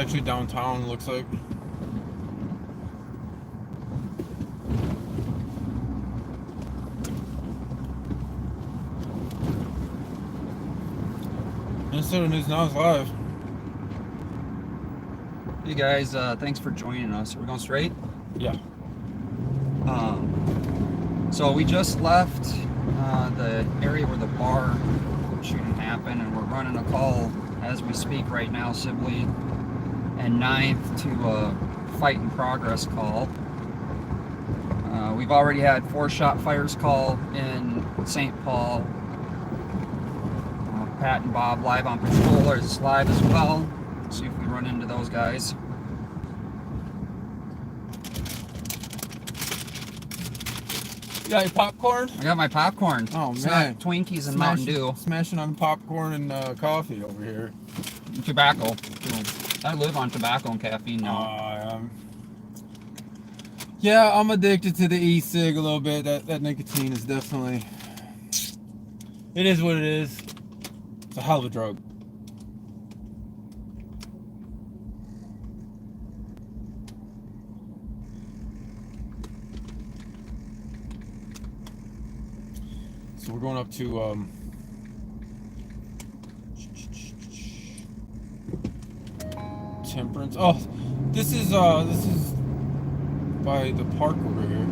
actually downtown, looks like. Minnesota News Now is live. Hey guys, thanks for joining us. We're going straight? Yeah. So we just left the area where the bar shooting happened, and we're running a call as we speak right now, Sibley and 9th, to a fight in progress call. We've already had 4 shot fires call in St. Paul. Pat and Bob live on patrol is live as well. See if we run into those guys. You got your popcorn? I got my popcorn. Oh, It's man. not Twinkies and Mountain Dew. Smashing on popcorn and coffee over here. Tobacco. I live on tobacco and caffeine now. Yeah, I'm addicted to the e-cig a little bit. That nicotine is definitely... It is what it is. It's a hell of a drug. So we're going up to Temperance. Oh, this is by the park over here.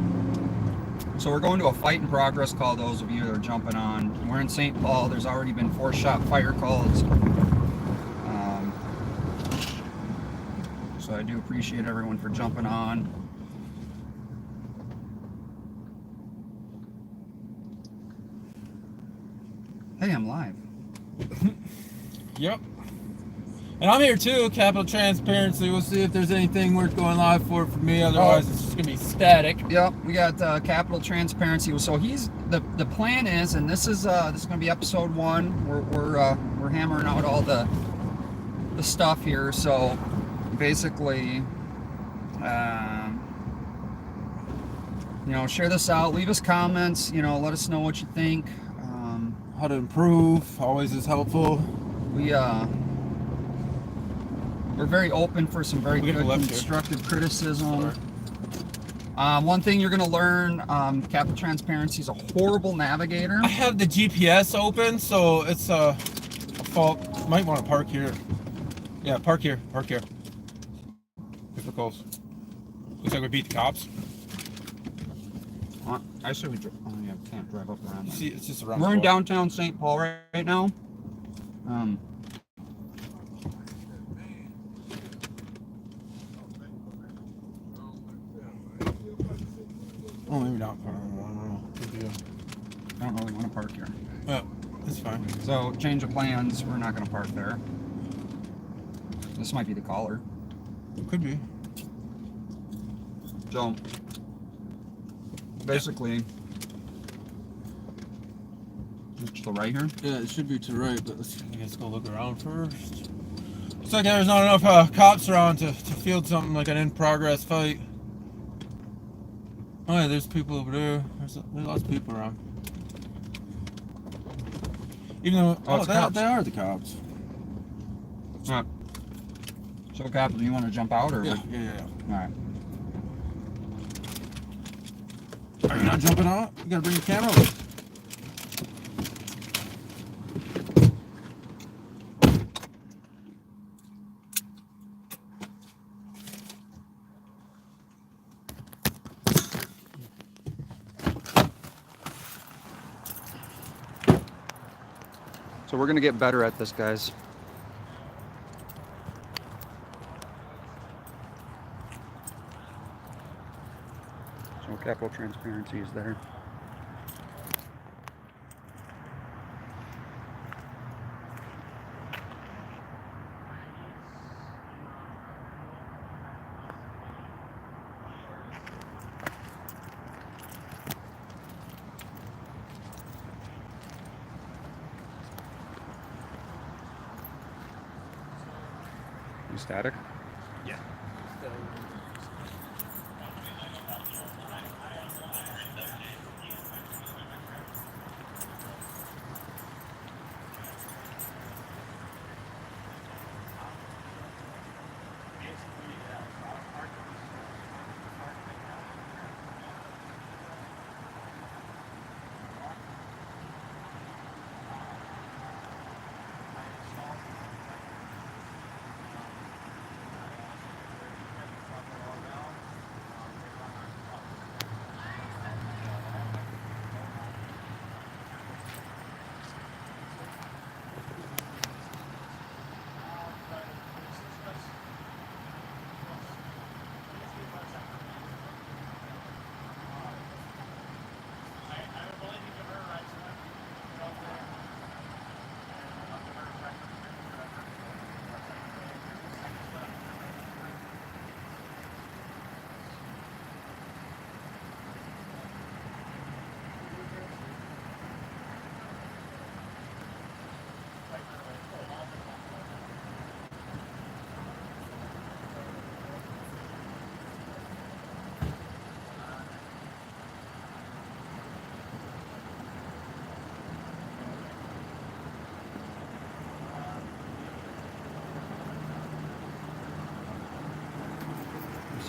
So we're going to a fight in progress call, those of you that are jumping on. We're in St. Paul. There's already been 4 shot fire calls. So I do appreciate everyone for jumping on. Hey, I'm live. Yep. And I'm here too, Capital Transparency. We'll see if there's anything worth going live for me. Otherwise, it's just gonna be static. Yep, we got Capital Transparency. So he's the plan is, and this is gonna be episode 1. We're hammering out all the stuff here. So basically, share this out. Leave us comments. Let us know what you think. How to improve always is helpful. We're very open for some very good constructive criticism. One thing you're going to learn, Capital Transparency is a horrible navigator. I have the GPS open, so it's a fault. Might want to park here. Yeah, park here. Park here. If we're close. Looks like we beat the cops. I said we can't drive up around there. See, it's just around. We're in downtown St. Paul right now. Oh, maybe not. I don't really want to park here. Yeah, that's fine. So, change of plans. We're not going to park there. This might be the caller. It could be. So, basically, it's to the right here? Yeah, it should be to the right, but let's go look around first. Looks like there's not enough cops around to field something like an in-progress fight. Oh yeah, there's people over there. There's lots of people around. Even though, they are the cops. Alright. So, Captain, do you want to jump out, or? Yeah. Alright. Are you not jumping out? You gotta bring your camera with. So we're going to get better at this, guys. So Capital Transparency is there. You static? Yeah.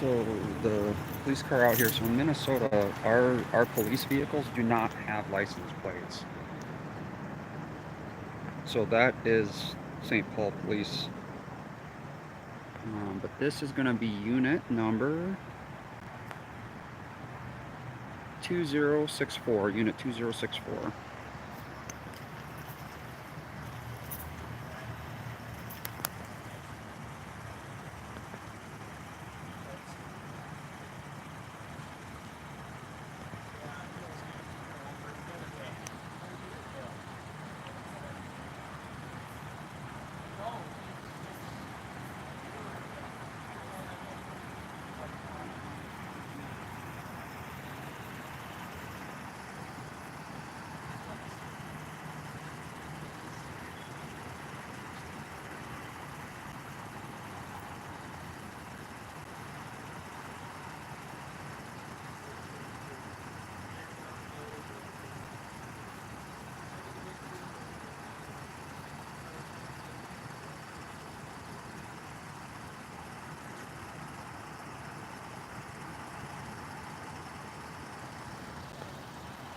So the police car out here. So in Minnesota, our police vehicles do not have license plates. So that is St. Paul Police. But this is going to be unit number 2064. Unit 2064.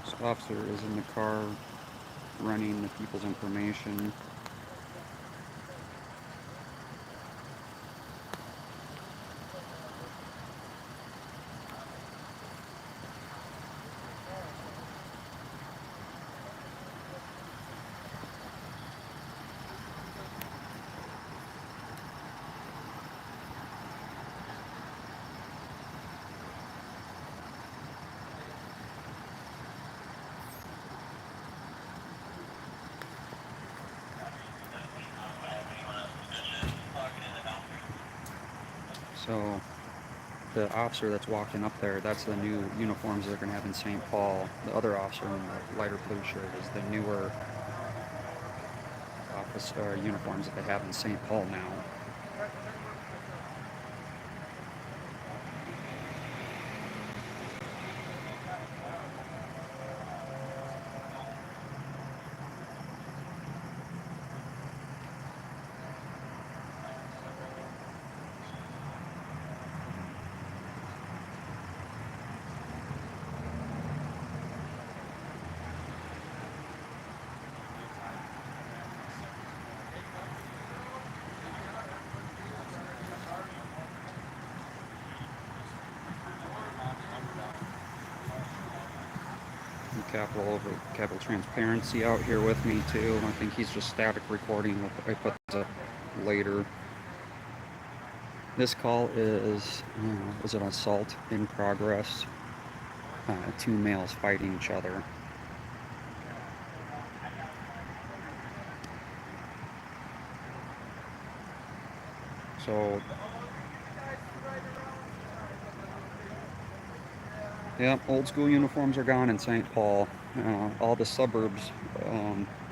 This officer is in the car running the people's information. So the officer that's walking up there, that's the new uniforms they're going to have in St. Paul. The other officer in the lighter blue shirt is the newer office uniforms that they have in St. Paul now. Capital Transparency out here with me too. I think he's just static recording. I put this up later. This call is an assault in progress. Two males fighting each other. So, yeah, old school uniforms are gone in St. Paul. All the suburbs,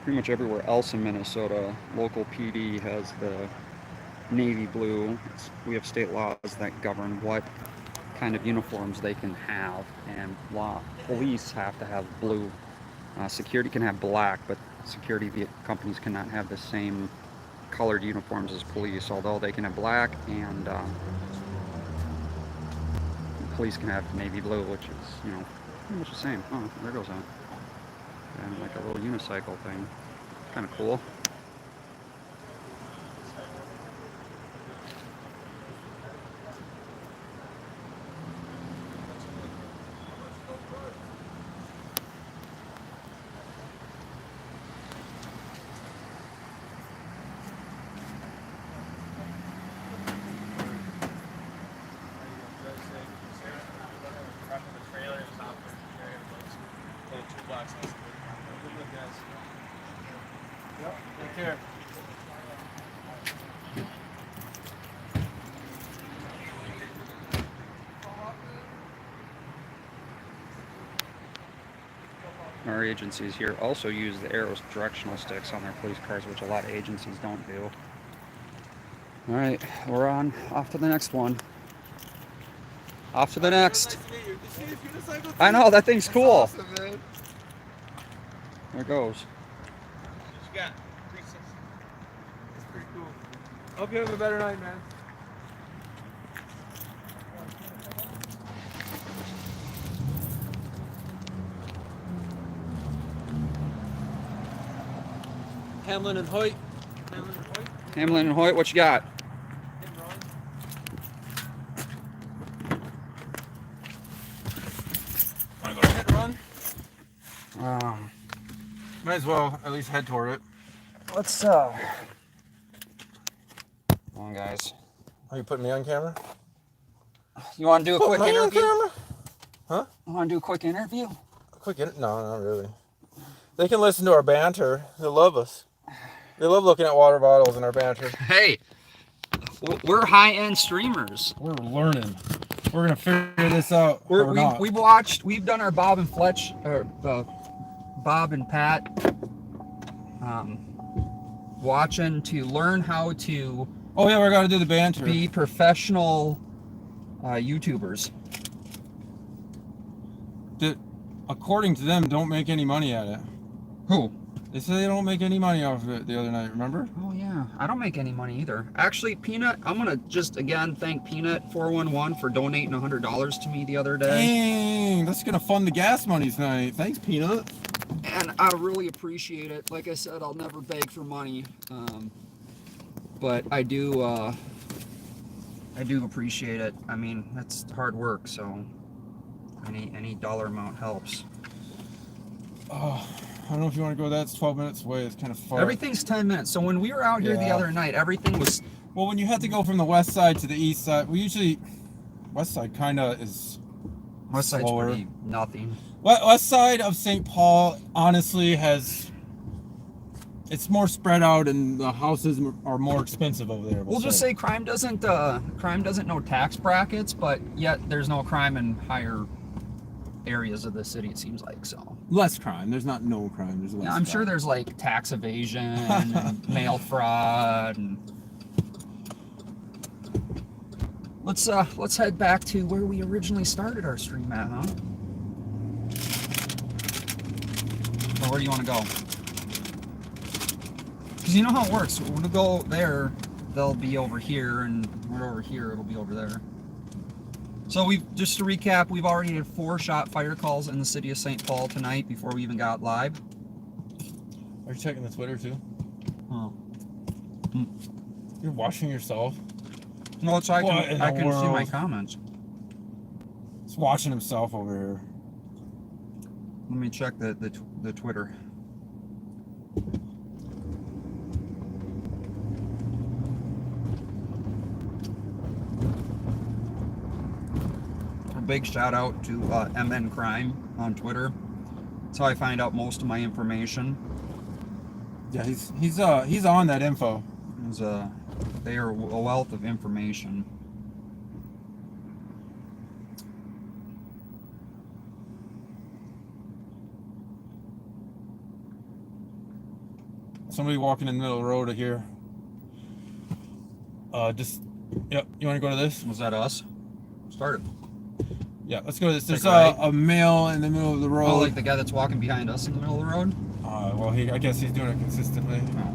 pretty much everywhere else in Minnesota, local PD has the navy blue. We have state laws that govern what kind of uniforms they can have, and police have to have blue. Security can have black, but security companies cannot have the same colored uniforms as police, although they can have black, and police can have navy blue, which is, pretty much the same. Oh, there goes that. And like a little unicycle thing. Kind of cool. Yep, take care. Our agencies here also use the arrows directional sticks on their police cars, which a lot of agencies don't do. All right, we're on. Off to the next one. Off to the next. I know, that thing's cool. Awesome, man. There it goes. What you got? 360. That's pretty cool. Hope you have a better night, man. Hamlin and Hoyt. Hamlin and Hoyt. Hamlin and Hoyt, what you got? Hit and run. Want to go hit and run? Might as well at least head toward it. Let's come on, guys. Are you putting me on camera? You want to do a quick interview? On camera? Huh? You want to do a quick interview? No, not really. They can listen to our banter. They love us. They love looking at water bottles and our banter. Hey, we're high-end streamers. We're learning. We're gonna figure this out. We've done our Bob and Fletch, or Bob and Pat, watching to learn how to. Oh yeah, we're gonna do the banter. Be professional YouTubers. According to them, don't make any money at it. Who? They say they don't make any money off of it the other night, remember? Oh yeah, I don't make any money either. Actually, Peanut, I'm gonna just again thank Peanut411 for donating $100 to me the other day. Dang, that's gonna fund the gas money tonight. Thanks, Peanut. And I really appreciate it. Like I said, I'll never beg for money, but I do appreciate it. I mean, that's hard work, so any dollar amount helps. Oh, I don't know if you want to go that. It's 12 minutes away. It's kind of far. Everything's 10 minutes. So when we were out here the other night, everything was... Well, when you have to go from the west side to the east side, we usually... West side kind of is West side's slower. pretty nothing. West side of St. Paul, honestly, has... It's more spread out and the houses are more expensive over there. We'll just say crime doesn't know tax brackets, but yet there's no crime in higher areas of the city, it seems like. So less crime. There's not no crime. There's less. Yeah, I'm sure there's like tax evasion and mail fraud. And let's head back to where we originally started our stream at, huh? Or where do you want to go? Because you know how it works. We're gonna go there, they'll be over here, and we're over here, it'll be over there. So just to recap, we've already had 4 shot fire calls in the city of St. Paul tonight before we even got live. Are you checking the Twitter too? Oh. You're washing yourself? No, so I can see my comments. He's watching himself over here. Let me check the Twitter. Big shout out to MN Crime on Twitter. That's how I find out most of my information. Yeah, he's on that info. They are a wealth of information. Somebody walking in the middle of the road here. Yep. You want to go to this? Was that us? Start it. Yeah, let's go to this. There's right. a male in the middle of the road. Oh, like the guy that's walking behind us in the middle of the road? Well, I guess he's doing it consistently. Oh.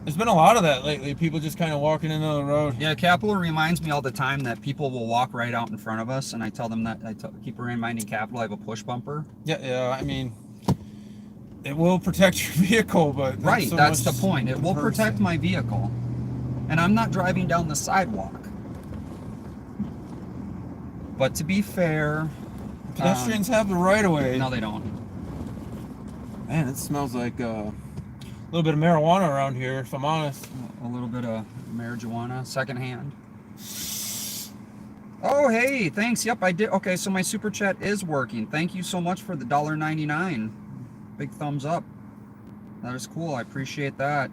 There's been a lot of that lately. People just kind of walking in the middle of the road. Yeah, Capital reminds me all the time that people will walk right out in front of us, and I tell them that keep reminding Capital I have a push bumper. Yeah. I mean, it will protect your vehicle, but right, that's the point. It will protect my vehicle, and I'm not driving down the sidewalk. But to be fair, pedestrians have the right of way. No, they don't. Man, it smells like a little bit of marijuana around here, if I'm honest. A little bit of marijuana, secondhand. Oh, hey, thanks. Yep, I did. Okay, so my super chat is working. Thank you so much for the $1.99. Big thumbs up. That is cool. I appreciate that.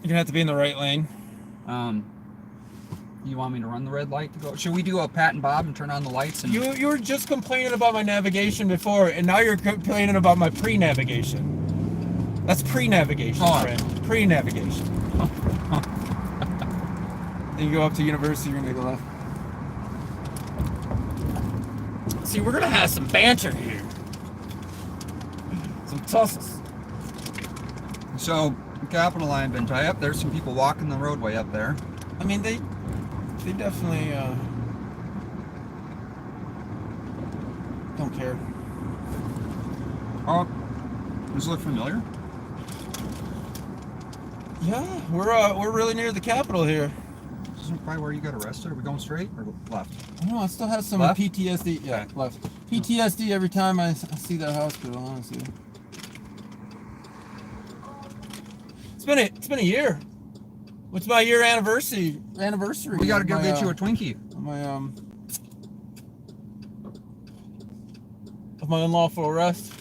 You're gonna have to be in the right lane. You want me to run the red light to go? Should we do a Pat and Bob and turn on the lights? And You were just complaining about my navigation before, and now you're complaining about my pre-navigation. That's pre-navigation, friend. Pre-navigation. Then you go up to University, you're gonna make a left. See, we're gonna have some banter here. Some tussles. So, Capital Line been tied up. There's some people walking the roadway up there. I mean, they definitely Don't care. Oh, does it look familiar? Yeah, we're really near the Capitol here. This isn't probably where you got arrested. Are we going straight or left? I don't know, I still have some Left? PTSD. Yeah, left. PTSD every time I see that hospital, honestly. It's been a year. What's my year anniversary? We gotta go get you a Twinkie. Of my unlawful arrest.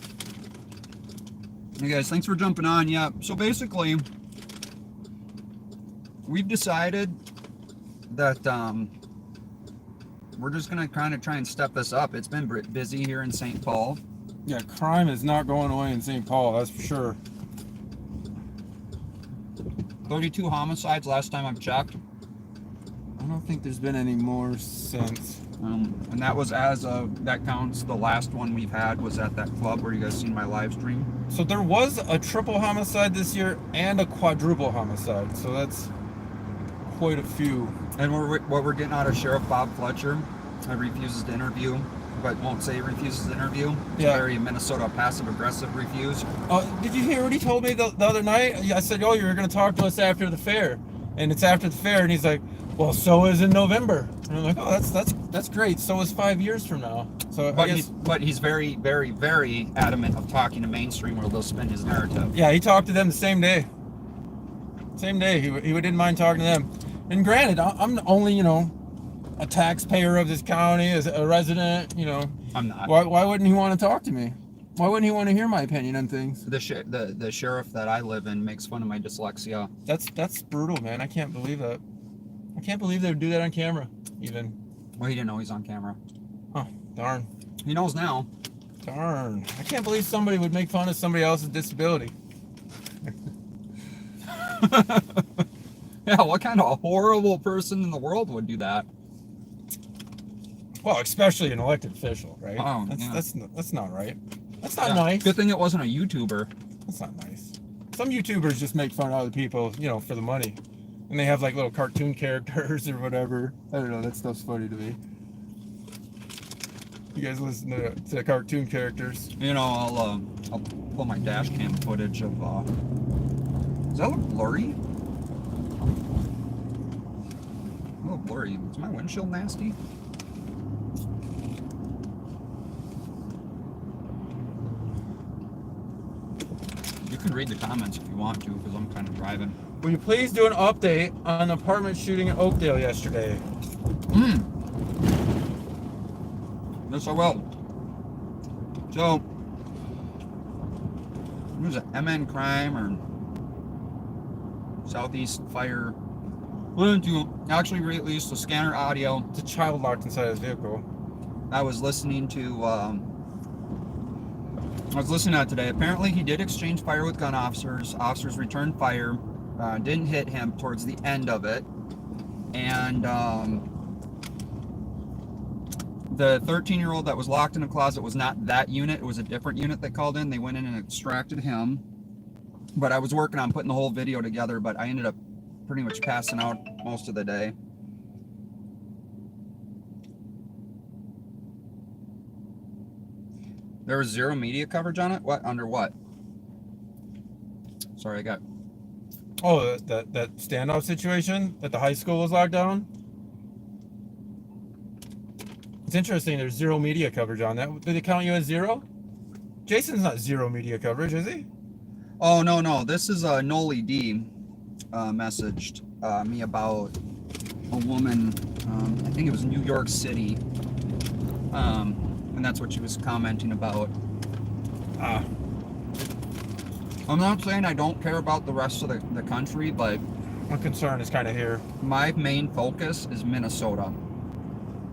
Hey guys, thanks for jumping on. Yeah, so basically, we've decided that we're just gonna kind of try and step this up. It's been busy here in St. Paul. Yeah, crime is not going away in St. Paul, that's for sure. 32 homicides last time I've checked. I don't think there's been any more since. And that was that counts. The last one we've had was at that club where you guys seen my live stream. So there was a triple homicide this year and a quadruple homicide. So that's quite a few. And what we're getting out of Sheriff Bob Fletcher, he refuses to interview, but won't say he refuses to interview. It's Yeah. very Minnesota passive-aggressive refuse. Did you hear what he told me the other night? I said, oh, you're going to talk to us after the fair. And it's after the fair. And he's like, well, so is in November. And I'm like, oh, that's great. So is 5 years from now. So But he's very, very, very adamant of talking to mainstream where they'll spin his narrative. Yeah, he talked to them the same day. Same day. He didn't mind talking to them. And granted, I'm only, a taxpayer of this county, as a resident, I'm not. Why wouldn't he want to talk to me? Why wouldn't he want to hear my opinion on things? The sheriff that I live in makes fun of my dyslexia. That's brutal, man. I can't believe that. I can't believe they would do that on camera, even. Well, he didn't know he's on camera. Oh, darn. He knows now. Darn. I can't believe somebody would make fun of somebody else's disability. Yeah, what kind of horrible person in the world would do that? Well, especially an elected official, right? Oh, that's not right. That's not Yeah. nice. Good thing it wasn't a YouTuber. That's not nice. Some YouTubers just make fun of other people, for the money. And they have like little cartoon characters or whatever. I don't know, that stuff's funny to me. You guys listen to the cartoon characters? I'll pull my dash cam footage of does that look blurry? A little blurry. Is my windshield nasty? You can read the comments if you want to, because I'm kind of driving. Will you please do an update on the apartment shooting in Oakdale yesterday? Yes, I will. So, what was it? MN Crime or Southeast Fire? Wanted to actually release the scanner audio. It's a child locked inside his vehicle. I was listening to. I was listening to that today. Apparently, he did exchange fire with gun officers. Officers returned fire. Didn't hit him towards the end of it, and the 13-year-old that was locked in a closet was not that unit. It was a different unit that called in. They went in and extracted him. But I was working on putting the whole video together, but I ended up pretty much passing out most of the day. There was zero media coverage on it? What? Under what? Sorry, I got... Oh, that standoff situation that the high school was locked down? It's interesting, there's zero media coverage on that. Did they count you as zero? Jason's not zero media coverage, is he? Oh, no. This is Noli D messaged me about a woman, I think it was New York City, and that's what she was commenting about. I'm not saying I don't care about the rest of the country, but My concern is kind of here. my main focus is Minnesota.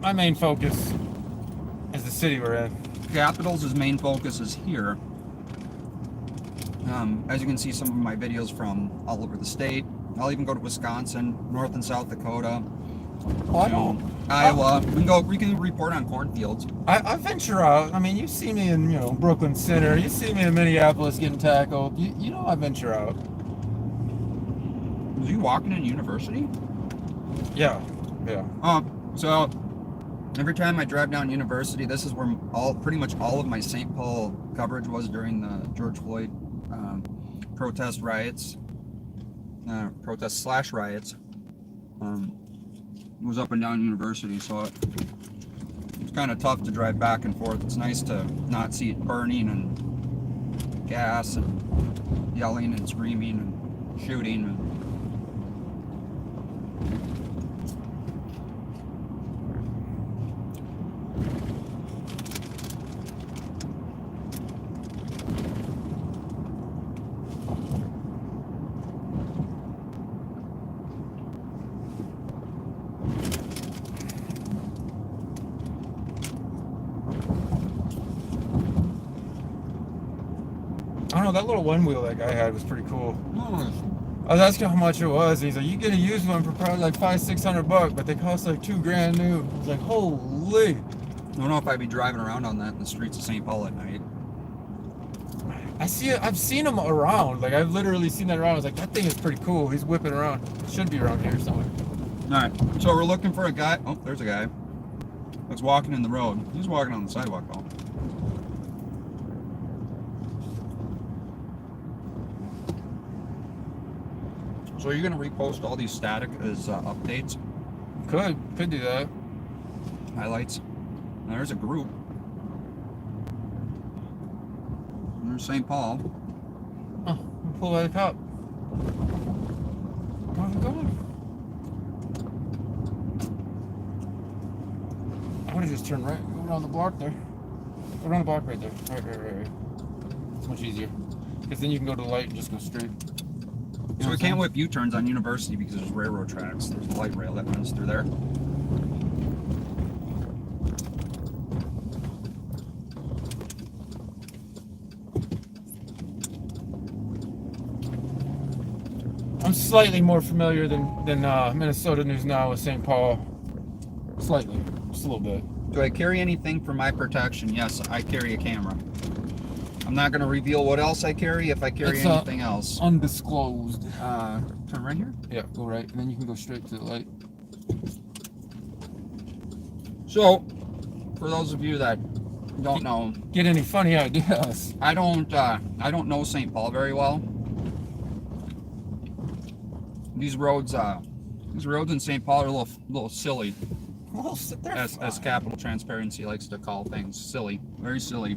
My main focus is the city we're in. Capitals' main focus is here. As you can see, some of my videos from all over the state. I'll even go to Wisconsin, North and South Dakota, Iowa. We can report on cornfields. I venture out. I mean, you see me in Brooklyn Center. You see me in Minneapolis getting tackled. You know I venture out. Was you walking in university? Yeah. So Every time I drive down University, this is where pretty much all of my St. Paul coverage was during the George Floyd protest riots. Protest/riots. Was up and down University, so it's kind of tough to drive back and forth. It's nice to not see it burning and gas and yelling and screaming and shooting. I don't know, that little one wheel that guy had was pretty cool. I was asking how much it was, and he's like, you get a used one for probably like $500-600, but they cost like $2 grand new. I was like, holy. I don't know if I'd be driving around on that in the streets of St. Paul at night. I've seen him around. Like, I've literally seen that around. I was like, that thing is pretty cool. He's whipping around. Should be around here somewhere. Alright, so we're looking for a guy. Oh, there's a guy that's walking in the road. He's walking on the sidewalk though. So are you going to repost all these static as updates? Could do that. Highlights. Now, there's a group. There's St. Paul. Oh, pull by the cop. Where's it going? I would have just turned right, go down the block there. Go down the block right there. Right. It's much easier. Because then you can go to the light and just go straight. So we can't whip U-turns on University because there's railroad tracks. There's a light rail that runs through there. I'm slightly more familiar than Minnesota News Now with St. Paul. Slightly, just a little bit. Do I carry anything for my protection? Yes, I carry a camera. I'm not going to reveal what else I carry if I carry anything else. Undisclosed. Turn right here? Yeah, go right, and then you can go straight to the light. So, for those of you that don't know, Get any funny ideas? I don't know St. Paul very well. These roads in St. Paul are a little silly. Well, As Capital Transparency likes to call things, silly, very silly.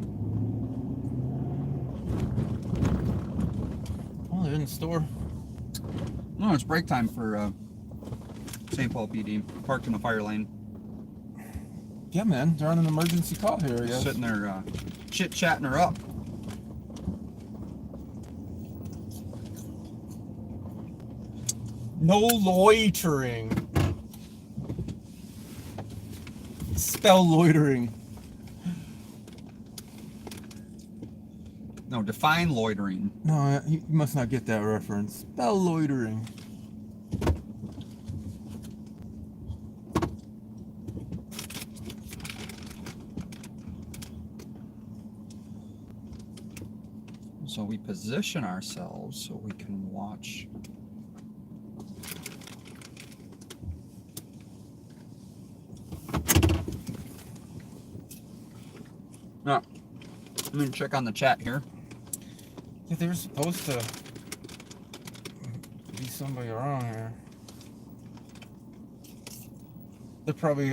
Oh, they're in the store. No, it's break time for St. Paul PD. Parked in the fire lane. Yeah, man, they're on an emergency call here, I guess. Sitting there chit-chatting her up. No loitering. Spell loitering. No, define loitering. No, you must not get that reference. Spell loitering. So we position ourselves so we can watch. Now, let me check on the chat here. Yeah, they were supposed to be somebody around here. They're probably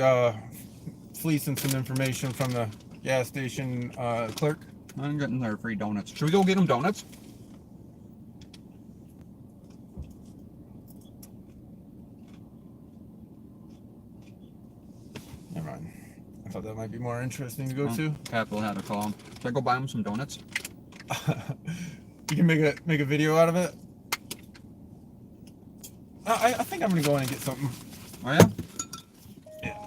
fleecing some information from the gas station clerk. I'm getting their free donuts. Should we go get them donuts? Never mind. I thought that might be more interesting to go to. Capital had a call. Should I go buy them some donuts? You can make a video out of it. I think I'm gonna go in and get something. Oh yeah? Yeah.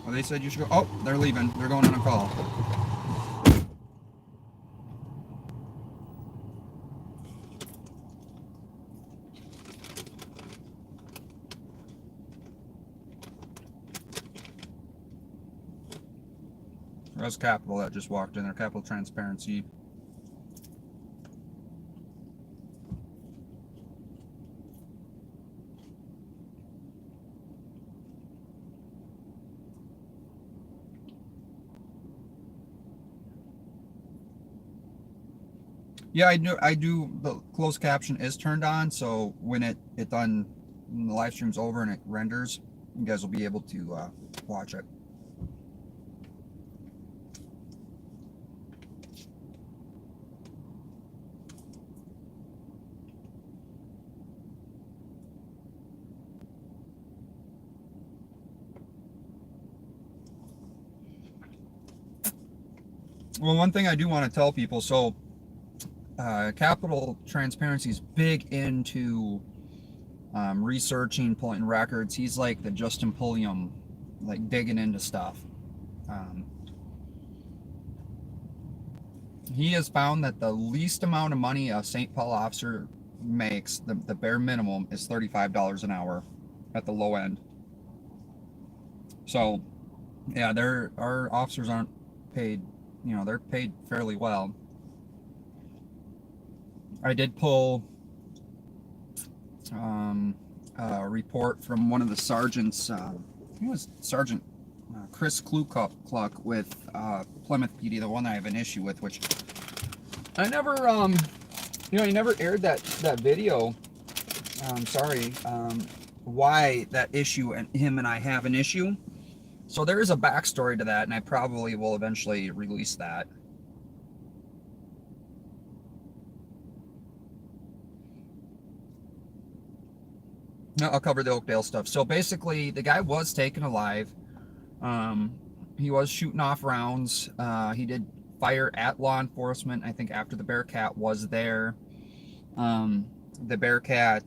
Well, they said you should go. Oh, they're leaving. They're going on a call. That's Capital that just walked in there. Capital Transparency. Yeah, I do. The closed caption is turned on, so when when the live stream's over and it renders, you guys will be able to watch it. Well, one thing I do want to tell people, so Capital Transparency is big into researching, pulling records. He's like the Justin Pulliam, like digging into stuff. He has found that the least amount of money a St. Paul officer makes, the bare minimum, is $35 an hour at the low end. So, yeah, our officers aren't paid, you know, they're paid fairly well. I did pull a report from one of the sergeants, I think it was Sergeant Chris Kluck with Plymouth PD, the one that I have an issue with, which I never, you know, he never aired that video. Sorry, why that issue and him and I have an issue. So there is a backstory to that, and I probably will eventually release that. No, I'll cover the Oakdale stuff. So basically, the guy was taken alive. He was shooting off rounds. He did fire at law enforcement, I think, after the Bearcat was there. The Bearcat,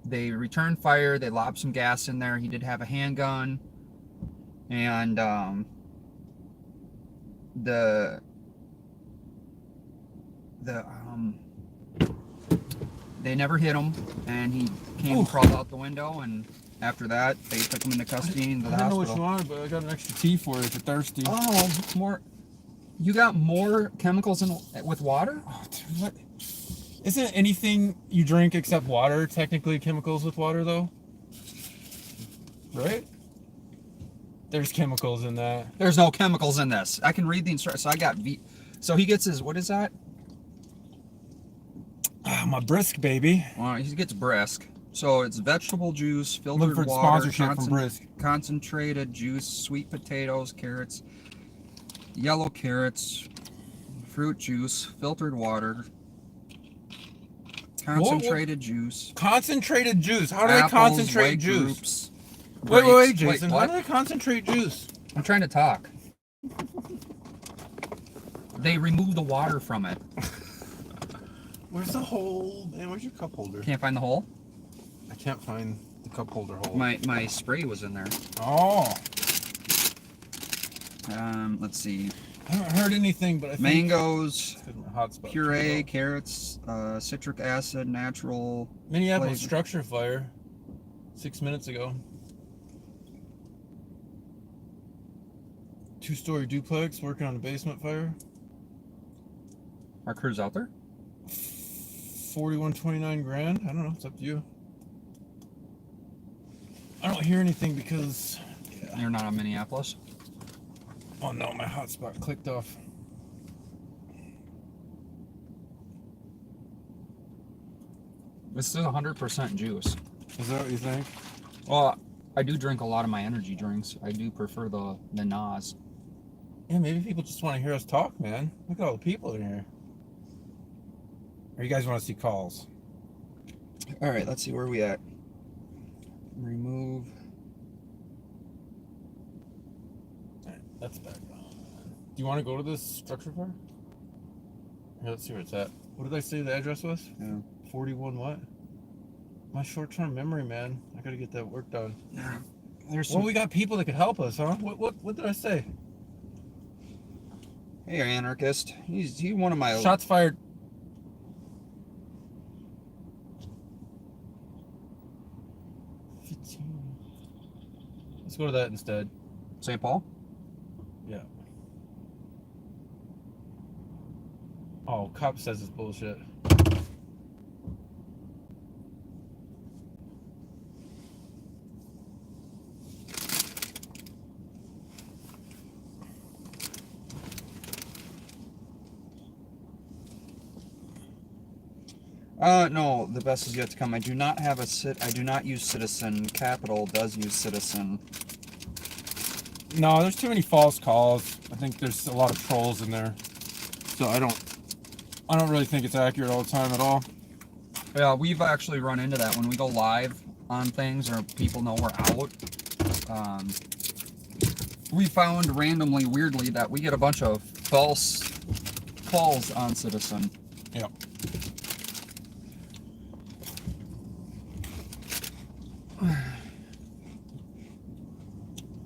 they returned fire. They lobbed some gas in there. He did have a handgun, and they never hit him, and he came and crawled out the window, and after that, they took him into custody into the hospital. I don't know what you want, but I got an extra tea for you if you're thirsty. Oh, more. You got more chemicals with water? Oh, dude, what? Isn't anything you drink except water technically chemicals with water, though? Right? There's chemicals in that. There's no chemicals in this. I can read the instructions. So I got So he gets his, what is that? My Brisk, baby. Well, he gets Brisk. So it's vegetable juice, filtered water, sponsorship from Brisk. Concentrated juice, sweet potatoes, carrots, yellow carrots, fruit juice, filtered water, concentrated juice. Concentrated juice. How do apples, they concentrate white juice? Grapes, wait, Jason. what? How do they concentrate juice? I'm trying to talk. They remove the water from it. Where's the hole? Man, where's your cup holder? Can't find the hole? I can't find the cup holder hole. My spray was in there. Oh. Let's see. I haven't heard anything, but I think mangoes, hotspot puree, carrots, citric acid, natural. Minneapolis flavor. structure fire 6 minutes ago. 2-story duplex working on a basement fire. Our crew's out there? 4129 grand. I don't know. It's up to you. I don't hear anything because You're not on Minneapolis? oh no, my hotspot clicked off. This is 100% juice. Is that what you think? Well, I do drink a lot of my energy drinks. I do prefer the NAS. Yeah, maybe people just want to hear us talk, man. Look at all the people in here. Or you guys want to see calls? All right, let's see where we at. Remove. All right, that's back. Do you want to go to this structure fire? Here, let's see where it's at. What did I say the address was? Yeah. 41 what? My short-term memory, man. I gotta get that work done. There's Well, we got people that could help us, huh? What did I say? Hey, anarchist. He's one of my Shots fired. Let's go to that instead. St. Paul. Yeah. Oh, cop says it's bullshit. No, the best is yet to come. I do not have I do not use Citizen. Capital does use Citizen. No, there's too many false calls. I think there's a lot of trolls in there. So I don't really think it's accurate all the time at all. Yeah, we've actually run into that when we go live on things or people know we're out. We found randomly, weirdly, that we get a bunch of false calls on Citizen. Yep.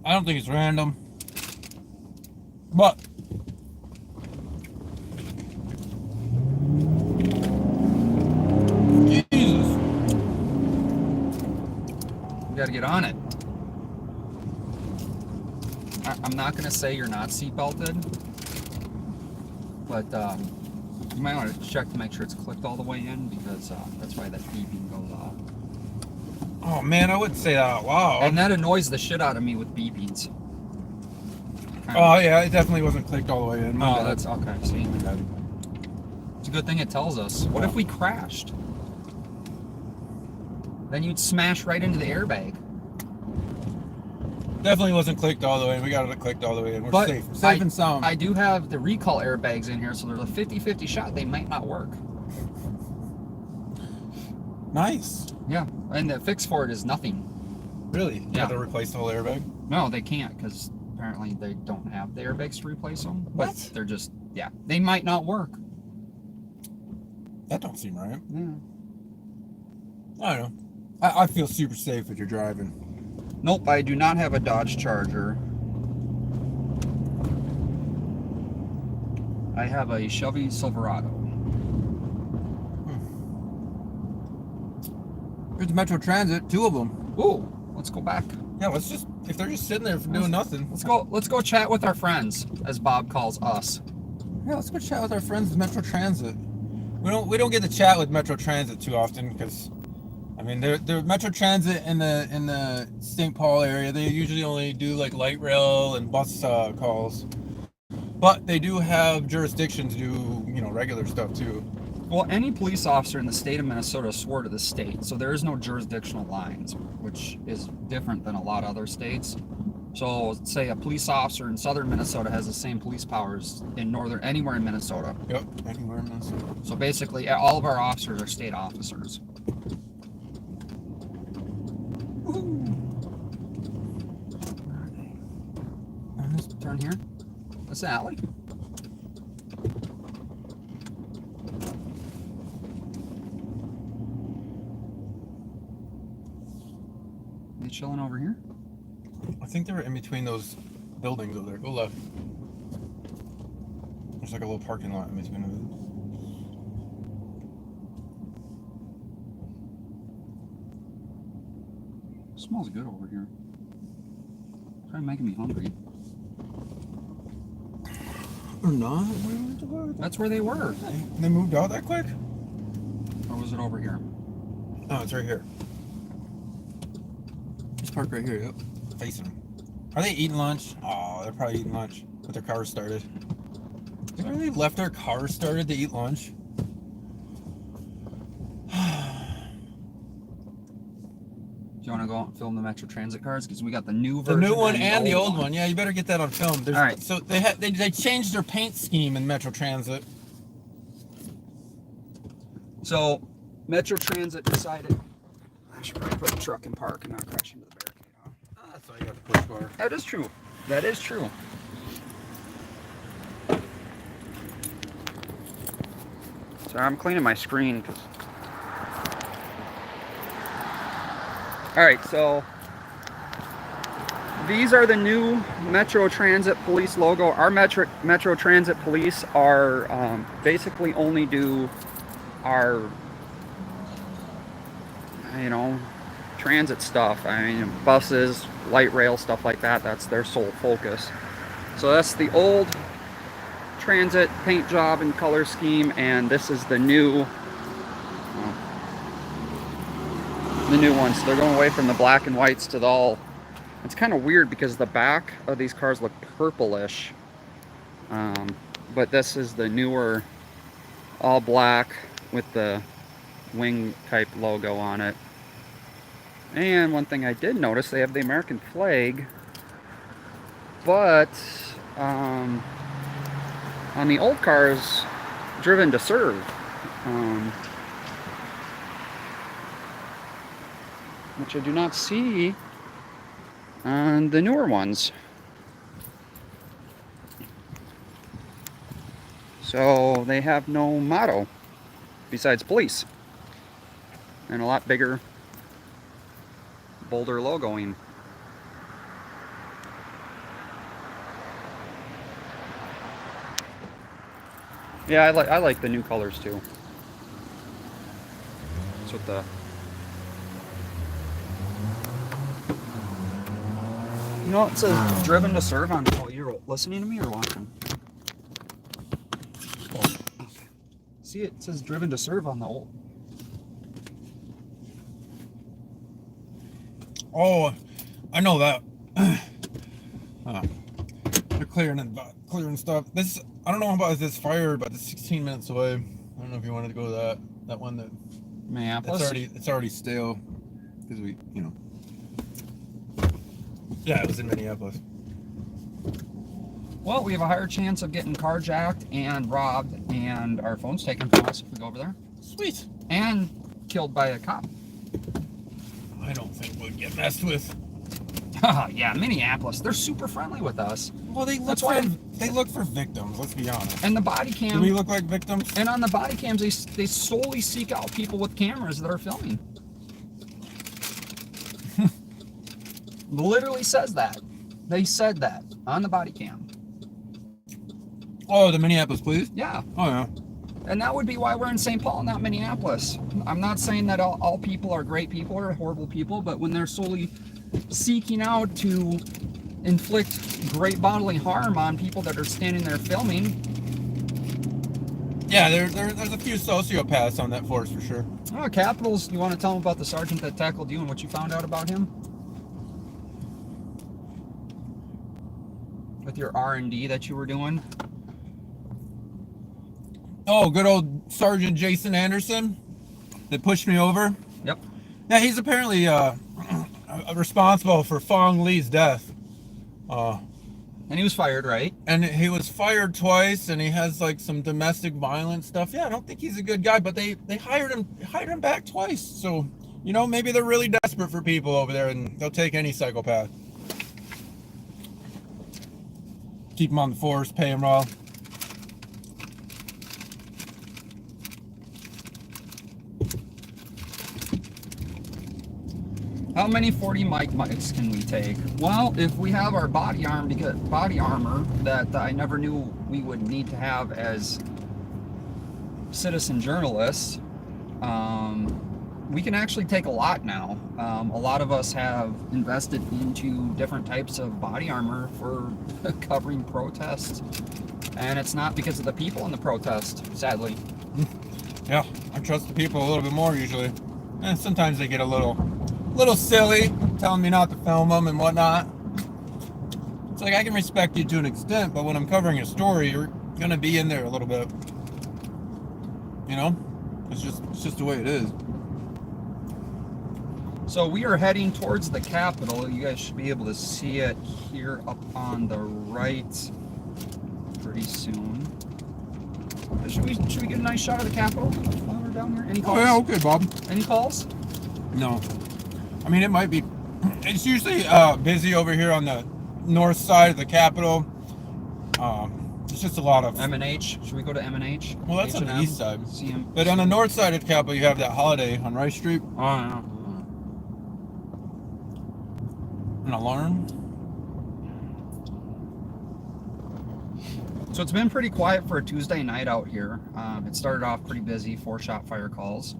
I don't think it's random, but Jesus, we got to get on it. I'm not going to say you're not seatbelted, but you might want to check to make sure it's clicked all the way in, because that's why that beeping goes off. oh man, I wouldn't say that out loud. And that annoys the shit out of me with beepings. Oh yeah, it definitely wasn't clicked all the way in. Oh, that's okay. See, it's a good thing it tells us. What if we crashed? Then you'd smash right into the airbag. Definitely wasn't clicked all the way in. We got it clicked all the way in. We're But safe and sound. I do have the recall airbags in here, so there's a 50-50 shot they might not work. Nice. Yeah, and the fix for it is nothing. Really? You Yeah. have to replace the whole airbag? No, they can't, because apparently they don't have the airbags to replace them. But What? they're just, yeah, they might not work. That don't seem right. Yeah. I don't know. I feel super safe when you're driving. Nope, I do not have a Dodge Charger. I have a Chevy Silverado. There's Metro Transit, 2 of them. Ooh, let's go back. Yeah, let's just, if they're just sitting there for doing nothing. Let's go chat with our friends, as Bob calls us. Yeah, let's go chat with our friends at Metro Transit. We don't get to chat with Metro Transit too often because, I mean, they're Metro Transit in the St. Paul area. They usually only do like light rail and bus calls, but they do have jurisdiction to do regular stuff too. Well, any police officer in the state of Minnesota swore to the state, so there is no jurisdictional lines, which is different than a lot of other states. So, say a police officer in southern Minnesota has the same police powers in anywhere in Minnesota. Yep, anywhere in Minnesota. So basically, all of our officers are state officers. Let's turn here. That's the alley. They chilling over here? I think they were in between those buildings over there. Go left. There's like a little parking lot in between them. Smells good over here. Trying to make me hungry. Or not? That's where they were. They moved out that quick? Or was it over here? Oh, it's right here. Just park right here. Yep. Facing them. Are they eating lunch? Oh, they're probably eating lunch with their car started. They really left their car started to eat lunch. Do you want to go out and film the Metro Transit cars? Because we got the new version. The new one and the old one. Yeah, you better get that on film. All right. So they changed their paint scheme in Metro Transit. So, Metro Transit decided I should probably put the truck in park and not crash into the barricade. Huh? That's why you got the push bar. That is true. That is true. Sorry, I'm cleaning my screen. All right, so these are the new Metro Transit Police logo. Our Metro Transit Police are basically only do our, transit stuff. I mean, buses, light rail, stuff like that. That's their sole focus. So that's the old transit paint job and color scheme, and this is the new one. So they're going away from the black and whites to the all. It's kind of weird because the back of these cars look purplish, but this is the newer all black with the wing type logo on it. And one thing I did notice, they have the American flag, but on the old cars, driven to serve. Which I do not see on the newer ones. So they have no motto besides police, and a lot bigger, bolder logoing. Yeah, I like the new colors too. That's what the... You know, it says driven to serve on... Oh, you're listening to me or watching? Oh, okay. See, it says driven to serve on the old... Oh, I know that. They're clearing stuff. This, I don't know about this fire, but it's 16 minutes away. I don't know if you wanted to go to that one that Minneapolis? it's already stale because we, you know. Yeah, it was in Minneapolis. Well, we have a higher chance of getting carjacked and robbed and our phones taken from us if we go over there. Sweet. And killed by a cop. I don't think we'd get messed with. Yeah, Minneapolis. They're super friendly with us. Well, they look for victims. Let's be honest. And the body cam. Do we look like victims? And on the body cams, they solely seek out people with cameras that are filming. Literally says that. They said that on the body cam. Oh, the Minneapolis police? Yeah. Oh, yeah. And that would be why we're in St. Paul, not Minneapolis. I'm not saying that all people are great people or horrible people, but when they're solely seeking out to inflict great bodily harm on people that are standing there filming. Yeah, there's a few sociopaths on that force for sure. Oh, Capitals, you want to tell them about the sergeant that tackled you and what you found out about him? With your R&D that you were doing? Oh, good old Sergeant Jason Anderson that pushed me over. Yep. Yeah, he's apparently responsible for Fong Lee's death. And he was fired, right? And he was fired twice, and he has like some domestic violence stuff. Yeah, I don't think he's a good guy, but they hired him back twice. So, you know, maybe they're really desperate for people over there, and they'll take any psychopath. Keep him on the force, pay him well. How many 40 mics can we take? Well, if we have our body armor that I never knew we would need to have as citizen journalists, we can actually take a lot now. A lot of us have invested into different types of body armor for covering protests, and it's not because of the people in the protest, sadly. Yeah, I trust the people a little bit more usually. Sometimes they get a little silly, telling me not to film them and whatnot. It's like I can respect you to an extent, but when I'm covering a story, you're gonna be in there a little bit. You know, it's just the way it is. So we are heading towards the Capitol. You guys should be able to see it here up on the right pretty soon. Should we get a nice shot of the Capitol while we're down here? Any calls? Oh yeah, okay, Bob. Any calls? No. I mean, it might be. It's usually busy over here on the north side of the Capitol. It's just a lot of M&H. Should we go to M&H? Well, that's on the H&M? east side. CM. But on the north side of the Capitol, you have that holiday on Rice Street. Oh, yeah. An alarm. So it's been pretty quiet for a Tuesday night out here. It started off pretty busy, 4 shot fire calls.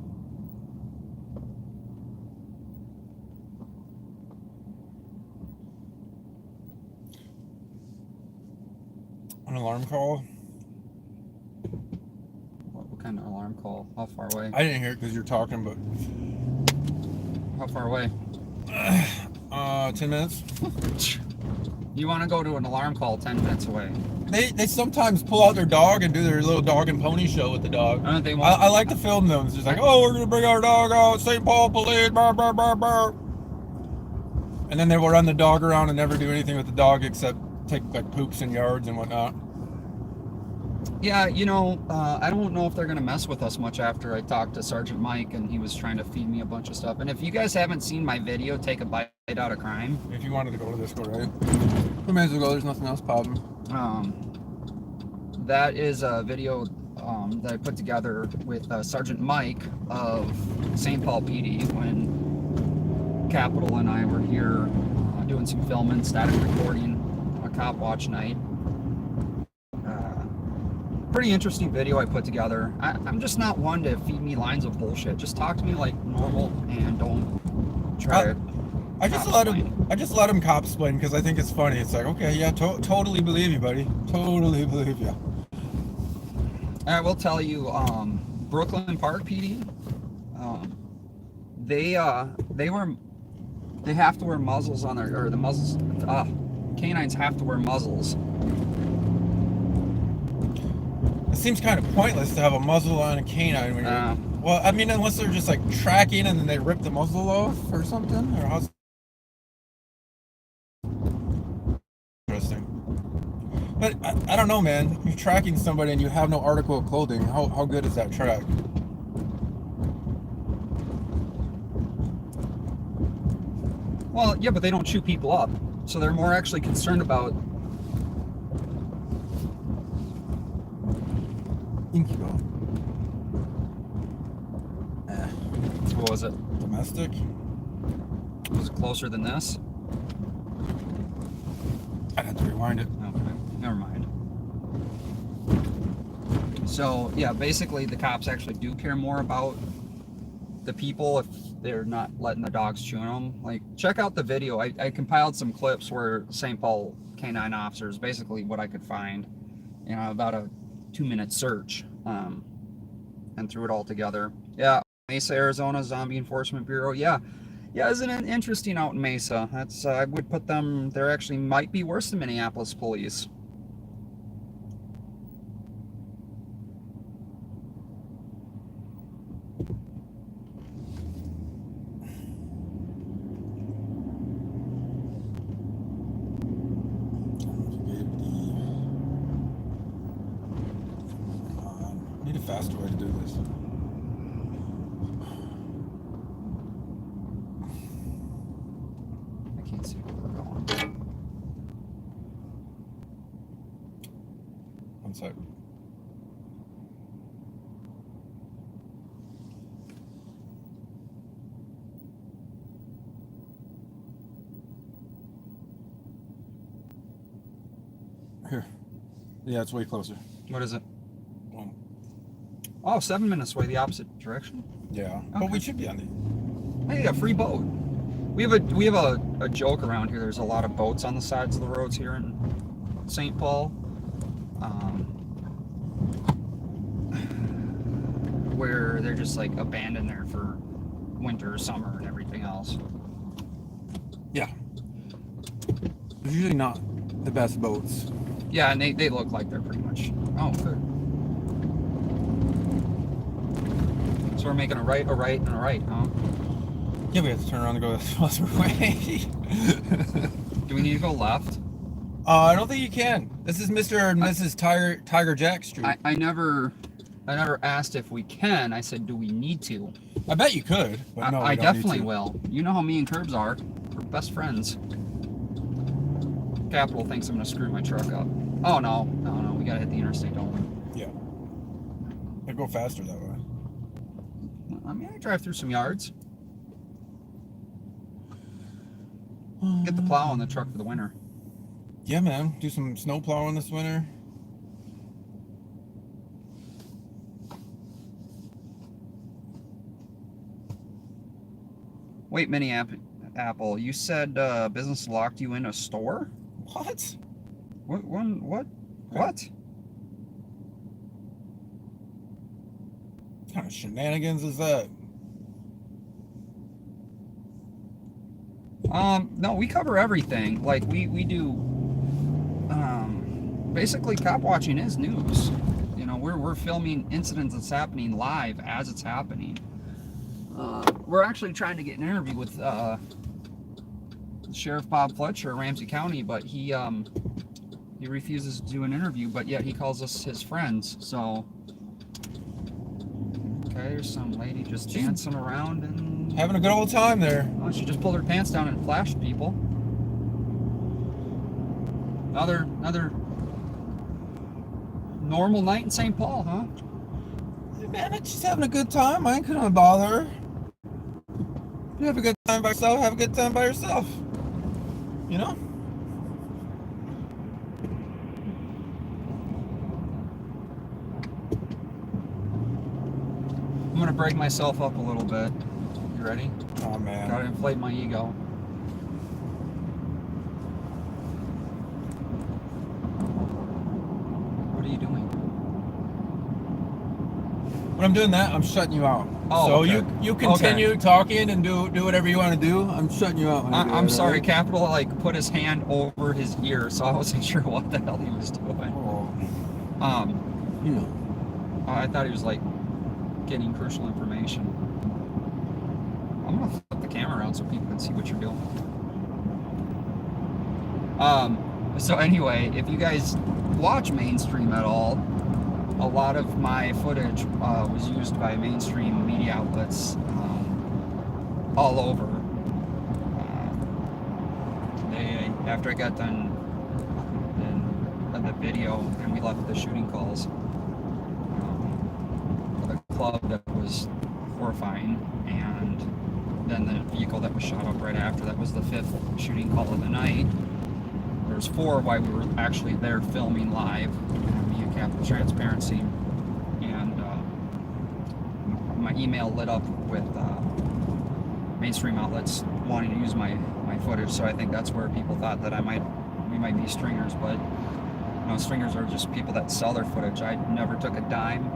An alarm call. What kind of alarm call? How far away? I didn't hear it because you're talking, but How far away? 10 minutes. You want to go to an alarm call 10 minutes away. They sometimes pull out their dog and do their little dog and pony show with the dog. I like to film them. It's just like, oh, we're gonna bring our dog out, St. Paul police, burr, burr, burr, burr. And then they will run the dog around and never do anything with the dog except take like poops in yards and whatnot. Yeah, you know, I don't know if they're gonna mess with us much after I talked to Sergeant Mike and he was trying to feed me a bunch of stuff. And if you guys haven't seen my video, Take a Bite Out of Crime. If you wanted to go to this, go right. 2 minutes ago, there's nothing else popping. That is a video that I put together with Sergeant Mike of St. Paul PD when Capital and I were here doing some filming, static recording on a cop watch night. Pretty interesting video I put together. I'm just not one to feed me lines of bullshit. Just talk to me like normal and don't try to. I just let him cop explain because I think it's funny. It's like, okay, yeah, totally believe you, buddy. Totally believe you. I will tell you, Brooklyn Park PD, they have to wear muzzles on their, or the muzzles, canines have to wear muzzles. It seems kind of pointless to have a muzzle on a canine when you're, well, I mean, unless they're just like tracking and then they rip the muzzle off or something, or how's interesting. But I don't know, man. You're tracking somebody and you have no article of clothing. How good is that track? Well, yeah, but they don't chew people up, so they're more actually concerned about. Incubo. What was it? Domestic? Was it closer than this? I'd have to rewind it. Okay, never mind. So, yeah, basically the cops actually do care more about the people if they're not letting the dogs chew them. Like, check out the video. I compiled some clips where St. Paul canine officers, basically what I could find, you know, about a 2-minute search, and threw it all together. Yeah, Mesa, Arizona Zombie Enforcement Bureau. Yeah, isn't it interesting out in Mesa? That's I would put them. They're actually might be worse than Minneapolis police. Need a faster way to do this. I can't see where we're going. One sec. Here. Yeah, it's way closer. What is it? Well, oh, 7 minutes away, the opposite direction. yeah, Okay. but we should be on the. Hey, a free boat. We have a joke around here. There's a lot of boats on the sides of the roads here in St. Paul, where they're just like abandoned there for winter, summer, and everything else. Yeah. There's usually not the best boats. Yeah, and they look like they're pretty much. Oh, good. So we're making a right, and a right, huh? Yeah, we have to turn around and go this other way. Do we need to go left? I don't think you can. This is Mr. and Mrs. Tiger Jack Street. I never asked if we can. I said, do we need to? I bet you could, but no, I we don't definitely need to. will. You know how me and Curbs are. We're best friends. Capital thinks I'm gonna screw my truck up. Oh no. We gotta hit the interstate, don't we? Yeah. I go faster that way. I mean, I drive through some yards. Get the plow on the truck for the winter. Yeah, man. Do some snow plowing this winter. Wait, Apple, you said business locked you in a store? What? What? What? What kind of shenanigans is that? No, we cover everything. Like we do basically cop watching is news. You know, we're filming incidents that's happening live as it's happening. We're actually trying to get an interview with Sheriff Bob Fletcher of Ramsey County, but he refuses to do an interview, but yet he calls us his friends. So, okay, there's some lady just dancing around and having a good old time there. oh, she just pulled her pants down and flashed people. Another normal night in St. Paul, huh? Hey man, she's having a good time. I ain't gonna bother her. You have a good time by yourself, have a good time by yourself. You know? I'm gonna break myself up a little bit. You ready? Oh man. Gotta inflate my ego. What are you doing? When I'm doing that, I'm shutting you out. Oh, so okay. you continue talking and do whatever you want to do. I'm shutting you out. I'm sorry, right? Capital like put his hand over his ear, so I wasn't sure what the hell he was doing. Oh. You know. I thought he was like getting crucial information. I'm gonna flip the camera around so people can see what you're doing. So anyway, if you guys watch mainstream at all, a lot of my footage was used by mainstream media outlets all over. After I got done in the video and we left the shooting calls, the club that was horrifying, and then the vehicle that was shot up right after, that was the 5th shooting call of the night. There's 4 while we were actually there filming live, me and Capital Transparency, and my email lit up with mainstream outlets wanting to use my footage, so I think that's where people thought that we might be stringers, but no, stringers are just people that sell their footage. I never took a dime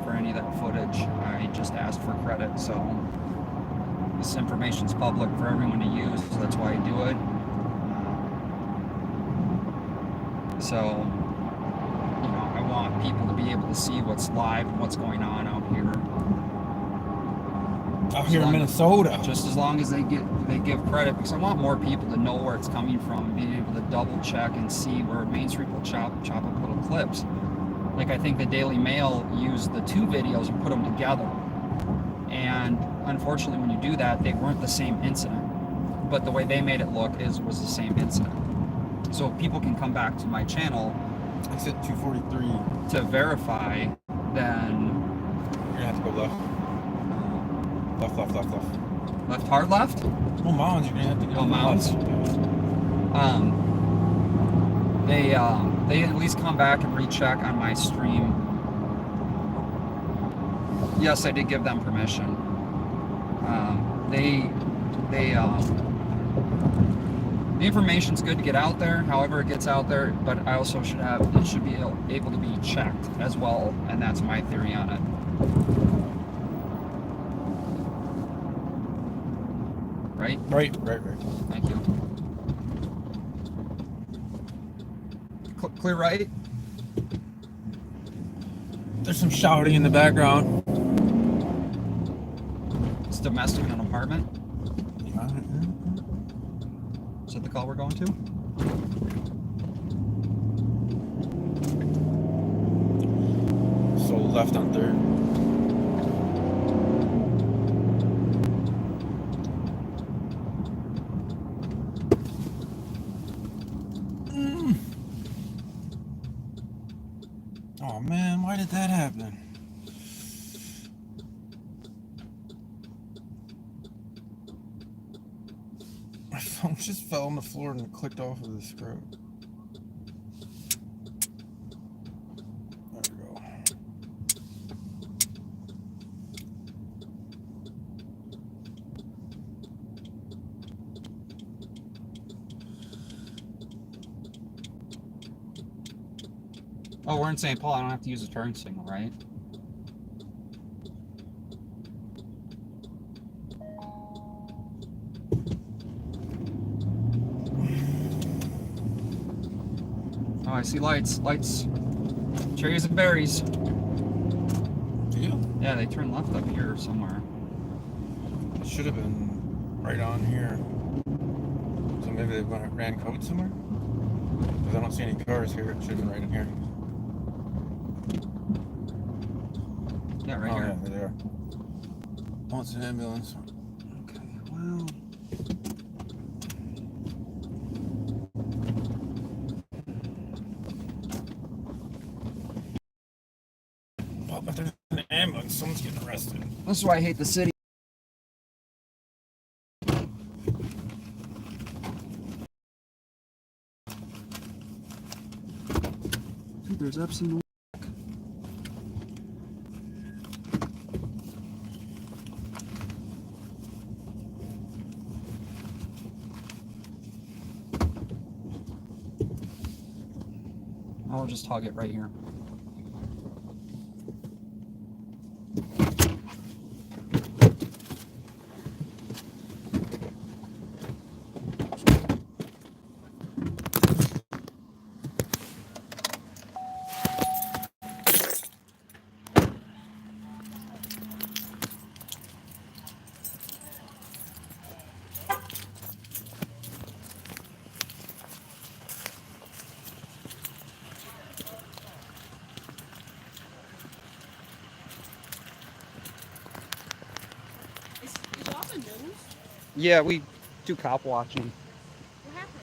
for any of that footage. I just asked for credit, so this information's public for everyone to use, so that's why I do it. So, you know, I want people to be able to see what's live and what's going on out here. Out here in Minnesota. Just as long as they give credit, because I want more people to know where it's coming from, and being able to double check and see where mainstream will chop up little clips. Like, I think the Daily Mail used the 2 videos and put them together. And unfortunately, when you do that, they weren't the same incident. But the way they made it look was the same incident. So people can come back to my channel. Exit 243. To verify, then you're gonna have to go left. Left. Left, hard left? Oh, mounds. You're gonna have to go. Oh, mounds. They at least come back and recheck on my stream. Yes, I did give them permission. The information's good to get out there, however it gets out there, but I also should be able to be checked as well, and that's my theory on it. Right? Right. Thank you. Clear right? There's some shouting in the background. It's domestic in an apartment. Is that the call we're going to? So left on 3rd. Oh man, why did that happen? My phone just fell on the floor and clicked off of the screen. There we go. Oh, we're in St. Paul. I don't have to use a turn signal, right? Oh, I see lights. Lights. Cherries and berries. Do you? Yeah, they turn left up here somewhere. It should have been right on here. So maybe they ran code somewhere? Because I don't see any cars here. It should have been right in here. Yeah, right Oh, here. yeah, there they are. Oh, it's an ambulance. Okay, well. Well, if there's an ambulance, someone's getting arrested. This is why I hate the city. Dude, there's absolutely no. I'll just hug it right here. Is y'all the news? Yeah, we do cop watching. What happened?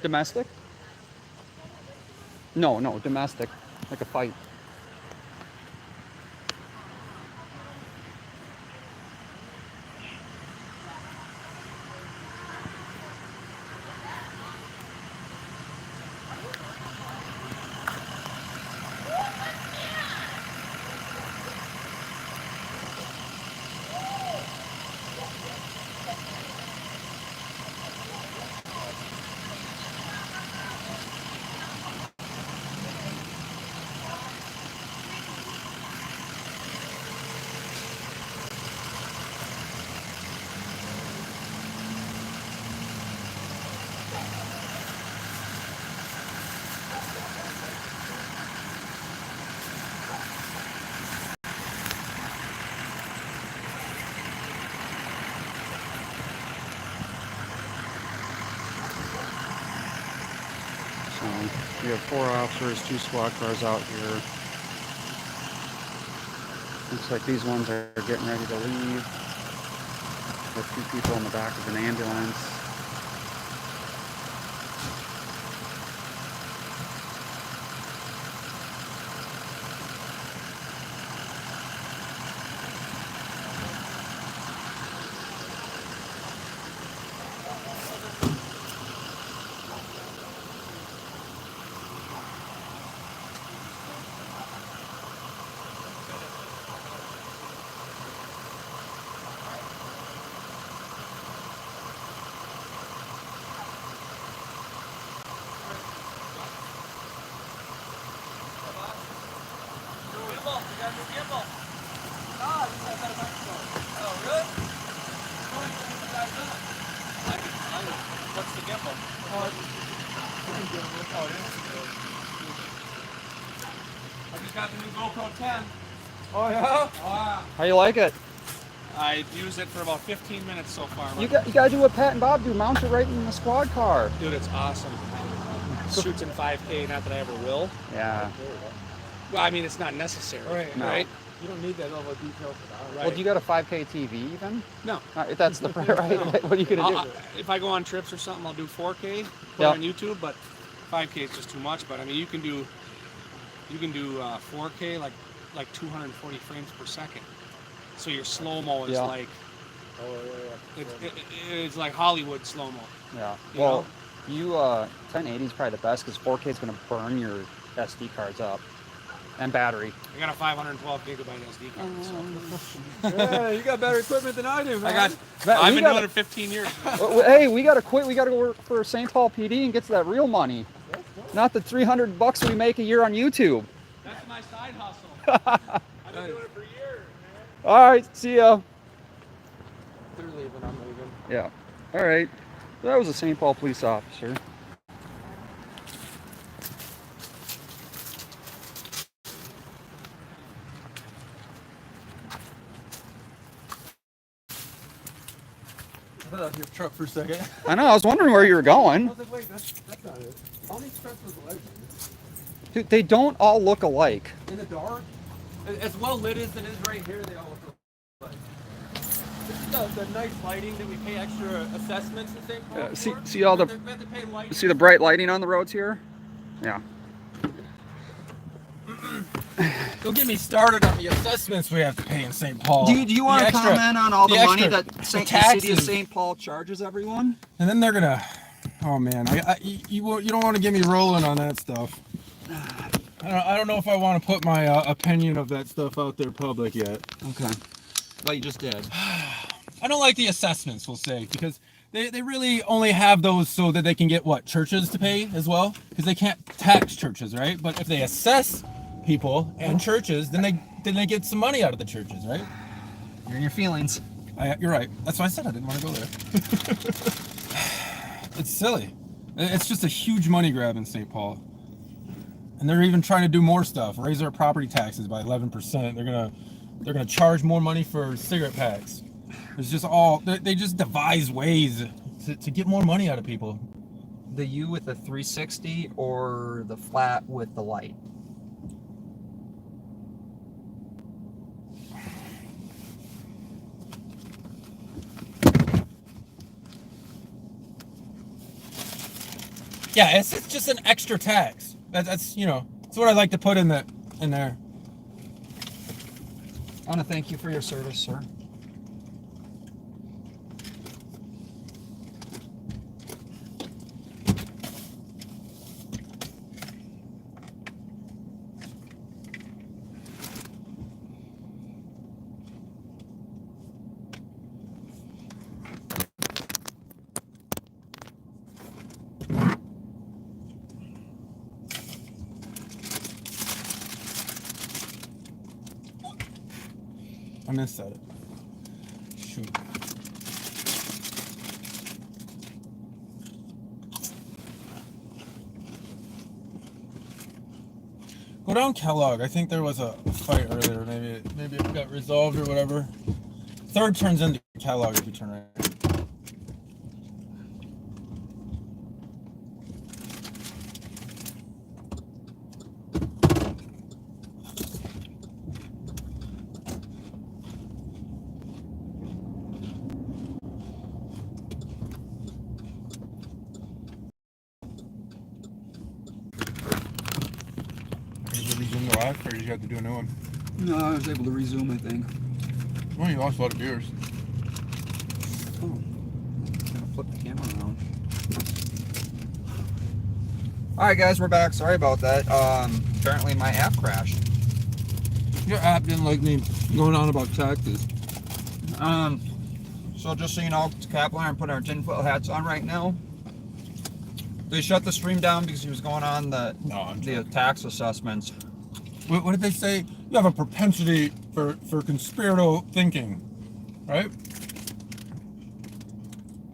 Domestic? No, domestic. Like a fight. So we have 4 officers, 2 squad cars out here. Looks like these ones are getting ready to leave. With 2 people in the back of an ambulance. What's the gimbal? I just got the new GoPro 10. Oh yeah? How you like it? I used it for about 15 minutes so far. You gotta do what Pat and Bob do, mount it right in the squad car. Dude, it's awesome. Shoots in 5K, not that I ever will. Yeah. Well, I mean, it's not necessary, No. right? You don't need that level of detail for that. Right. Well, do you got a 5K TV even? No. That's the right. What are you gonna do? If I go on trips or something, I'll do 4K, put Yep. it on YouTube, but 5K is just too much. But I mean, you can do 4K like 240 frames per second. So your slow-mo is Yeah. like, it's like Hollywood slow-mo. Yeah. You Well, know? you 1080 is probably the best because 4K is gonna burn your SD cards up and battery. I got a 512 gigabyte SD card. So. Yeah, you got better equipment than I do, man. I've been doing it 15 years. Hey, we gotta quit. We gotta go work for St. Paul PD and get to that real money, not the $300 we make a year on YouTube. That's my side hustle. I've been doing it for years, man. All right, see ya. They're leaving, I'm leaving. Yeah. All right. That was a St. Paul police officer. your truck for a second. I know. I was wondering where you were going. I was like, wait, that's not it. All these trucks look alike. Dude, they don't all look alike. In the dark, as well lit as it is right here, they all look alike. This is the nice lighting that we pay extra assessments and things for. See all the We have to pay lighting. see the bright lighting on the roads here? Yeah. Don't get me started on the assessments we have to pay in St. Paul. Do you want to comment on all the money that the city of taxes. St. Paul charges everyone? And then they're gonna, oh man, you don't want to get me rolling on that stuff. I don't know if I want to put my opinion of that stuff out there public yet. Okay. Well, you just did. I don't like the assessments, we'll say, because they really only have those so that they can get what, churches to pay as well, because they can't tax churches, right? But if they assess people and churches, then they get some money out of the churches, right? You're in your feelings. You're right. That's why I said I didn't want to go there. It's silly. It's just a huge money grab in St. Paul. And they're even trying to do more stuff. Raise our property taxes by 11%. They're gonna charge more money for cigarette packs. It's just they just devise ways to get more money out of people. The U with the 360 or the flat with the light? Yeah, it's just an extra tax. That's it's what I like to put in there. I want to thank you for your service, sir. I missed that. Shoot. Go down Kellogg. I think there was a fight earlier. Maybe it got resolved or whatever. Third turns into Kellogg if you turn right. Resume the live, or did you have to do a new one? No, I was able to resume, I think. Well, you lost a lot of viewers. Oh, I'm gonna flip the camera around. Alright guys, we're back. Sorry about that. Apparently my app crashed. Your app didn't like me going on about taxes. So just so you know, Kaplan and put our tinfoil hats on right now. They shut the stream down because he was going on the tax assessments. What did they say? You have a propensity for conspiratorial thinking, right?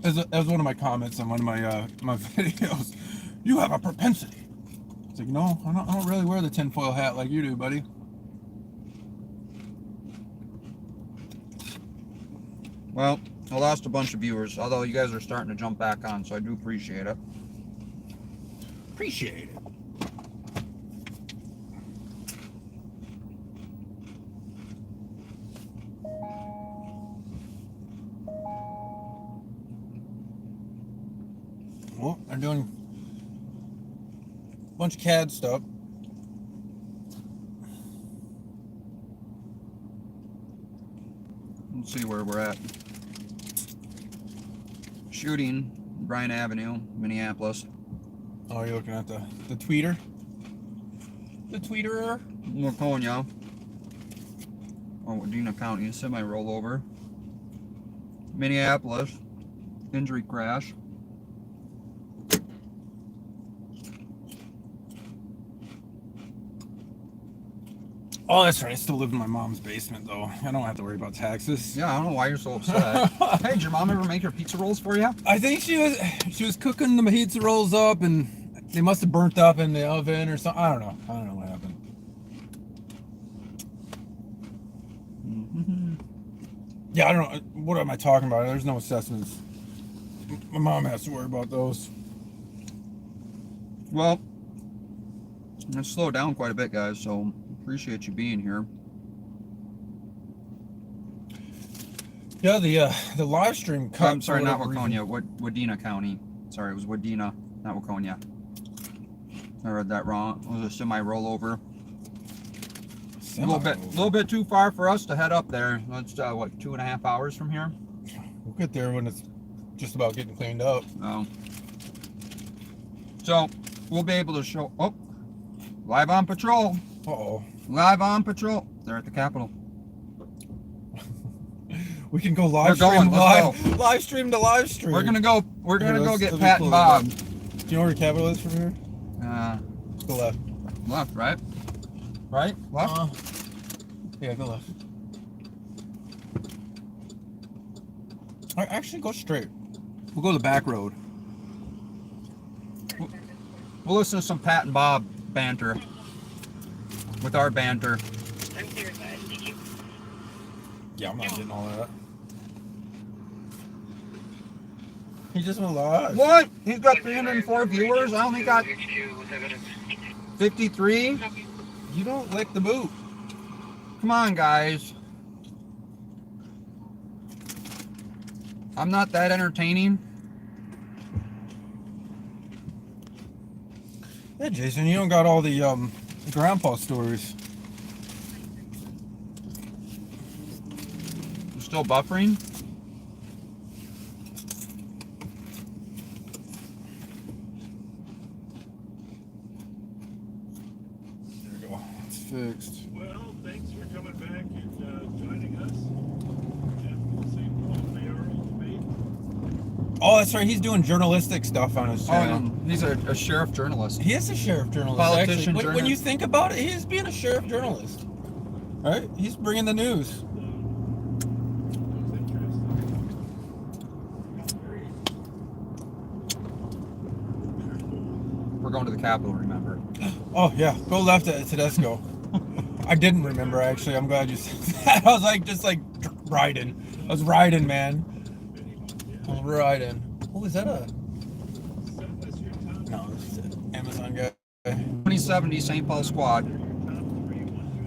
That was one of my comments on one of my videos. You have a propensity. It's like, no, I don't really wear the tinfoil hat like you do, buddy. Well, I lost a bunch of viewers, although you guys are starting to jump back on, so I do appreciate it. Appreciate it. Well, they're doing a bunch of CAD stuff. Let's see where we're at. Shooting, Bryan Avenue, Minneapolis. Oh, you're looking at the tweeter? The tweeter? Laconia. Oh, Wadena County, semi-rollover. Minneapolis, injury crash. Oh, that's right. I still live in my mom's basement, though. I don't have to worry about taxes. Yeah, I don't know why you're so upset. Hey, did your mom ever make your pizza rolls for you? I think she was cooking the pizza rolls up, and they must have burnt up in the oven or something. I don't know what happened. Mm-hmm. Yeah, I don't know. What am I talking about? There's no assessments. My mom has to worry about those. Well, I'm gonna slow down quite a bit, guys. So appreciate you being here. Yeah, the live stream cut. I'm sorry, for not whatever Waconia. Wadena County. Sorry, it was Wadena, not Waconia. I read that wrong. It was a semi rollover. A little bit too far for us to head up there. That's what, 2.5 hours from here. We'll get there when it's just about getting cleaned up. Oh. So we'll be able to show. Oh, live on patrol. Uh-oh. Live on patrol. They're at the Capitol. We can go live We're stream going, let's live. Live stream to live stream. We're gonna go. We're gonna Here, go let's- get let me Pat pull and it Bob. up. Do you know where the Capitol is from here? Go left. Left, right? Right? Left? Yeah, go left. Actually, go straight. We'll go the back road. We'll listen to some Pat and Bob banter. With our banter. I'm terrified. Thank you. Yeah, I'm not getting all that. He just went live. What? He's got 304 viewers. I only got 53. You don't lick the boot. Come on, guys. I'm not that entertaining. Yeah, Jason, you don't got all the grandpa stories. You're still buffering? There we go. It's fixed. Well, thanks for coming back and joining us. And the same Paul mayoral debate. Oh, that's right. He's doing journalistic stuff on his channel. He's a sheriff journalist. He is a sheriff journalist. Politician actually. When you journalist. think about it, he's being a sheriff journalist. Right? He's bringing the news. It was interesting. We're going to the Capitol, remember? Oh, yeah. Go left at Tedesco. I didn't remember, actually. I'm glad you said that. I was like, just like riding. I was riding, man. I was riding. Oh, is that a... No, it's an Amazon guy. 2070 St. Paul Squad.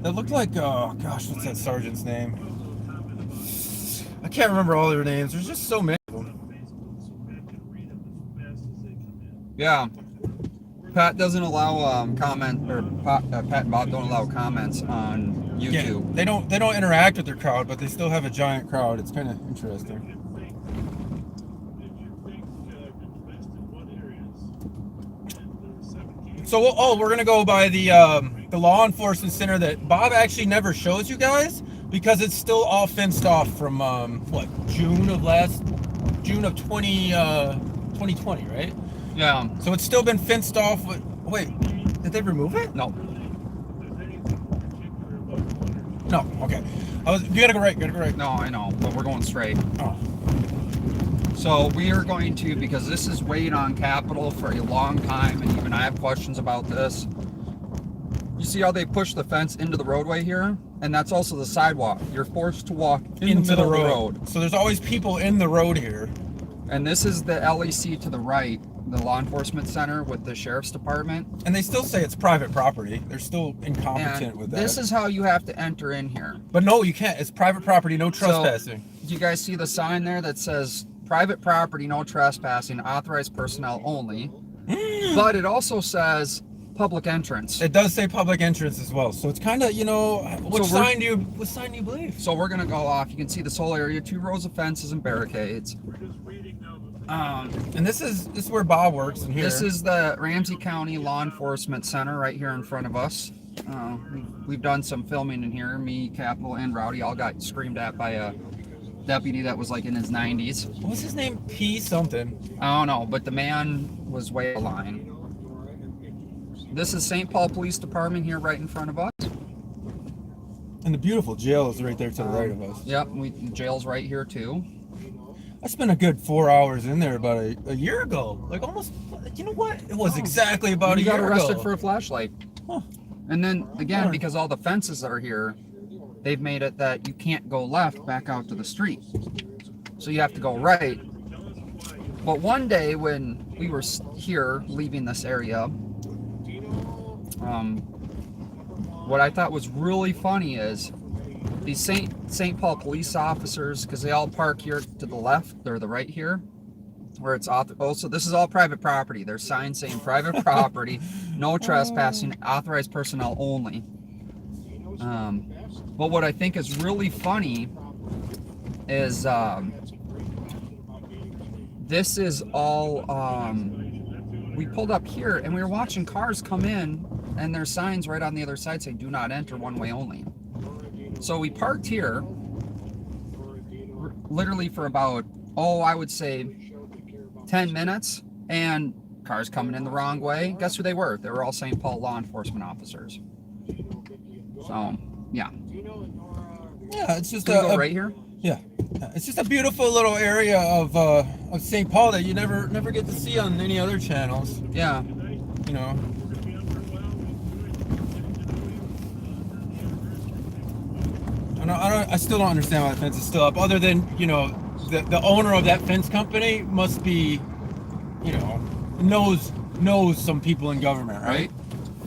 That looked like, oh gosh, what's that sergeant's name? I can't remember all their names. There's just so many of them. Yeah. Pat doesn't allow comment, or Pat and Bob don't allow comments on YouTube. Yeah, they don't interact with their crowd, but they still have a giant crowd. It's kind of interesting. So, we're gonna go by the law enforcement center that Bob actually never shows you guys because it's still all fenced off from what, June of 2020, right? Yeah. So it's still been fenced off. Wait, did they remove it? No. No. Okay. You gotta go right. Gotta go right. No, I know, but we're going straight. Oh. So we are going to, because this has weighed on Capitol for a long time, and even I have questions about this. You see how they push the fence into the roadway here? And that's also the sidewalk. You're forced to walk into the road. So there's always people in the road here. And this is the LEC to the right, the law enforcement center with the sheriff's department. And they still say it's private property. They're still incompetent And with that. this is how you have to enter in here. But no, you can't. It's private property, no trespassing. Do you guys see the sign there that says private property, no trespassing, authorized personnel only? But it also says public entrance. It does say public entrance as well. So it's kind of, which sign do you believe? So we're gonna go off. You can see this whole area, 2 rows of fences and barricades. And this is where Bob works in here. This is the Ramsey County Law Enforcement Center right here in front of us. We've done some filming in here. Me, Capital, and Rowdy all got screamed at by a deputy that was like in his 90s. What's his name? P something. I don't know, but the man was way out of line. This is St. Paul Police Department here right in front of us. And the beautiful jail is right there to the right of us. Yep, jail's right here too. I spent a good 4 hours in there about a year ago. Like almost, you know what? It was exactly about a year ago. You got arrested for a flashlight. Huh. And then again, because all the fences are here, they've made it that you can't go left back out to the street. So you have to go right. But one day when we were here leaving this area, what I thought was really funny is these St. Paul police officers, because they all park here to the left or the right here, where it's also, this is all private property. There's signs saying private property, no trespassing, authorized personnel only. But what I think is really funny is this is all, we pulled up here and we were watching cars come in, and there's signs right on the other side saying do not enter, one way only. So we parked here literally for about, I would say 10 minutes, and cars coming in the wrong way. Guess who they were? They were all St. Paul law enforcement officers. So, yeah. Yeah, it's just Can we go right here? Yeah, it's just a beautiful little area of St. Paul that you never get to see on any other channels. Yeah. You know. I still don't understand why the fence is still up, other than, you know, the owner of that fence company must be, you know, knows some people in government, right?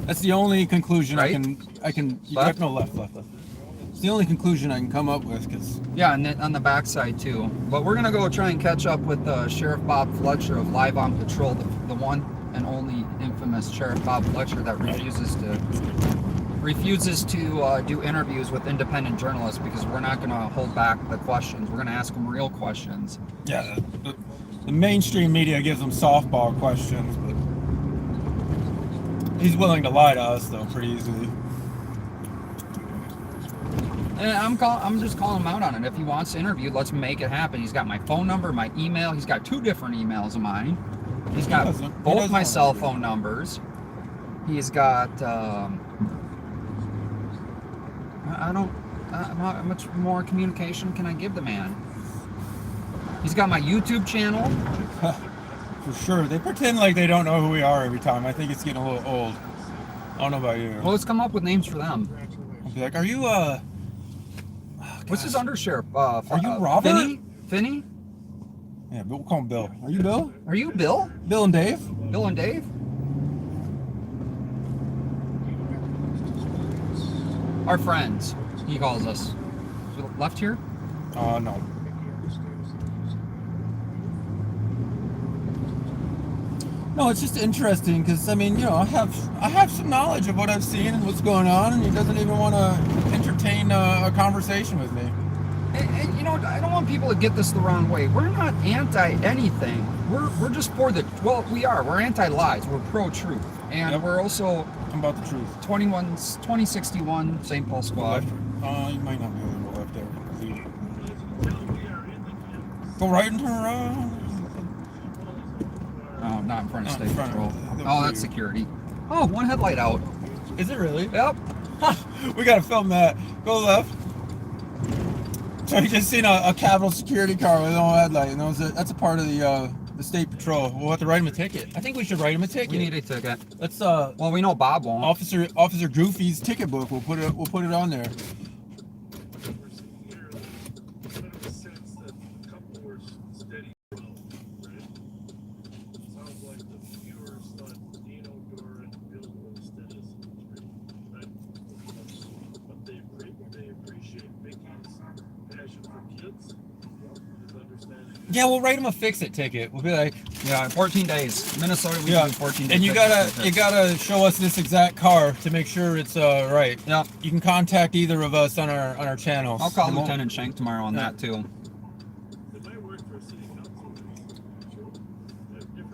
That's the only conclusion Right. I can Left? no, left. It's the only conclusion I can come up with, because Yeah, and then on the backside too. But we're gonna go try and catch up with Sheriff Bob Fletcher of Live on Patrol, the one and only infamous Sheriff Bob Fletcher that refuses to do interviews with independent journalists, because we're not going to hold back the questions. We're going to ask them real questions. yeah, the mainstream media gives them softball questions, but he's willing to lie to us though pretty easily. And I'm just calling him out on it. If he wants to interview, let's make it happen. He's got my phone number, my email. He's got 2 different emails of mine. He's got both my cell phone numbers. He's got how much more communication can I give the man? He's got my YouTube channel. For sure. They pretend like they don't know who we are every time. I think it's getting a little old. I don't know about you. Well, let's come up with names for them. I'll be like, are you What's his undersheriff? Are you Robert? Finney? Yeah, we'll call him Bill. Are you Bill? Are you Bill? Bill and Dave? Bill and Dave? Our friends, he calls us. Left here? No. No, it's just interesting because, I mean, you know, I have some knowledge of what I've seen and what's going on, and he doesn't even want to entertain a conversation with me. And you know, I don't want people to get this the wrong way. We're not anti anything. We're just for we are. We're anti-lies. We're pro-truth. And Yep. we're also I'm about the truth. 2061 St. Paul Squad. You might not be able to go left there. Go right and turn around. Oh, not in front of Not in State front of Patrol. the Oh, that's blue. security. Oh, one headlight out. Is it really? Yep. We gotta film that. Go left. So you just seen a Capitol security car with no headlight, and that's a part of the State Patrol. We'll have to write him a ticket. I think we should write him a ticket. We need a ticket. Let's Well, we know Bob won't. Officer Goofy's ticket book. We'll put it on there. Yeah, we'll write him a fix-it ticket. We'll be like, Yeah, 14 days. Minnesota, we yeah, do 14 days. and you gotta show us this exact car to make sure it's right. Yeah. You can contact either of us on our channels. I'll call And we'll- Lieutenant Shank tomorrow on that too.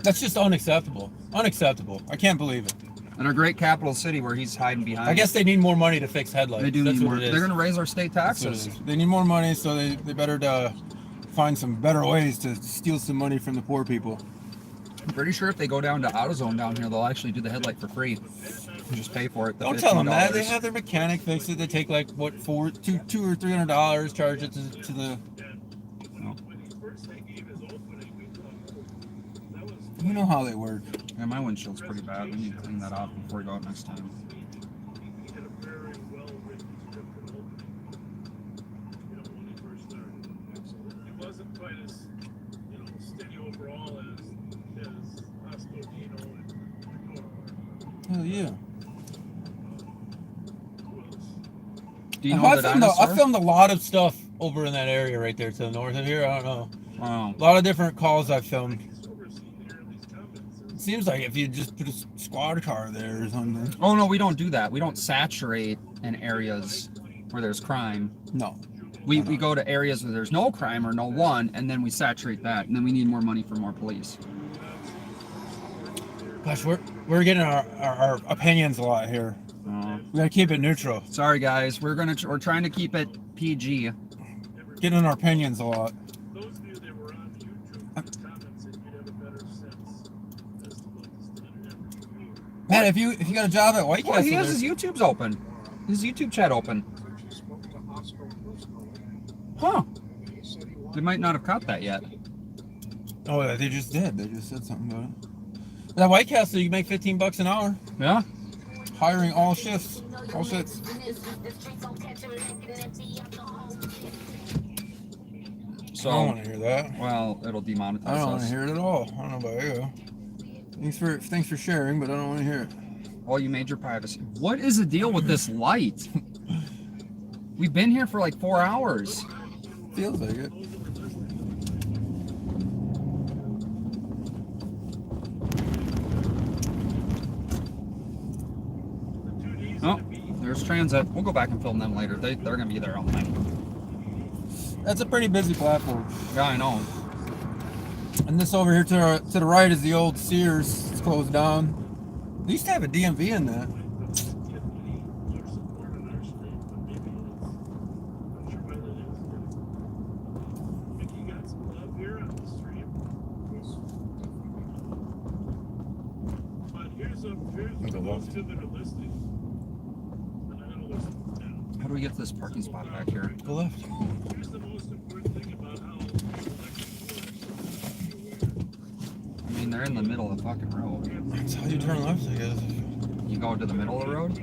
That's just unacceptable. Unacceptable. I can't believe it. In our great capital city where he's hiding behind. I guess they need more money to fix headlights. they do That's need what more. it is. They're going to raise our state That's what it taxes. is. They need more money, so they better find some better ways to steal some money from the poor people. I'm pretty sure if they go down to AutoZone down here, they'll actually do the headlight for free. You just pay for it. Don't tell them that. They have their mechanic fix it. They take like what $200 or $300, charge it to the. You know how they work. Yeah, my windshield's pretty bad. We need to clean that off before we go out next time. It wasn't quite as, steady overall as Hell yeah. Do you know the dinosaur? I filmed a lot of stuff over in that area right there to the north of here. I don't know. Wow. A lot of different calls I've filmed. It seems like if you just put a squad car there or something. Oh no, we don't do that. We don't saturate in areas where there's crime. No. We go to areas where there's no crime or no one, and then we saturate that, and then we need more money for more police. Gosh, we're getting our opinions a lot here. We gotta keep it neutral. Sorry guys, we're trying to keep it PG. Getting our opinions a lot. Those of you that were on YouTube comments said you'd have a better sense as to what the standard average viewer. Man, if you got a job at White Well, Castle, he has his YouTube's open. His YouTube chat open. Huh. They might not have caught that yet. oh yeah, they just did. They just said something about it. At White Castle, you can make $15 an hour. Yeah? Hiring all shifts, all shifts. So, I don't want to hear that. well, it'll demonetize I don't want us. to hear it at all. I don't know about you. Thanks for sharing, but I don't want to hear it. Well, you made your privacy. What is the deal with this light? We've been here for like 4 hours. Feels like it. Oh, there's transit. We'll go back and film them later. They're gonna be there all night. That's a pretty busy platform. Yeah, I know. And this over here to the right is the old Sears. It's closed down. They used to have a DMV in that. How do we get to this parking spot back here? Go left. Here's the most important thing about how elections work. I mean, they're in the middle of the fucking road. That's how you turn left, I guess. You go to the middle of the road?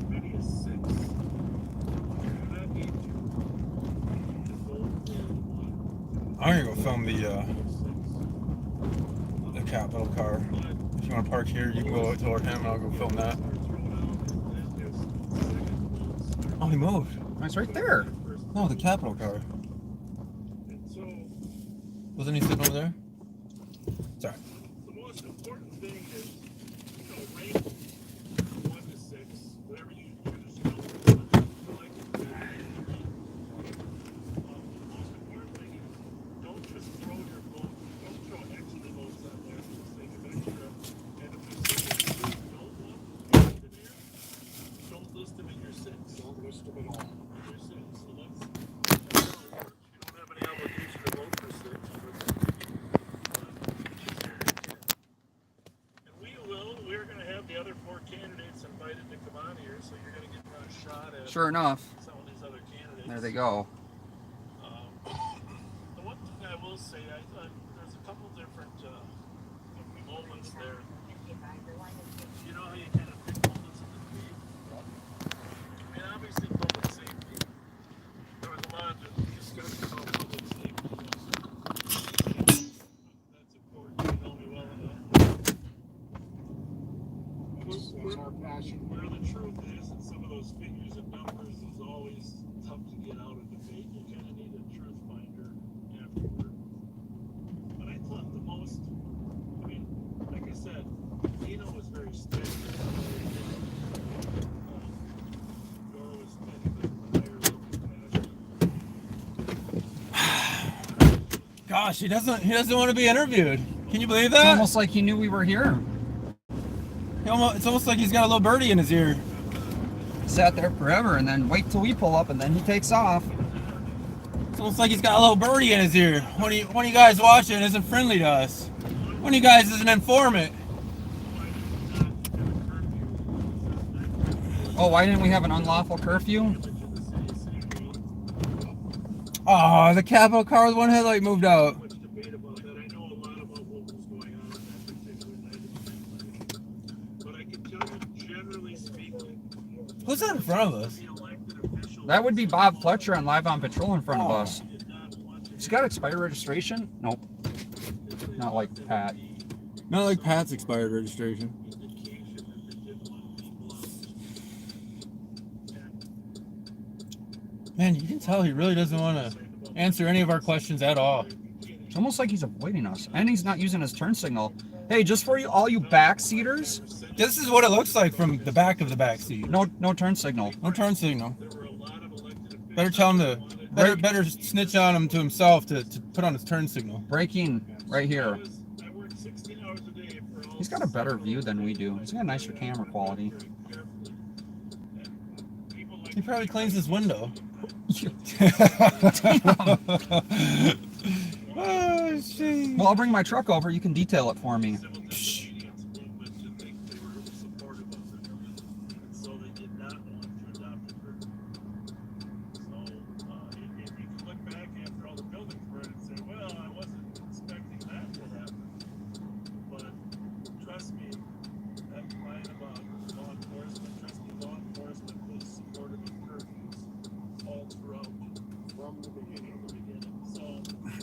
Maybe a 6. That need I'm gonna go film the Capitol car. If you want to park here, you can go toward him, and I'll go film that. Oh, he moved. Oh, it's right there. No, the Capitol car. Wasn't he sitting over there? Sorry. The most important thing is, rate 1 to 6, whatever you choose. The most important thing is, don't just throw your vote, don't throw extra votes out there for the sake of extra. And if there's something you don't want in there, don't list them in your 6. Don't list them at all. Your 6. So that's how it works. You don't have any obligation to vote for 6. We're going to have the other 4 candidates invited to come on here, so you're going to get a shot at Sure enough. some of these other candidates. There they go. The one thing I will say, I thought there's a couple different moments there. You know how you kind of pick moments in the feed? I mean, obviously public safety. There was a lot of discussion about public safety. That's important. You know me well enough. Our passion. Where the truth is, and some of those figures and numbers is always tough to get out of debate. You kind of need a truth finder afterward. But I thought the most, I mean, like I said, Dino was very steady. Dora was steady, but higher level passion. Gosh, he doesn't want to be interviewed. Can you believe It's that? almost like he knew we were here. It's almost like he's got a little birdie in his ear. Sat there forever and then wait till we pull up and then he takes off. It's almost like he's got a little birdie in his ear. One of you guys watching isn't friendly to us. One of you guys is an informant. Oh, why didn't we have an unlawful curfew? Oh, the Capitol car with one headlight moved out. Much debate about that. I know a lot about what was going on that particular night. But I can tell you, generally speaking, Who's that in front of us? the elected officials That would be Bob Fletcher on Live on Patrol in front of Oh. us. did not want to He's got expired registration? Nope. Not like Pat. Not like Pat's expired registration. indication that they didn't want people out. Man, you can tell he really doesn't want to answer any of our questions at all. It's almost like he's avoiding us, and he's not using his turn signal. Hey, just for you, all you backseaters, This is what it looks like from the back of the back seat. no turn signal. No turn signal. There were a lot of elected officials. Better tell him to better snitch on him to himself to put on his turn signal. Braking right here. I worked 16 hours a day for all. He's got a better view than we do. He's got nicer camera quality. He probably cleans his window. Oh, shit. Well, I'll bring my truck over. You can detail it for me. So they did not want to adopt a curfew. So if you can look back after all the buildings burned and say, well, I wasn't expecting that to happen. But trust me, that line about law enforcement, trust me, law enforcement was supportive of curfews all throughout from the beginning. So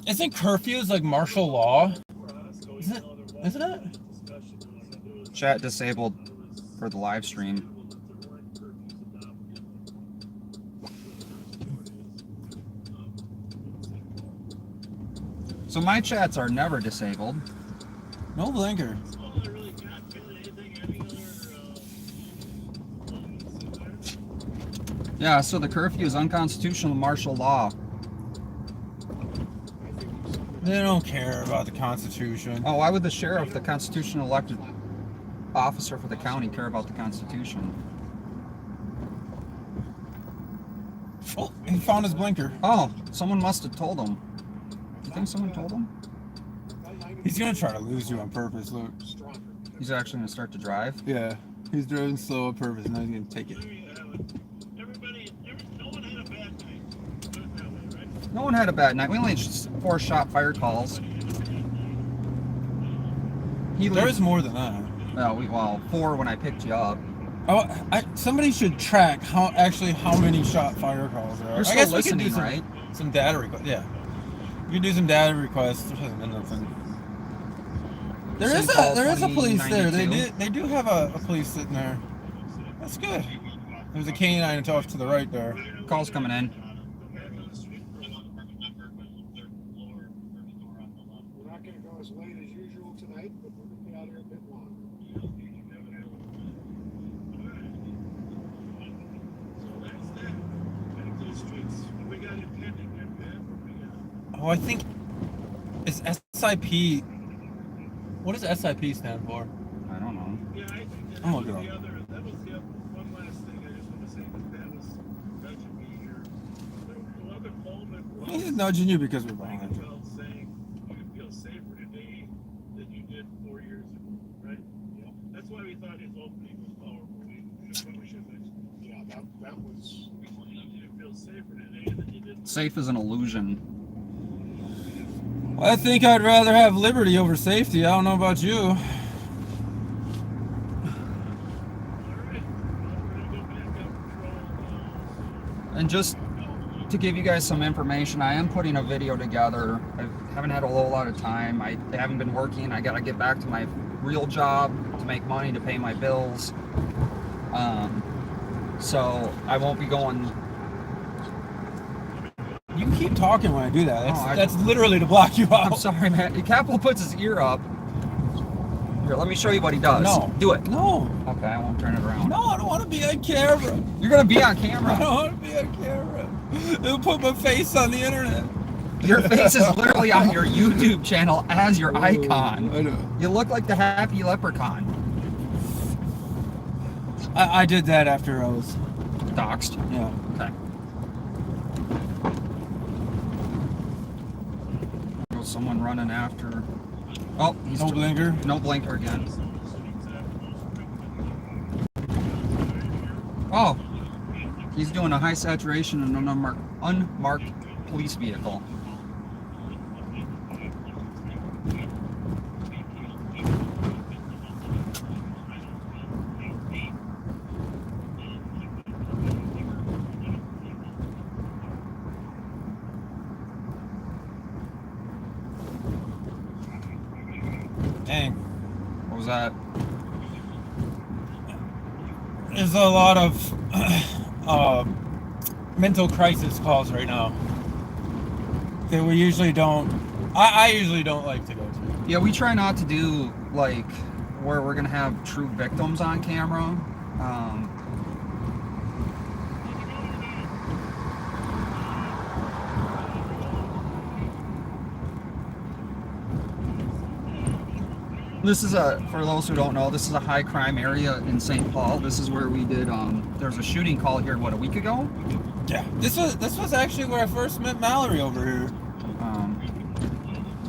Isn't curfews like martial law? for us, so Isn't even though there Isn't wasn't it? discussion, it was Chat disabled for the live stream. So my chats are never disabled. No blinker. Yeah, so the curfew is unconstitutional martial law. They don't care about the Constitution. Oh, why would the sheriff, the constitutional elected officer for the county, care about the Constitution? Oh, he found his blinker. Oh, someone must have told him. You think someone told him? He's gonna try to lose you on purpose, Luke. He's actually going to start to drive? Yeah, he's driving slow on purpose. Now he's gonna take it. No one had a bad night. Put it that way, right? No one had a bad night. We only had 4 shot fire calls. There's more than that. Well, 4 when I picked you up. Oh, somebody should track how many shot fire calls there are. You're I still guess listening, we could do right? some data requests. Yeah, we could do some data requests. There hasn't been nothing. There is a police there. They do have a police sitting there. That's good. There's a canine off to the right there. Calls coming in. We're not going to go as late as usual tonight, but we're going to be out here a bit longer. Oh, I think it's SIP. What does SIP stand for? I don't know. Yeah, I think that I'm was gonna the go. other, that was the one last thing I just want to say, that was nudging me here. The other moment was. He's nudging you because we're Like behind you. felt saying you feel safer today than you did 4 years ago, right? Yeah. That's why we thought his opening was powerful. We should mention. Yeah, that was. You feel safer today than you did. Safe is an illusion. I think I'd rather have liberty over safety. I don't know about you. All right. Well, we're gonna go back up patrol. And just to give you guys some information, I am putting a video together. I haven't had a whole lot of time. I haven't been working. I gotta get back to my real job to make money to pay my bills. So I won't be going. You can keep talking when I do that. Oh, That's literally to block you out. I'm sorry, man. Capital puts his ear up. Here, let me show you what he does. No. Do it. No. Okay, I won't turn it around. No, I don't want to be on camera. You're gonna be on I camera. don't want to be on camera. They'll put my face on the internet. Your face is literally on your YouTube channel as your icon. I know. You look like the happy leprechaun. I did that after I was. Doxed. Yeah. Okay. There's someone running after. Oh, he's No blinker. No blinker again. Oh, he's doing a high saturation in an unmarked police vehicle. Dang. Was that? There's a lot of mental crisis calls right now that we usually don't. I usually don't like to go to. Yeah, we try not to do like where we're gonna have true victims on camera. This is for those who don't know, this is a high crime area in St. Paul. This is where we did, there was a shooting call here, what, a week ago? Yeah, this was actually where I first met Mallory over here.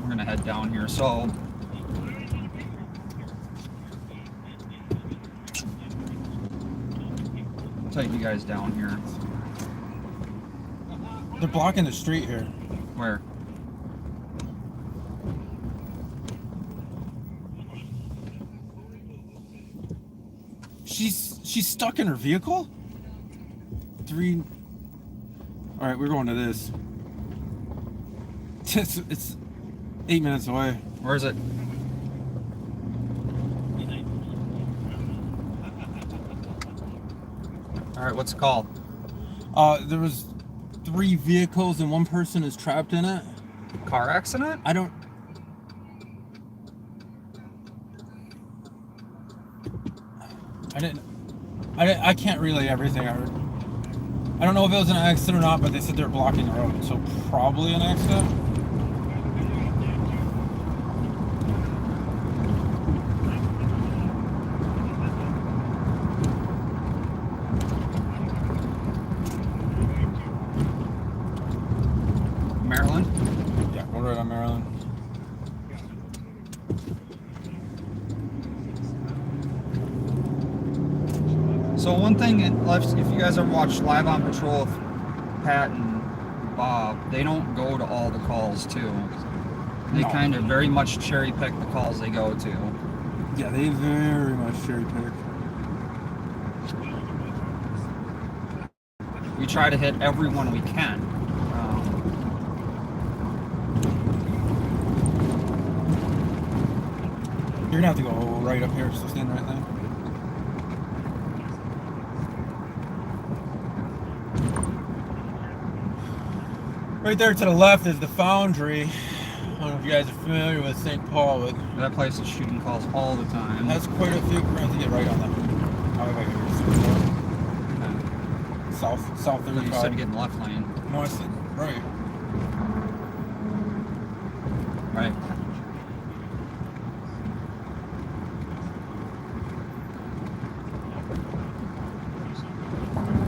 We're gonna head down here, so. I'll take you guys down here. They're blocking the street here. Where? She's stuck in her vehicle? Alright, we're going to this. It's 8 minutes away. Where is it? Alright, what's it called? There was 3 vehicles and 1 person is trapped in it. Car accident? I can't relay everything I heard. I don't know if it was an accident or not, but they said they're blocking the road, so probably an accident. Maryland? Yeah, we're right on Maryland. So one thing, if you guys ever watched Live on Patrol with Pat and Bob, they don't go to all the calls too. They No. kind of very much cherry pick the calls they go to. Yeah, they very much cherry pick. We try to hit everyone we can. You're gonna have to go right up here, so stand right there. Right there to the left is the Foundry. I don't know if you guys are familiar with St. Paul, but That place is shooting calls all the time. has quite a few. We're gonna have to get right on that. Oh, wait, south You said 35. get in the left lane. No, I said right. Right.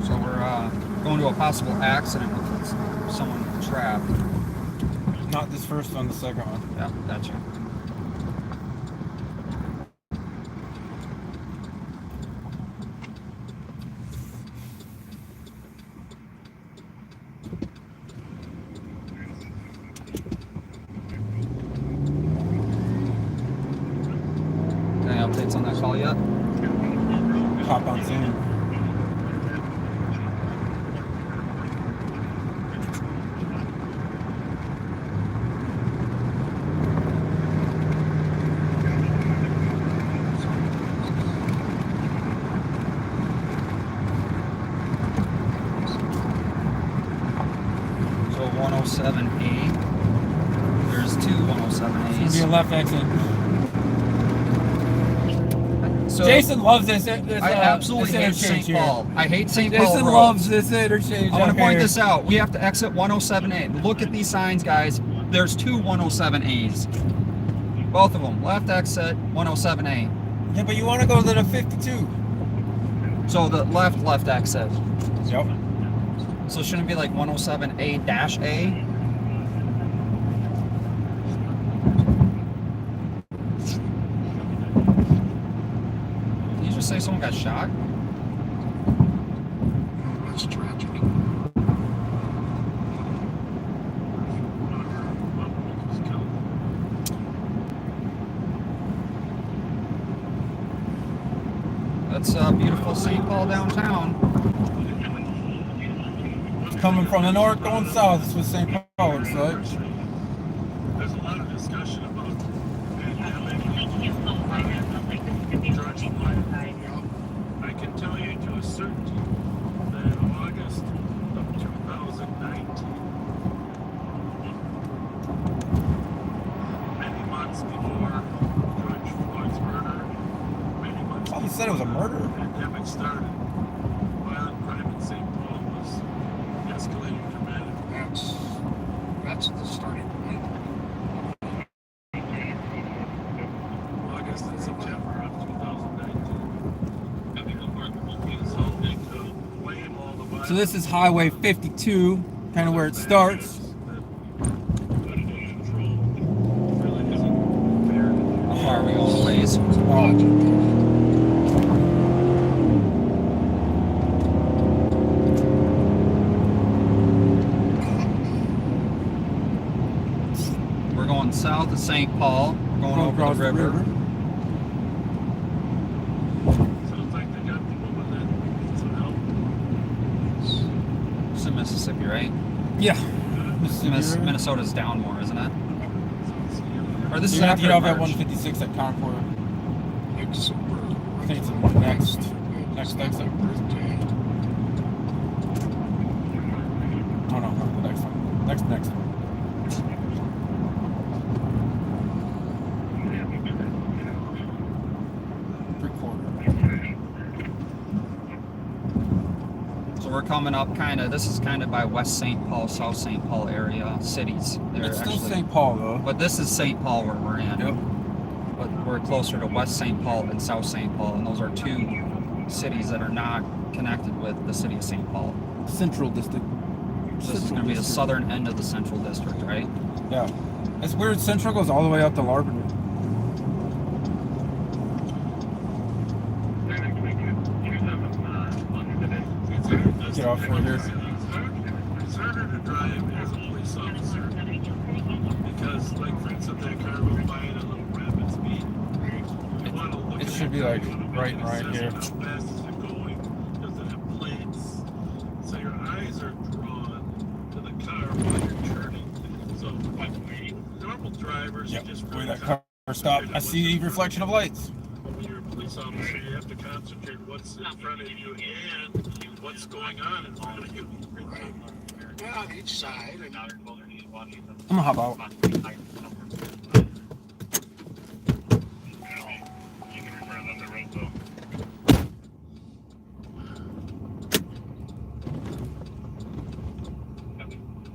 So we're going to a possible accident with someone trapped. Not this first one, the second one. Yeah, gotcha. Any updates on that call yet? Hop on Zoom. So 107A. There's two It's gonna be a 107As. left exit. So Jason loves this. I absolutely hate St. here. Paul. I hate St. Paul. Jason roads. loves this interchange. I want out to point here. this out. We have to exit 107A. Look at these signs, guys. There's two 107As. Both of them. Left exit, 107A. Yeah, but you want to go to the 52. So the left exit. Yep. So shouldn't it be like 107A-A? Did you just say someone got shot? That's tragic. That's beautiful St. Paul downtown. Coming from the north, going south. This was St. Paul, looks like. There's a lot of discussion about pandemic. said it was a murder. The pandemic started. Violent crime in St. Paul was escalating dramatically. That's the starting point. August and September of 2019. So they could blame all the violence. So this is Highway 52, kind of where it starts. How far are we going, ways? We're going south of St. Paul. We're going over across the river. Sounds like they got people with that need some help. It's in Mississippi, right? Yeah. Mississippi River. Minnesota's down more, isn't it? Or this You is have to after get off at March. 156 at Concord. Like super. I think it's the next exit. Oh no, not the next one. Next one. So we're coming up this is kind of by West St. Paul, South St. Paul area cities. They're It's still actually, St. Paul though. but this is St. Paul where we're in. Yep. But we're closer to West St. Paul and South St. Paul, and those are two cities that are not connected with the city of St. Paul. Central District. So this is going to be the southern end of the Central District, right? Yeah. It's weird. Central goes all the way up to Labrador. Get off right here. It's harder to drive as a police officer because, like, for instance, that car will by at a little rapid speed. You want to look It at should be that car, like you wanna make right an here. assessment how fast is it going? Does it have plates? So your eyes are drawn to the car while you're turning. So, like, normal drivers Yep. just Where really that car stopped, I see the reflection of lights. But when you're a police officer, you have to concentrate what's in front of you and what's going on in front of you. Right. Yeah, on each side. And I'm gonna hop out.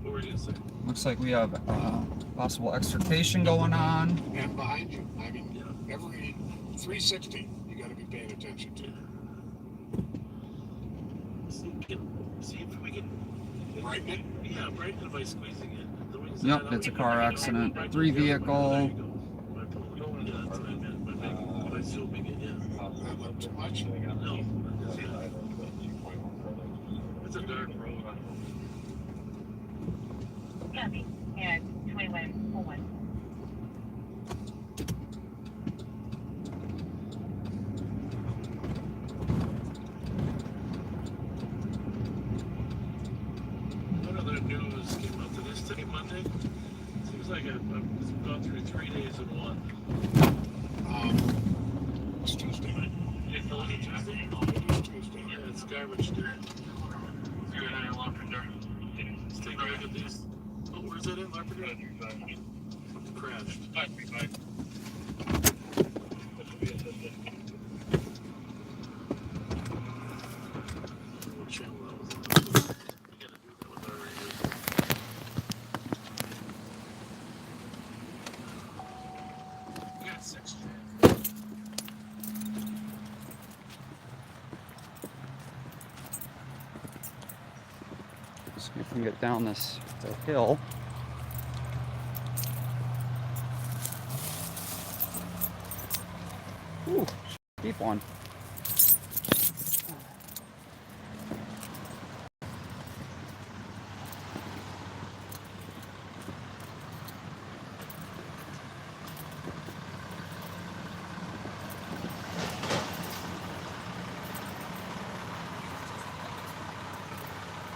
What were you gonna say? Looks like we have possible extrication going on. and behind you. I mean, every 360, you got to be paying attention to. See if we can. Brighten it. Yeah, brighten it by squeezing it. The wings Yep, out. it's a car accident. Right, 3 yeah, vehicle. there you go. Yeah, that's what I meant. By zooming it in. Not look too much. No. It's a dark road. Copy. And 2101. What other news came out today? Monday? Seems like I've gone through 3 days in one. It's Tuesday. Was it Tuesday? It is Tuesday. Yeah, it's garbage day. Let's take a look at these. Oh, where's that in Labrador? Something crashed. What channel that was on? We gotta do that with our radio. We got 6 channels. See if we can get down this hill. Ooh, deep one.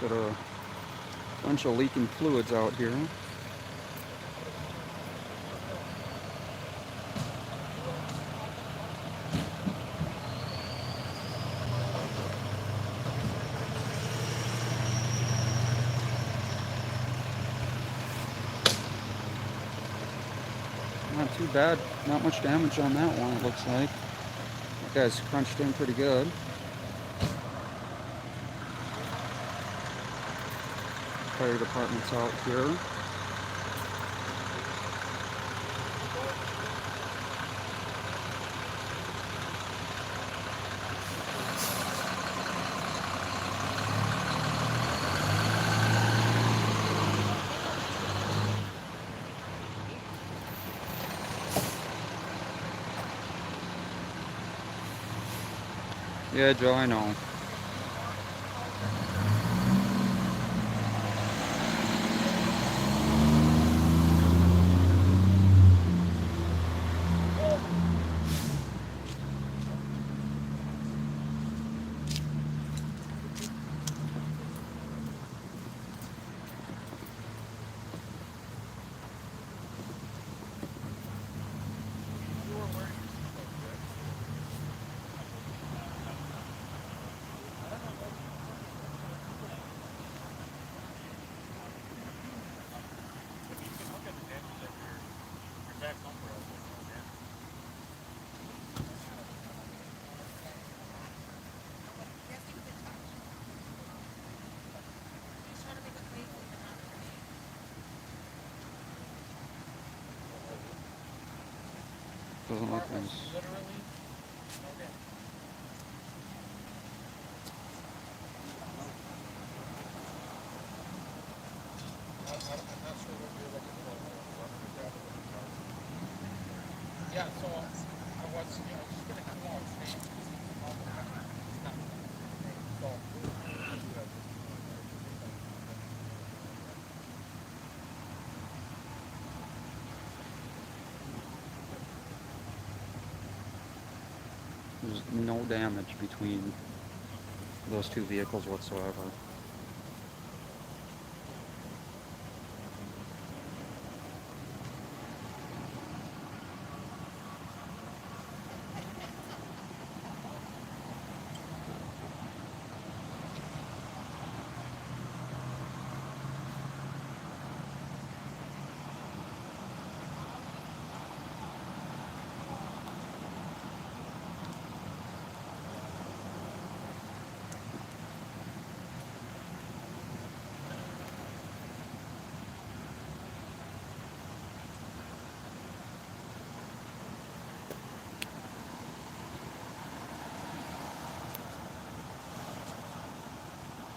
Got a bunch of leaking fluids out here. Not too bad. Not much damage on that one, it looks like. Guy's crunched in pretty good. Fire department's out here. Yeah, Joe, I know. Doesn't look nice. Yeah, so I was, just gonna come out. There's no damage between those two vehicles whatsoever.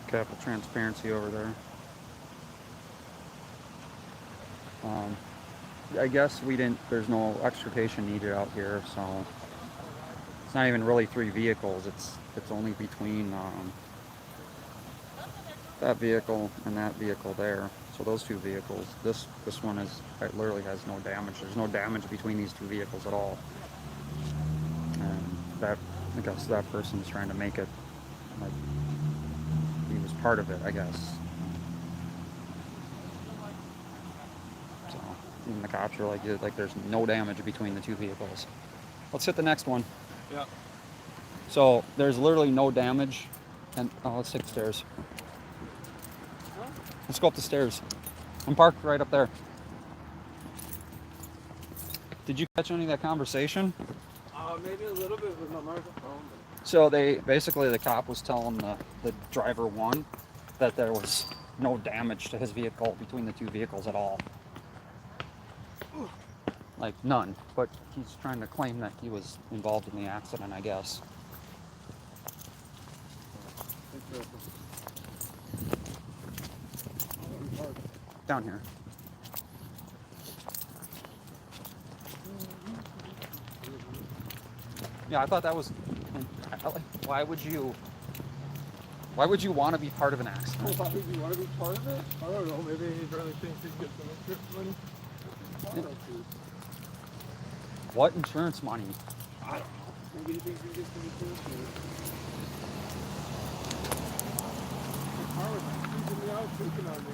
Capital transparency over there. I guess there's no extrication needed out here, so it's not even really three vehicles. It's only between that vehicle and that vehicle there. So those two vehicles. This one it literally has no damage. There's no damage between these two vehicles at all. And I guess that person's trying to make it like he was part of it, I guess. So even the cops are like there's no damage between the two vehicles. Let's hit the next one. Yeah. So there's literally no damage, and let's take the stairs. Let's go up the stairs. I'm parked right up there. Did you catch any of that conversation? Maybe a little bit with my microphone. So the cop was telling the driver one that there was no damage to his vehicle between the two vehicles at all. Like none, but he's trying to claim that he was involved in the accident, I guess. Down here. Yeah, I thought that was. Why would you want to be part of an accident? Why would you want to be part of it? I don't know. Maybe he really thinks he'd get some insurance money. I don't know. What insurance money? I don't know. Maybe he thinks he gets some insurance money. The car was freaking me out, freaking on me.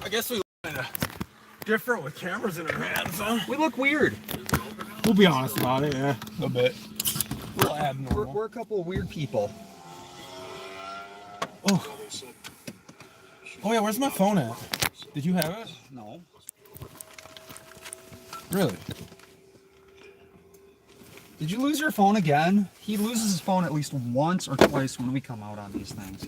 I guess we look kind of different with cameras in our hands, huh? We look weird. We'll be honest about it, yeah. A little bit. A little abnormal. We're a couple of weird people. Oh. Oh yeah, where's my phone at? Did you have it? No. Really? Did you lose your phone again? He loses his phone at least once or twice when we come out on these things.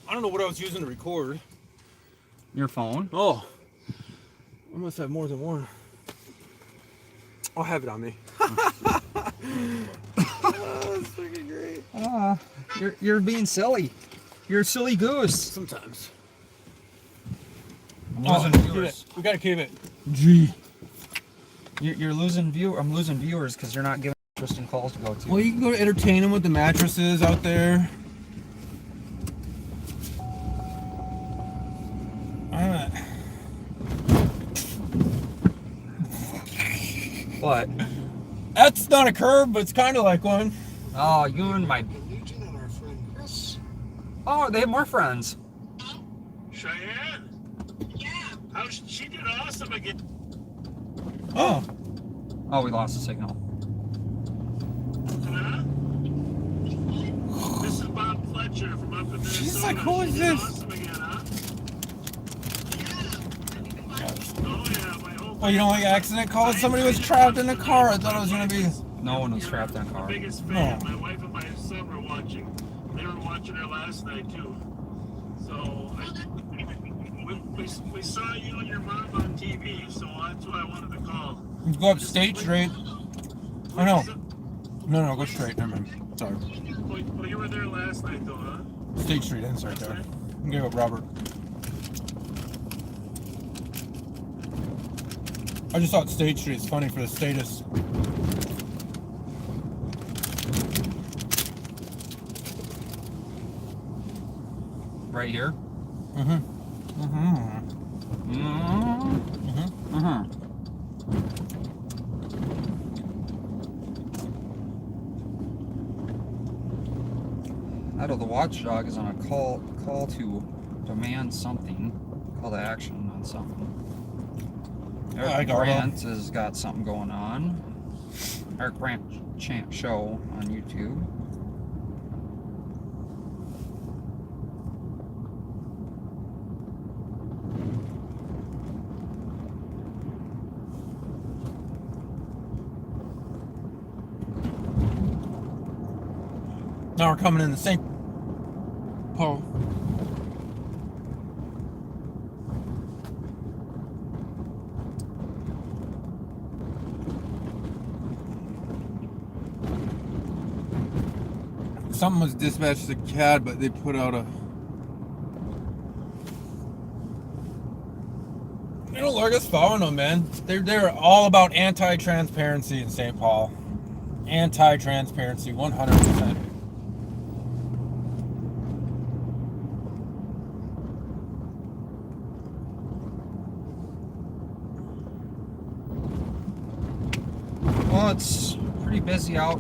I don't know what I was using to record. Your phone? Oh. I must have more than one. I'll have it on me. That's freaking great. You're being silly. You're a silly goose. Sometimes. I'm losing keep viewers. it. We gotta keep it. Gee. You're losing I'm losing viewers because you're not giving interesting calls to go to. Well, you can go to entertain them with the mattresses out there. Alright. What? That's not a curve, but it's kind of like one. Oh, you and my. Legion and our friend Chris. Oh, they have more friends. Cheyenne. Yeah. She did awesome again. Oh. Oh, we lost the signal. Huh? This is Bob Fletcher from up in Minnesota. She's like, who is She did this? awesome again, huh? Oh yeah, my whole Oh, you know what accident called? Somebody was trapped in the car. I thought it was gonna be. No one was trapped in a the car. biggest No. fan. My wife and my son were watching. They were watching her last night too. So we saw you and your mom on TV, so that's why I wanted to call. You go up State Street. Oh no. No, go straight. Never mind. Sorry. Well, you were there last night though, huh? State Street ends right there. You give up Robert. I just thought State Street is funny for the status. Right here. Mm-hmm. Mm-hmm. Mm-hmm. Idle the watchdog is on a call to demand something. Call to action on something. I Eric got Grant has got something going on. Eric Grant Chant Show on YouTube. Now we're coming in the St. Paul. Something was dispatched to CAD, but they put out a. They don't like us following them, man. They're all about anti-transparency in St. Paul. Anti-transparency, 100%. Well, it's pretty busy out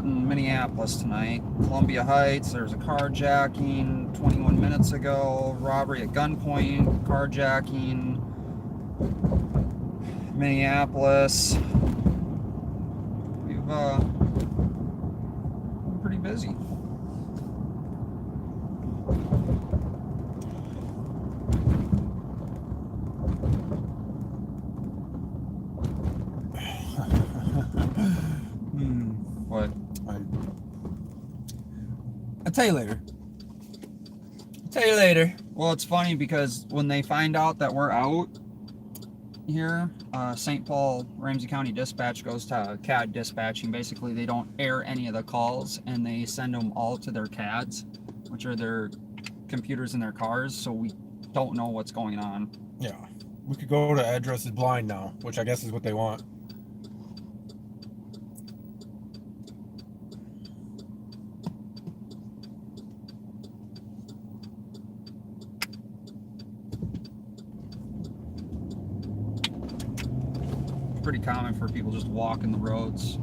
in Minneapolis tonight. Columbia Heights, there's a carjacking 21 minutes ago, robbery at gunpoint, carjacking, Minneapolis. We've been pretty busy. What? I'll tell you later. Tell you later. Well, it's funny because when they find out that we're out here, St. Paul Ramsey County Dispatch goes to CAD dispatching. Basically, they don't air any of the calls and they send them all to their CADs, which are their computers in their cars, so we don't know what's going on. Yeah. We could go to addresses blind now, which I guess is what they want. Pretty common for people just walking the roads.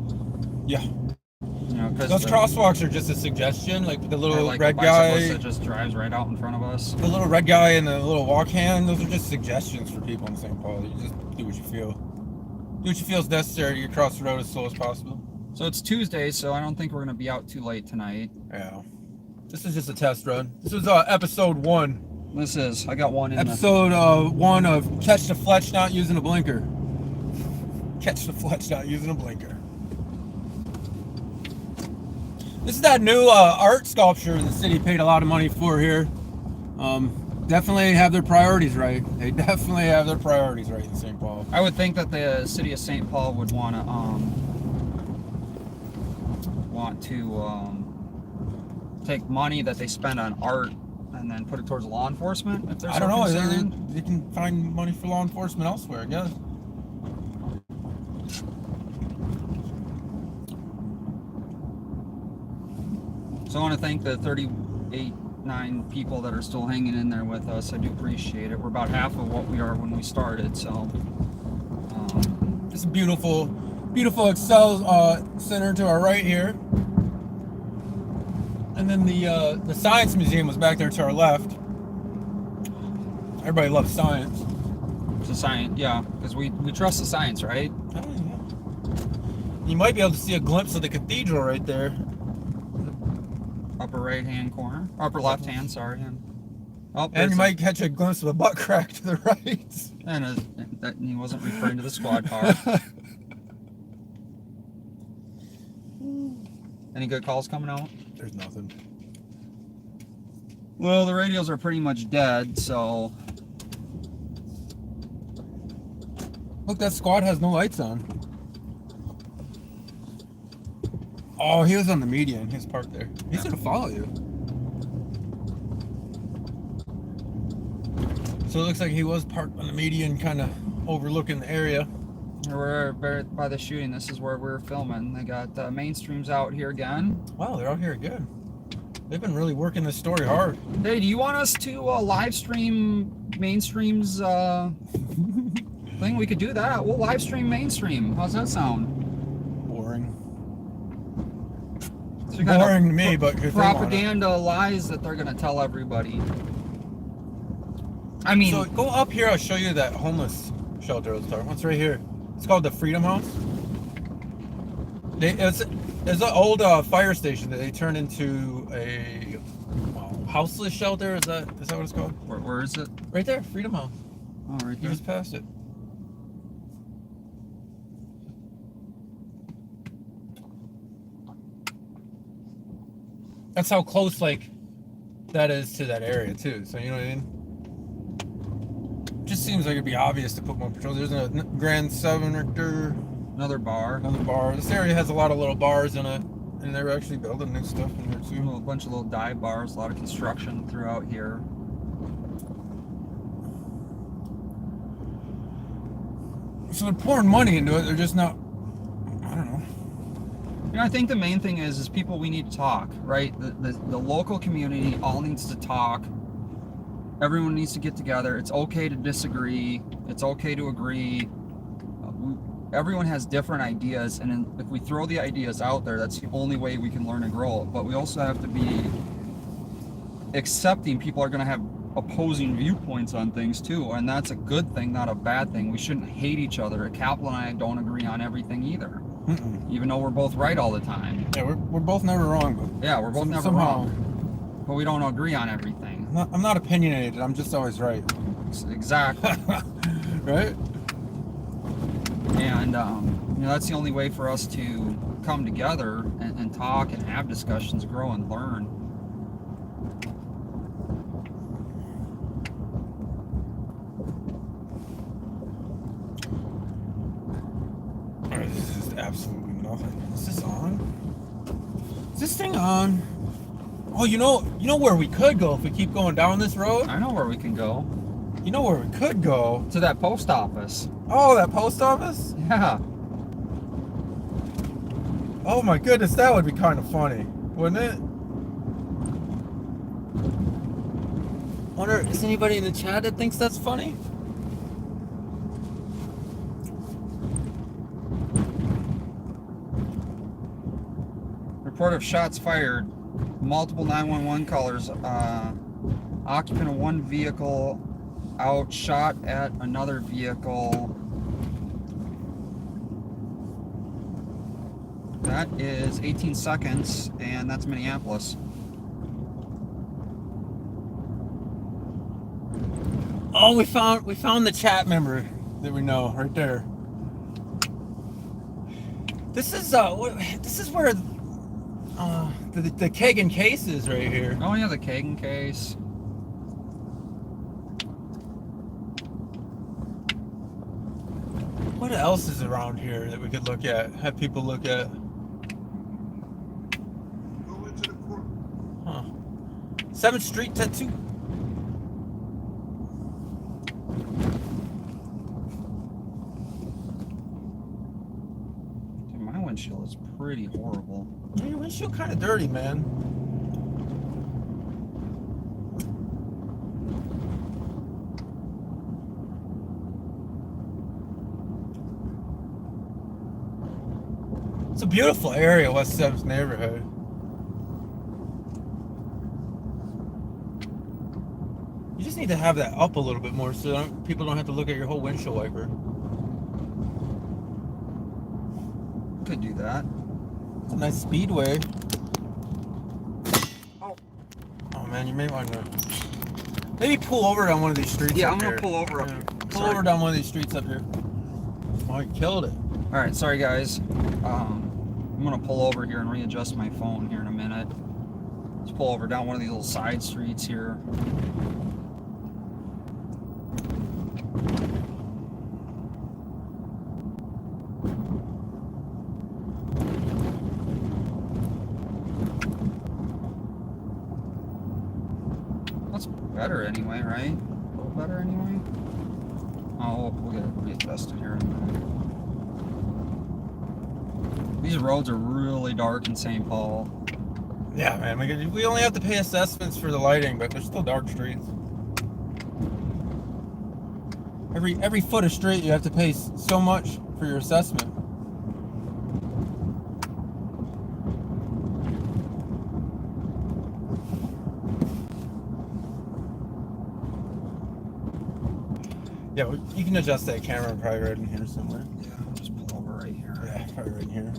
Yeah. You know, because Those crosswalks are just a suggestion, like the little like red the bicyclist guy, that just drives right out in front of us. the little red guy and the little walk hand, those are just suggestions for people in St. Paul. You just do what you feel. Do what you feel is necessary to get across the road as slow as possible. So it's Tuesday, so I don't think we're gonna be out too late tonight. Yeah. This is just a test run. This was episode 1. This is. I got one in Episode 1 of Catch the Fletch Not Using a Blinker. Catch the Fletch Not Using a Blinker. This is that new art sculpture the city paid a lot of money for here. Definitely have their priorities right. They definitely have their priorities right in St. Paul. I would think that the city of St. Paul would want to take money that they spend on art and then put it towards law enforcement. If they're I don't know. concerned. They can find money for law enforcement elsewhere, I guess. So I want to thank the 9 people that are still hanging in there with us. I do appreciate it. We're about half of what we are when we started, so. This beautiful, beautiful Excel center to our right here. And then the Science Museum was back there to our left. Everybody loves science. It's a science, yeah, because we trust the science, right? Oh, yeah. You might be able to see a glimpse of the cathedral right there. Upper right-hand corner. Upper left-hand, sorry. And you might catch a glimpse of a butt crack to the right. And that he wasn't referring to the squad car. Any good calls coming out? There's nothing. Well, the radios are pretty much dead, so. Look, that squad has no lights on. Oh, he was on the median. He was parked there. He's gonna follow you. So it looks like he was parked on the median, kind of overlooking the area. We're by the shooting. This is where we're filming. They got mainstreams out here again. Wow, they're out here again. They've been really working this story hard. Hey, do you want us to live stream mainstreams thing? We could do that. We'll live stream mainstream. How's that sound? Boring. So Boring to me, but if propaganda lies that they're gonna tell everybody. I mean, so go up here. I'll show you that homeless shelter I was talking about. It's right here. It's called the Freedom House. It's an old fire station that they turned into a houseless shelter. Is that what it's called? where is it? Right there, Freedom House. Oh, right You there. just passed it. That's how close, like, that is to that area too. So you know what I mean. Just seems like it'd be obvious to put more patrols. There's a Grand 7 Richter. Another bar. Another bar. This area has a lot of little bars in it, and they're actually building new stuff in here too. A bunch of little dive bars. A lot of construction throughout here. So they're pouring money into it. They're just not. I don't know. You know, I think the main thing is people, we need to talk, right? The local community all needs to talk. Everyone needs to get together. It's okay to disagree. It's okay to agree. Everyone has different ideas, and if we throw the ideas out there, that's the only way we can learn and grow. But we also have to be accepting people are going to have opposing viewpoints on things too, and that's a good thing, not a bad thing. We shouldn't hate each other. Kaplan and I don't agree on everything either. Even though we're both right all the time. Yeah, we're both never wrong, but Yeah, we're both never somehow, wrong. But we don't agree on everything. I'm not opinionated. I'm just always right. Exactly. Right? And you know, that's the only way for us to come together and talk and have discussions, grow and learn. This is absolutely nothing. Is this on? Is this thing on? Oh, you know where we could go if we keep going down this road? I know where we can go. You know where we could go? To that post office. Oh, that post office? Yeah. Oh my goodness, that would be kind of funny, wouldn't it? Wonder, is anybody in the chat that thinks that's funny? Report of shots fired. Multiple 911 callers. Occupant of one vehicle outshot at another vehicle. That is 18 seconds, and that's Minneapolis. Oh, we found the chat member that we know right there. This is where the Kagan case is right here. Oh yeah, the Kagan case. What else is around here that we could look at? Have people look at? Go into the court. Huh. 7th Street tattoo. Dude, my windshield is pretty horrible. Yeah, your windshield kind of dirty, man. It's a beautiful area, West 7th neighborhood. You just need to have that up a little bit more so people don't have to look at your whole windshield wiper. Could do that. It's a nice speedway. Oh man, you may want to maybe pull over down one of these streets. Yeah, up I'm gonna here. pull over up Yeah. here. Pull Sorry. over down one of these streets up here. Oh, you killed it. All right, sorry guys. I'm gonna pull over here and readjust my phone here in a minute. Let's pull over down one of these little side streets here. That's better anyway, right? A little better anyway. Oh, we'll get it readjusted here in a minute. These roads are really dark in St. Paul. Yeah, man. We only have to pay assessments for the lighting, but they're still dark streets. Every foot of street, you have to pay so much for your assessment. Yeah, well, you can adjust that camera probably right in here somewhere. Yeah, I'll just pull over right here. Yeah, probably right in here.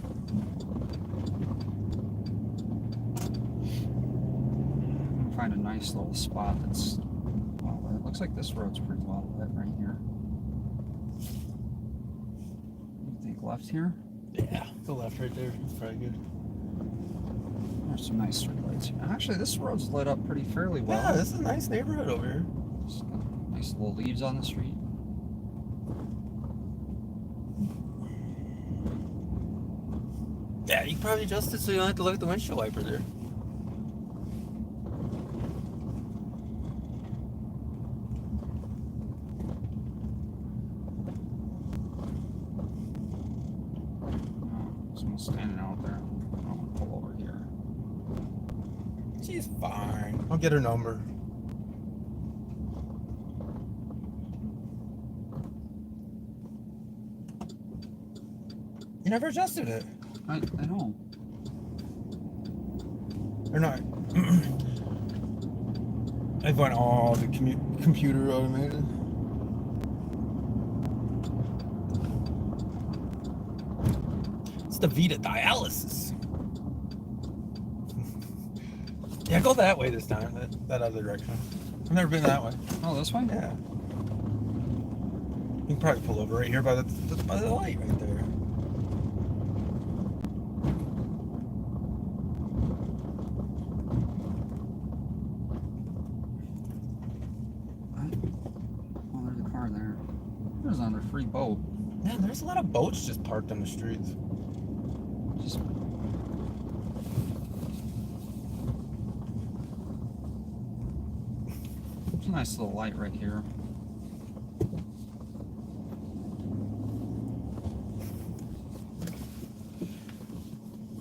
Find a nice little spot that's well lit. Looks like this road's pretty well lit right here. You think left here? Yeah, the left right there. That's probably good. There's some nice street lights here. Actually, this road's lit up pretty fairly well. Yeah, this is a nice neighborhood over here. Just got nice little leaves on the street. Yeah, you can probably adjust it so you don't have to look at the windshield wiper there. Oh, someone's standing out there. I want to pull over here. She's fine. I'll get her number. You never adjusted it. I know. Or not. I've went all the computer automated. It's the Vita dialysis. Yeah, go that way this time. That other direction. I've never been that way. Oh, this way? Yeah. You can probably pull over right here by the light right there. Oh, there's a car there. There's another free boat. Man, there's a lot of boats just parked on the streets. Just There's a nice little light right here.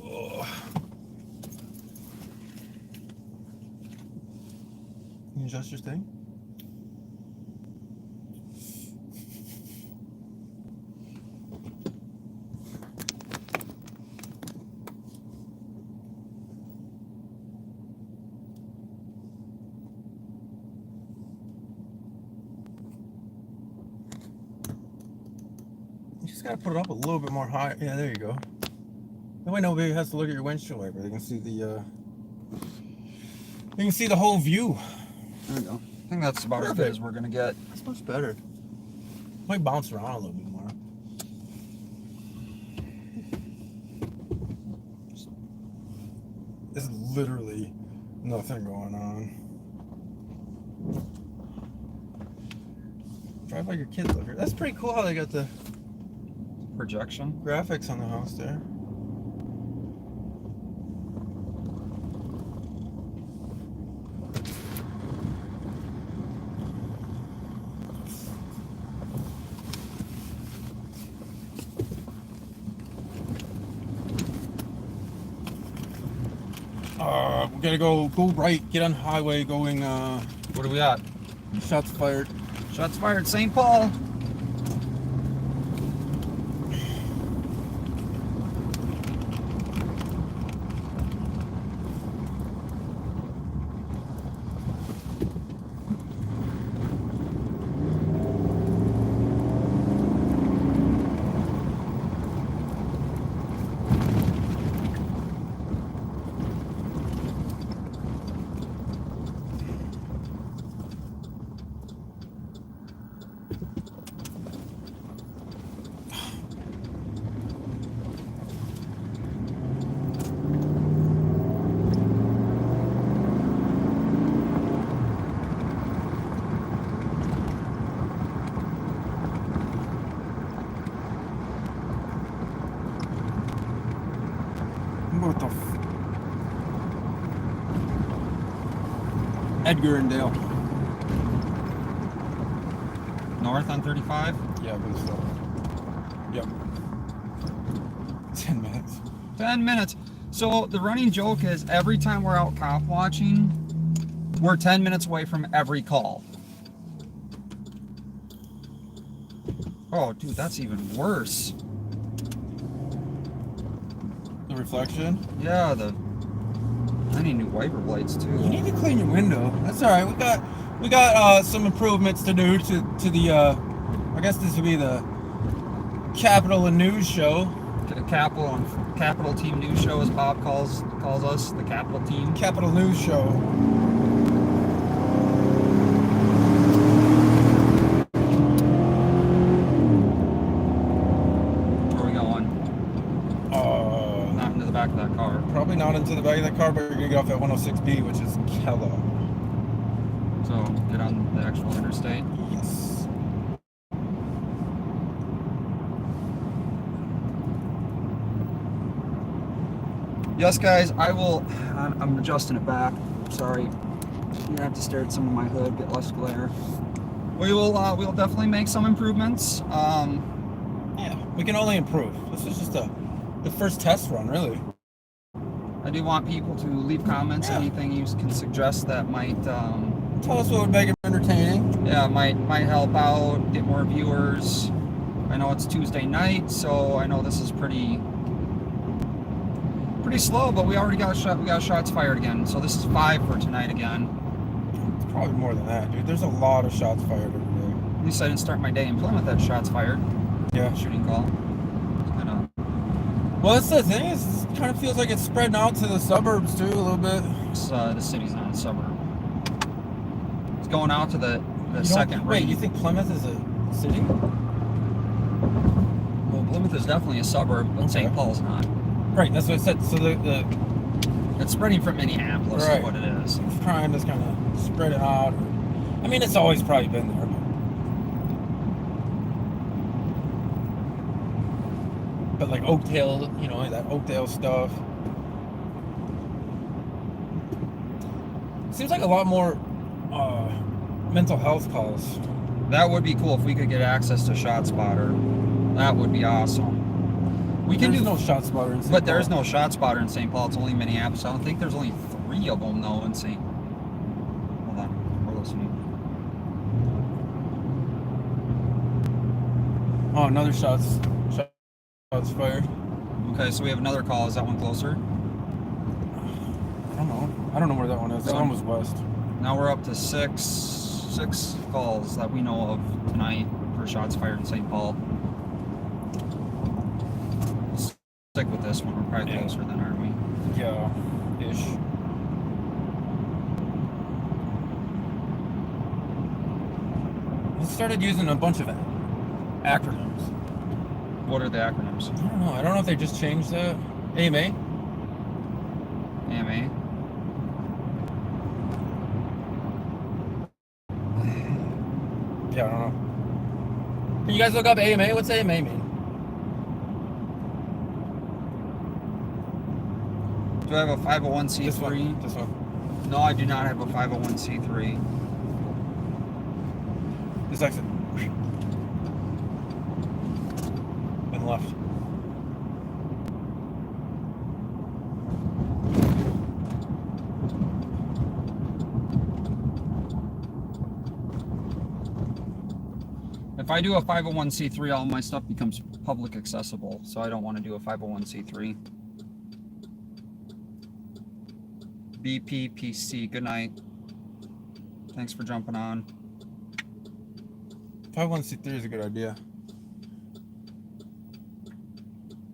Oh. Can you adjust your thing? You just gotta put it up a little bit more high. Yeah, there you go. No, wait, nobody has to look at your windshield wiper. They can see the whole view. There we go. I think that's about as good Perfect. as we're gonna get. That's much better. Might bounce around a little bit more. There's literally nothing going on. Drive by your kids over here. That's pretty cool how they got the Projection. graphics on the house there. We gotta go right, get on the highway going, What do we got? shots fired. Shots fired, St. Paul. What the Edgar and Dale. North on 35. Yeah, I believe so. Yep. 10 minutes. 10 minutes. So the running joke is every time we're out cop watching, we're 10 minutes away from every call. Oh, dude, that's even worse. The reflection. Yeah, I need new wiper blades You too. need to clean your window. That's all right. We got some improvements to do to the I guess this would be the Capital and News show. The Capital Team News Show, as Bob calls us, the Capital Team. Capital News show. Where are we going? Not into the back of that car. Probably not into the back of the car, but you're gonna get off at 106B, which is Kellogg. So get on the actual interstate. Yes. Yes, guys, I'm adjusting it back. Sorry. You have to stare at some of my hood, get less glare. We'll definitely make some improvements. Yeah, we can only improve. This is just the first test run, really. I do want people to leave comments, Yeah. anything you can suggest that might, Tell us what would make it entertaining. yeah, might help out, get more viewers. I know it's Tuesday night, so I know this is pretty slow, but we already got shots fired again. So this is 5 for tonight again. It's probably more than that, dude. There's a lot of shots fired every day. At least I didn't start my day in Plymouth at shots fired. Yeah. Shooting call. I know. Well, that's the thing. It kind of feels like it's spreading out to the suburbs too a little bit. The city's not a suburb. It's going out to the You second don't- Wait, ring. you think Plymouth is a city? Well, Plymouth is definitely a suburb, but Okay. St. Paul's not. Right, that's what I said. So the It's spreading from Minneapolis, Right. is what it is. crime is kind of spreading out. I mean, it's always probably been there. But like Oakdale, you know, that Oakdale stuff. Seems like a lot more mental health calls. That would be cool if we could get access to ShotSpotter. That would be awesome. We can There's do no shot spotter in St. but there's Paul. no ShotSpotter in St. Paul. It's only Minneapolis. I don't think there's only 3 of them though in St. Hold on, we're listening. Oh, another shots fired. Okay, so we have another call. Is that one closer? I don't know. I don't know where that one is. That one was west. Now we're up to six calls that we know of tonight for shots fired in St. Paul. 6 stick with this one. We're probably Yeah. closer than, aren't we? Yeah, ish. I started using a bunch of acronyms. What are the acronyms? I don't know. I don't know if they just changed that. AMA? AMA. Yeah, I don't know. Can you guys look up AMA? What's AMA mean? Do I have a 501c3? This one. This one. No, I do not have a 501c3. This exit. And left. If I do a 501c3, all my stuff becomes public accessible, so I don't want to do a 501c3. BPPC, good night. Thanks for jumping on. 501c3 is a good idea.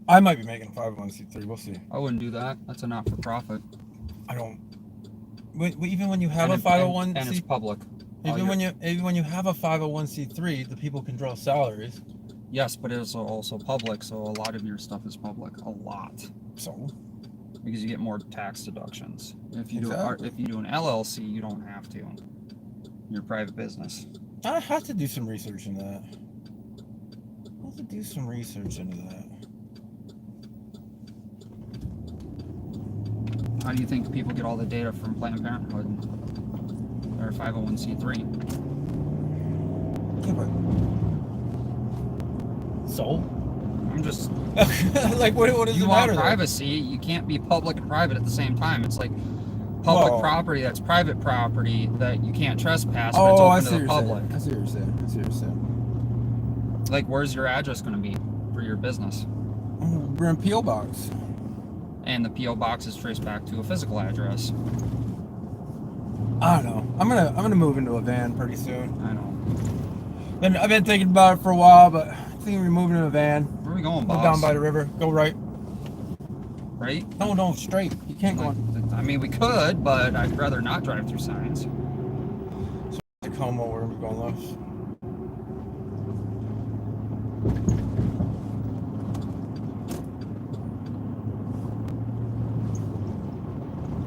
I might be making a 501c3. We'll see. I wouldn't do that. That's a not-for-profit. I don't. Even when you have And a 501c3, and it's public. even when you have a 501c3, the people can draw salaries. Yes, but it's also public, so a lot of your stuff is public. A lot. So Because you get more tax deductions. If you Exactly. if you do an LLC, you don't have to. You're a private business. I have to do some research in that. I have to do some research into that. How do you think people get all the data from Planned Parenthood or 501c3? Yeah, but so I'm just. like what does You it want matter? though? privacy. You can't be public and private at the same time. It's like public Well- property that's private property that you can't trespass, but it's Oh, open I to see the what you're public. saying. I see what you're saying. I see what you're saying. Like, where's your address going to be for your business? We're in P.O. Box. And the PO box is traced back to a physical address. I don't know. I'm gonna move into a van pretty soon. I know. I've been thinking about it for a while, but I think we're moving in a van. Where are we going, Go boss? down by the river. Go right. Right? No, straight. You can't go on I mean, we could, but I'd rather not drive through signs. Tacoma. We're gonna be going left.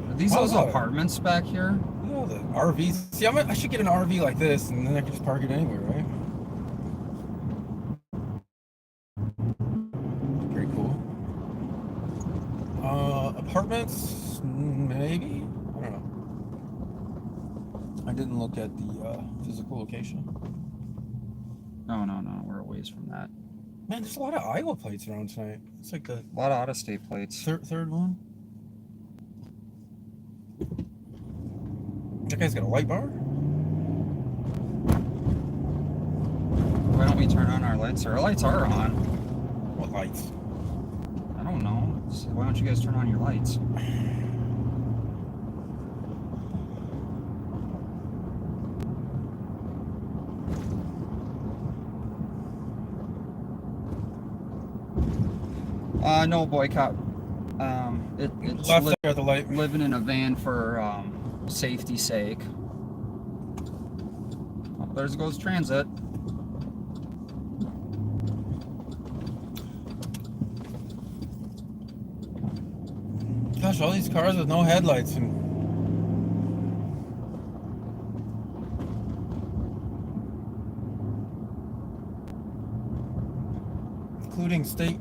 Are these Wow. those apartments back here? Oh, the RVs. See, I should get an RV like this, and then I can just park it anywhere, right? Pretty cool. Apartments, maybe. I don't know. I didn't look at the physical location. No, we're a ways from that. Man, there's a lot of Iowa plates around tonight. It's like the A lot of out-of-state plates. third one. That guy's got a light bar? Why don't we turn on our lights? Our lights are on. What lights? I don't know. Why don't you guys turn on your lights? No boycott. It's Left there at the light. living in a van for safety's sake. Oh, there goes transit. Gosh, all these cars with no headlights and including state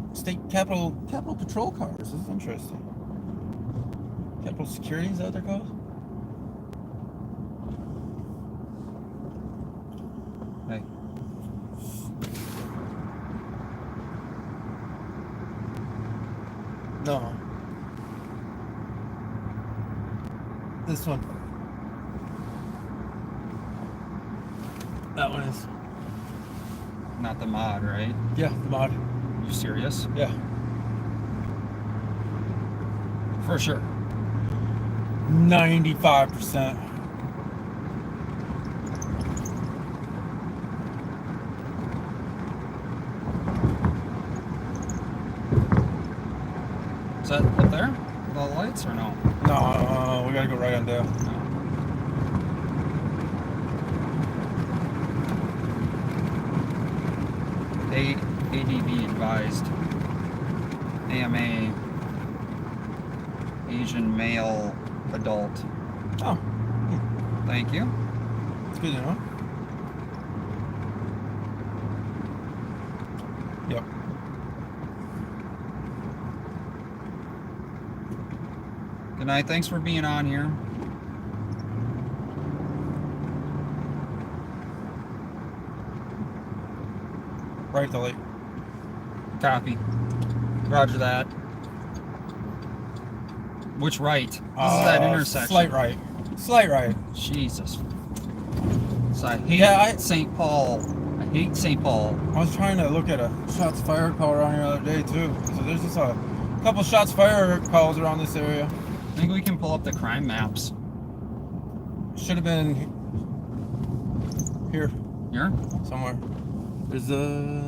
Capitol Patrol cars. This is interesting. Capitol Security, is that what they're called? Hey. No. This one. That one is. Not the mod, right? Yeah, the mod. You serious? Yeah. For sure. 95%. Is that up there? The lights or no? No, we gotta go right on Dale. ADV advised. AMA. Asian male adult. Oh, Thank you. it's good to know. Yep. Good night. Thanks for being on here. Right at the light. Copy. Roger that. Which right? This is that intersection. Slight right. Slight right. Jesus. So I hate Yeah, St. Paul. I hate St. Paul. I was trying to look at a shots fired call around here the other day too. So there's just a couple shots fired calls around this area. I think we can pull up the crime maps. Should have been here Here? somewhere. There's a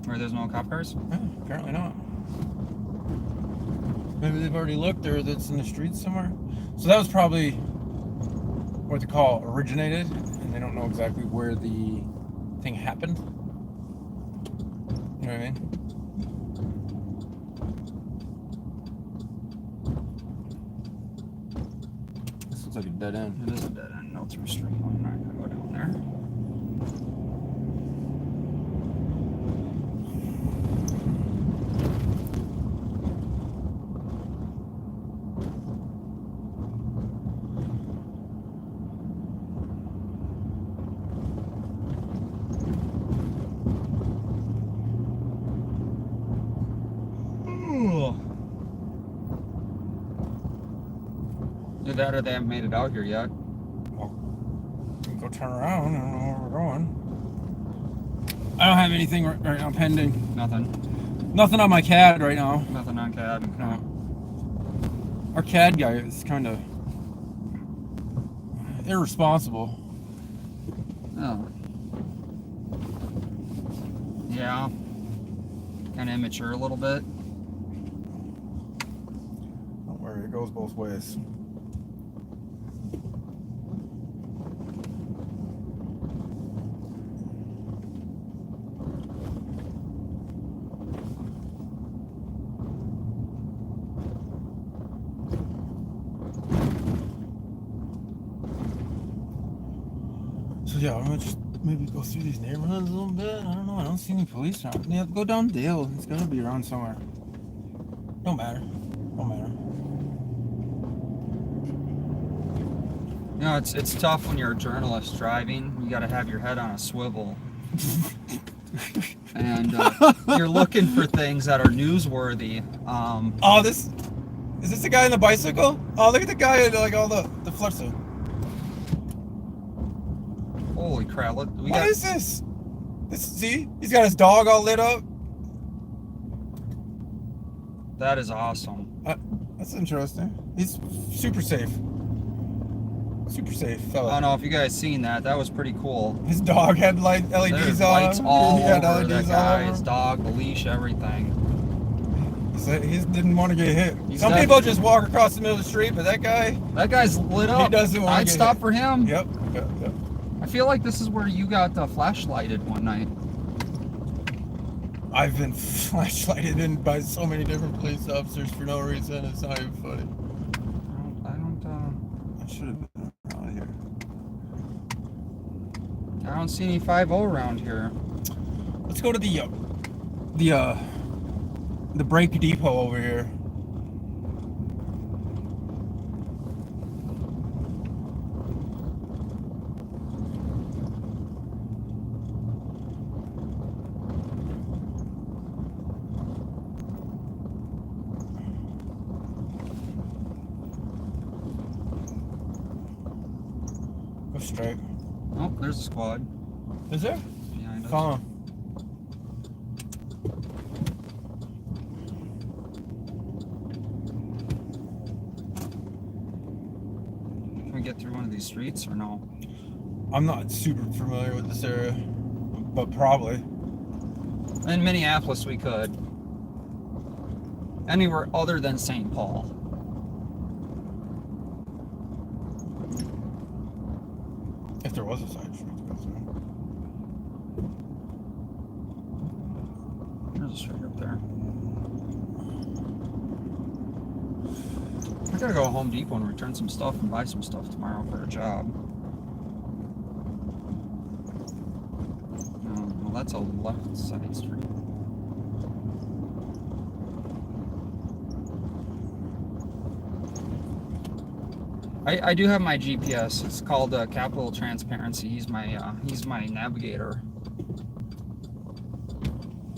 Where there's no cop cars? apparently not. Maybe they've already looked, or that's in the streets somewhere. So that was probably where the call originated, and they don't know exactly where the thing happened. You know what I mean? This looks like a dead end. It is a dead end. No through street. I'm not gonna go down there. Either that or they haven't made it out here yet. Well, we can go turn around. I don't know where we're going. I don't have anything right now pending. Nothing. Nothing on my CAD right now. Nothing on CAD. No. Our CAD guy is kind of irresponsible. Oh. Yeah. Kind of immature a little bit. Don't worry, it goes both ways. So yeah, I'm gonna just maybe go through these neighborhoods a little bit. I don't know. I don't see any police around. Yeah, go down Dale. It's gotta be around somewhere. Don't matter. Don't matter. You know, it's tough when you're a journalist driving. You got to have your head on a swivel. And you're looking for things that are newsworthy. Oh, is this the guy on the bicycle? Oh, look at the guy in like all the flexing. Holy crap! What is this? See, he's got his dog all lit up. That is awesome. That's interesting. He's super safe. Super safe I fella. don't know if you guys seen that. That was pretty cool. His dog had like LEDs There's on. lights all He had over LEDs that all guy, over his him. dog, the leash, everything. He didn't want to get hit. He's Some got- people just walk across the middle of the street, but that guy, That guy's lit up. doesn't wanna I'd get stop hit. for him. yep. I feel like this is where you got flashlighted one night. I've been flashlighted in by so many different police officers for no reason. It's not even funny. I I should have been out of here. don't see any 5-0 around here. Let's go to the brake depot over here. Go straight. Oh, there's a squad Is there? behind us. Call him. Can we get through one of these streets or no? I'm not super familiar with this area, but probably. In Minneapolis, we could. anywhere other than St. Paul. If there was a side street to go through. There's a street up there. I gotta go to Home Depot and return some stuff and buy some stuff tomorrow for a job. Well, that's a left side street. I do have my GPS. It's called Capital Transparency. He's my navigator.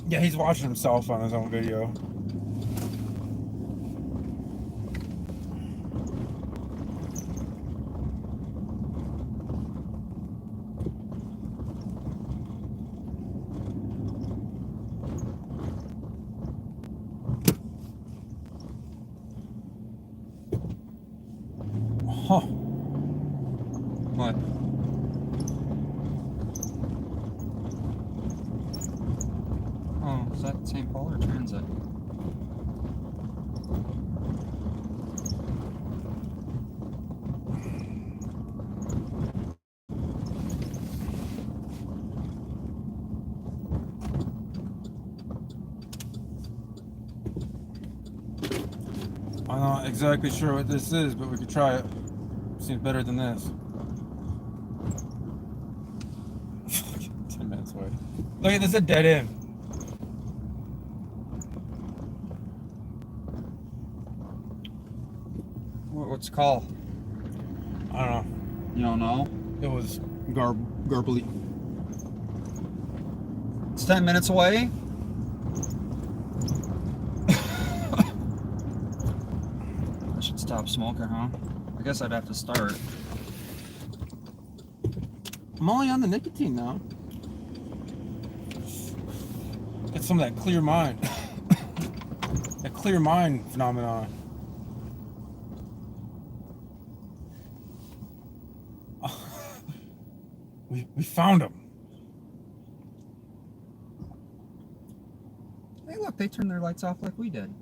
Yeah, he's watching himself on his own video. Huh. What? Oh, is that St. Paul or Transit? I'm not exactly sure what this is, but we could try it. Seems better than this. 10 minutes away. Look at this, a dead end. What's it called? I don't know. You don't know? It was garbly. It's 10 minutes away. I should stop smoking, huh? I guess I'd have to start. I'm only on the nicotine now. Get some of that clear mind. That clear mind phenomenon. We found him. Hey, look, they turned their lights off like we did.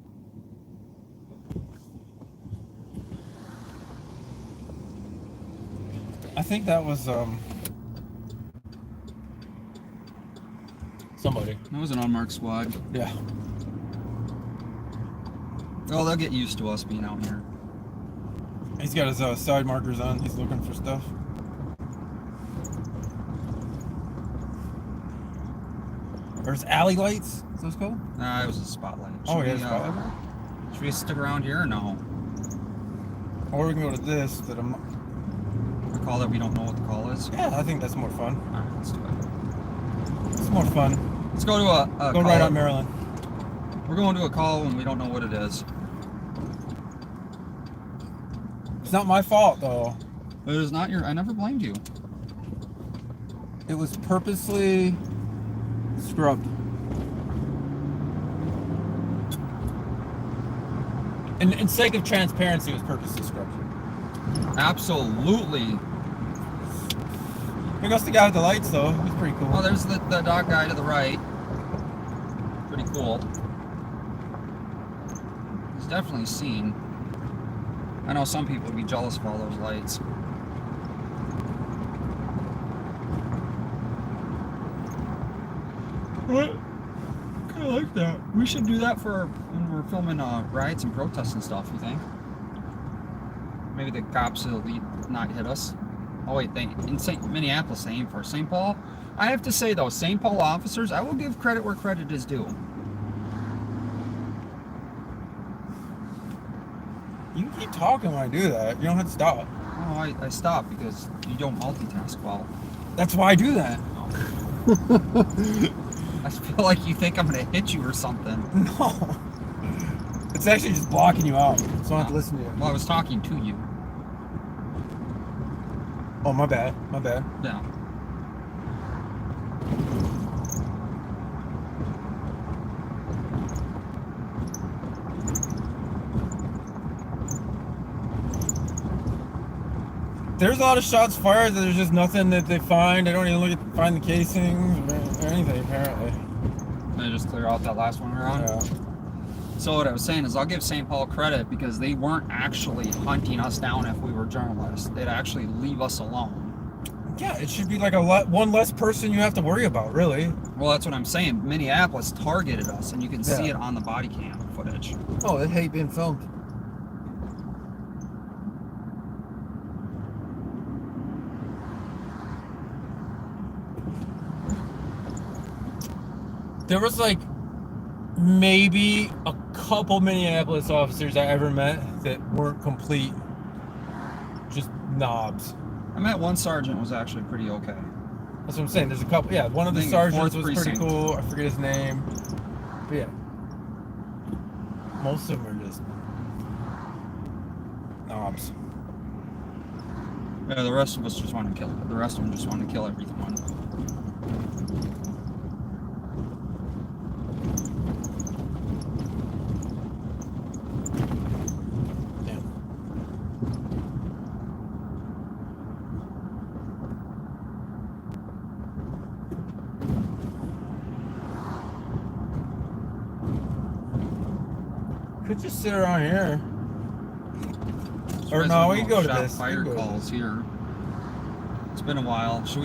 I think that was somebody. That was an unmarked squad. Yeah. Oh, they'll get used to us being out here. He's got his side markers on. He's looking for stuff. There's alley lights. Is those called? Nah, it was a spotlight. Oh, Should yeah, we, spotlight. Should we stick around here or no? Or we can go to this. That I'm. A call that we don't know what the call is? Yeah, I think that's more fun. Alright, let's do it. It's more fun. Let's go to a Go call. right on Maryland. We're going to a call when we don't know what it is. It's not my fault though. It is not your. I never blamed you. It was purposely scrubbed. In sake of transparency, it was purposely scrubbed. Absolutely. Here goes the guy with the lights though. He's pretty cool. Oh, there's the dog guy to the right. Pretty cool. He's definitely seen. I know some people would be jealous of all those lights. What? I like that. We should do that for when we're filming riots and protests and stuff, you think? Maybe the cops will not hit us. Oh wait, in Minneapolis they aim for St. Paul. I have to say though, St. Paul officers, I will give credit where credit is due. You can keep talking when I do that. You don't have to stop. Oh, I stopped because you don't multitask well. That's why I do that. I feel like you think I'm gonna hit you or something. No. It's actually just blocking you out, so I don't have to listen to you. Well, I was talking to you. Oh, my bad. My bad. Yeah. There's a lot of shots fired. There's just nothing that they find. They don't even find the casings or anything, apparently. Did I just clear out that last one we were on? Yeah. So what I was saying is I'll give St. Paul credit because they weren't actually hunting us down if we were journalists. They'd actually leave us alone. Yeah, it should be like one less person you have to worry about, really. Well, that's what I'm saying. Minneapolis targeted us, and you can see Yeah. it on the body cam footage. Oh, it hate being filmed. There was like maybe a couple Minneapolis officers I ever met that weren't complete, just knobs. I met one sergeant was actually pretty okay. That's what I'm saying. There's a couple. Yeah, one of the I think sergeants 4th was pretty precinct. cool. I forget his name. But yeah, most of them are just knobs. Yeah, the rest of us just want to kill. The rest of them just want to kill everyone. Damn. Could just sit around here. Or no, we can go to Shot this. We Fire can go to calls this. here. It's been a while. Should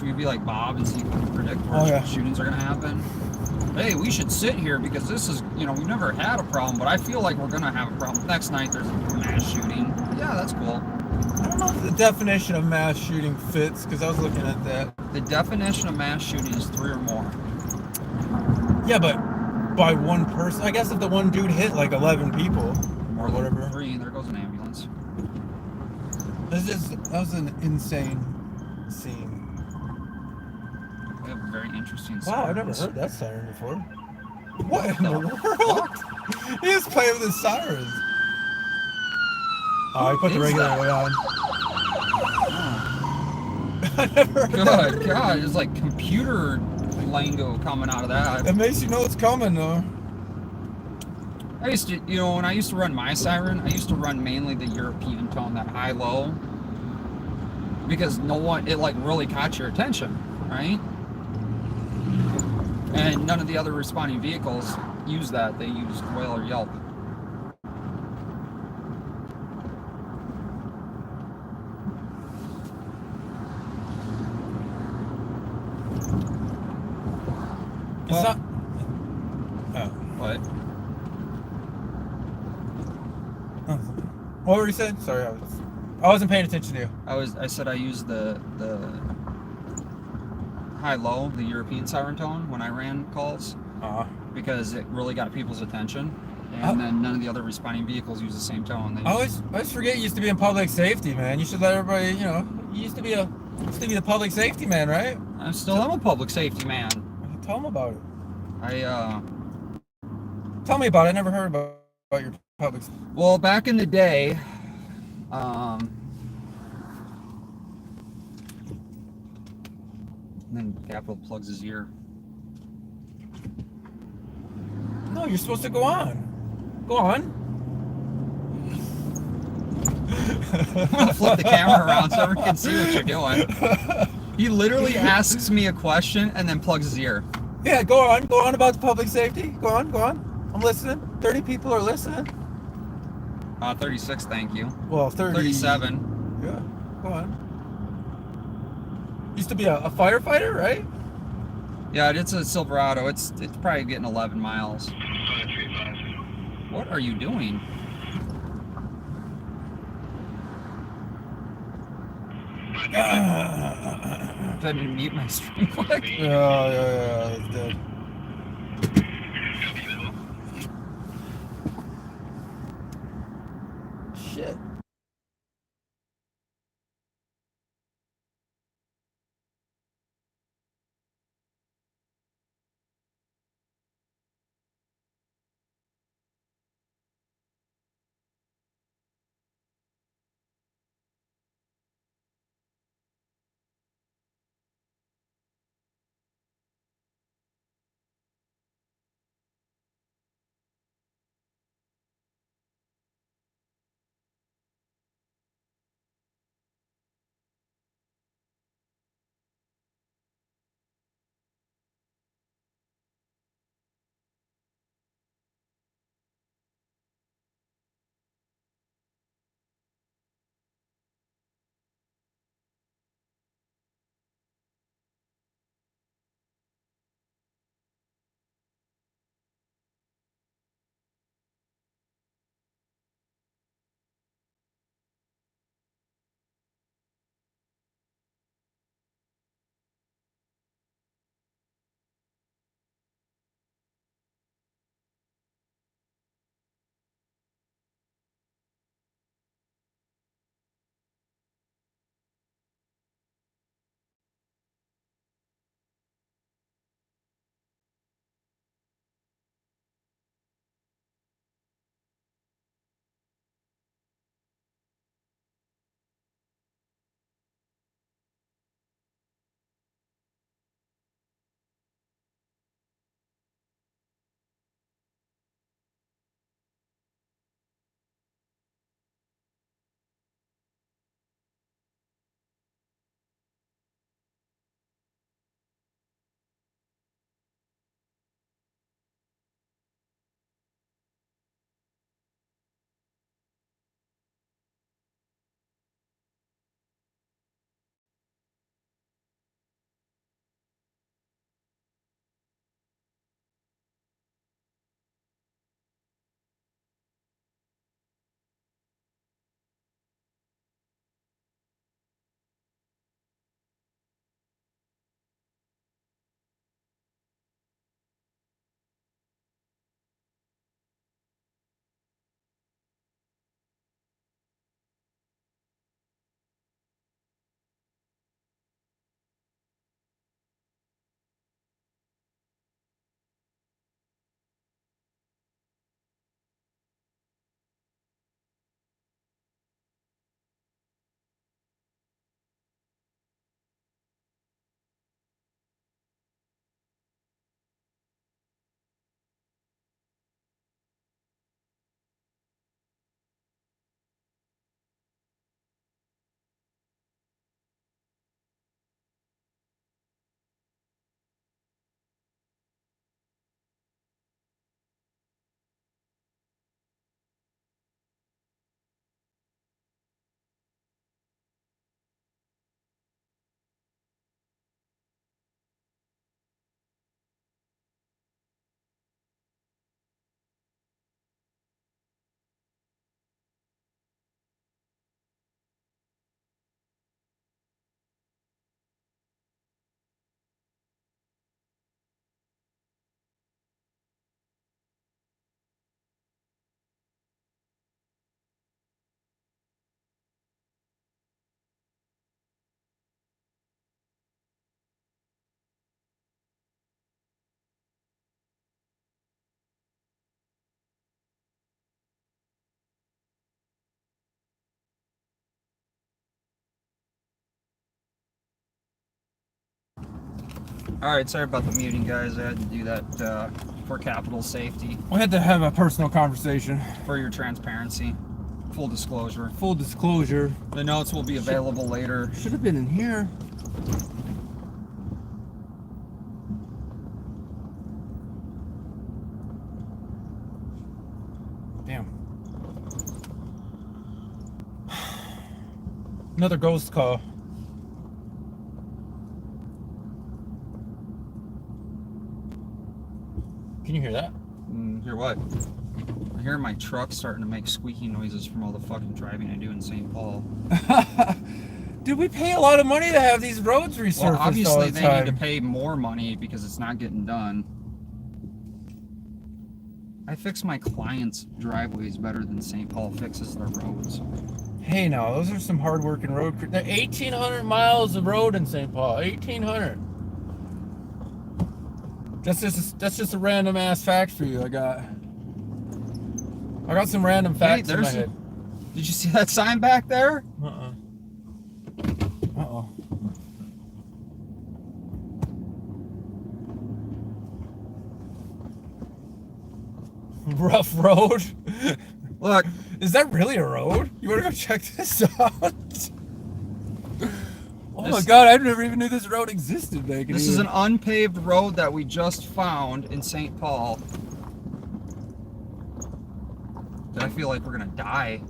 we be like Bob and see if we can predict where Oh, yeah. shootings are gonna happen? Hey, we should sit here because this is, we've never had a problem, but I feel like we're gonna have a problem. Next night there's a mass shooting. Yeah, that's cool. I don't know if the definition of mass shooting fits, because I was looking at that. The definition of mass shooting is 3 or more. Yeah, but by one person. I guess if the one dude hit like 11 people More or than whatever. 3, there goes an ambulance. That was an insane scene. We have a very interesting Wow, I've never sirens. heard that siren before. What in the the world? He was playing with his sirens. Oh, he put the is regular that? one on. Oh, I never heard that. good God, there's like computer lingo coming out of that. It makes you know it's coming, though. I used to, when I used to run my siren, I used to run mainly the European tone, that high-low, because it like really caught your attention, right? And none of the other responding vehicles used that. They used Wail or Yelp. It's Well- not. Oh. What? Oh. What were you saying? Sorry, I wasn't paying attention to you. I said I used the high-low, the European siren tone when I ran calls, because it really got people's attention. And then none of the other responding vehicles use the same tone. They I always forget you used to be in public safety, man. You should let everybody, you used to be the public safety man, right? I still am a public safety man. Tell them about it. Tell me about it. I never heard about your public. Well, back in the day, and then Capital plugs his ear. No, you're supposed to go on. Go on. I'm gonna flip the camera around so everyone can see what you're doing. He literally asks me a question and then plugs his ear. Yeah, go on. Go on about the public safety. Go on. I'm listening. 30 people are listening. 36, thank you. Well, 30. 37. Yeah, go on. Used to be a firefighter, right? Yeah, it's a Silverado. It's probably getting 11 miles. What are you doing? Did I mute my stream quick? Yeah, it's dead. Shit. All right, sorry about the muting, guys. I had to do that for capital safety, We had to have a personal conversation. for your transparency, full disclosure. Full disclosure. The notes will be available later. Should have been in here. Damn. Another ghost call. Can you hear that? Hear what? I hear my truck starting to make squeaky noises from all the fucking driving I do in St. Paul. Dude, we pay a lot of money to have these roads resurfaced Well, all obviously the they time. need to pay more money because it's not getting done. I fix my clients' driveways better than St. Paul fixes their roads. Hey, now those are some hard-working road. They're 1,800 miles of road in St. Paul. 1,800. That's just a random ass fact for you. I got some random facts in my head. Did you see that sign back there? Uh oh. Rough road. Look, Is that really a road? You want to go check this out? Oh my god, I never even knew this road existed back in this is an unpaved road that we just found in St. Paul. I feel like we're gonna die.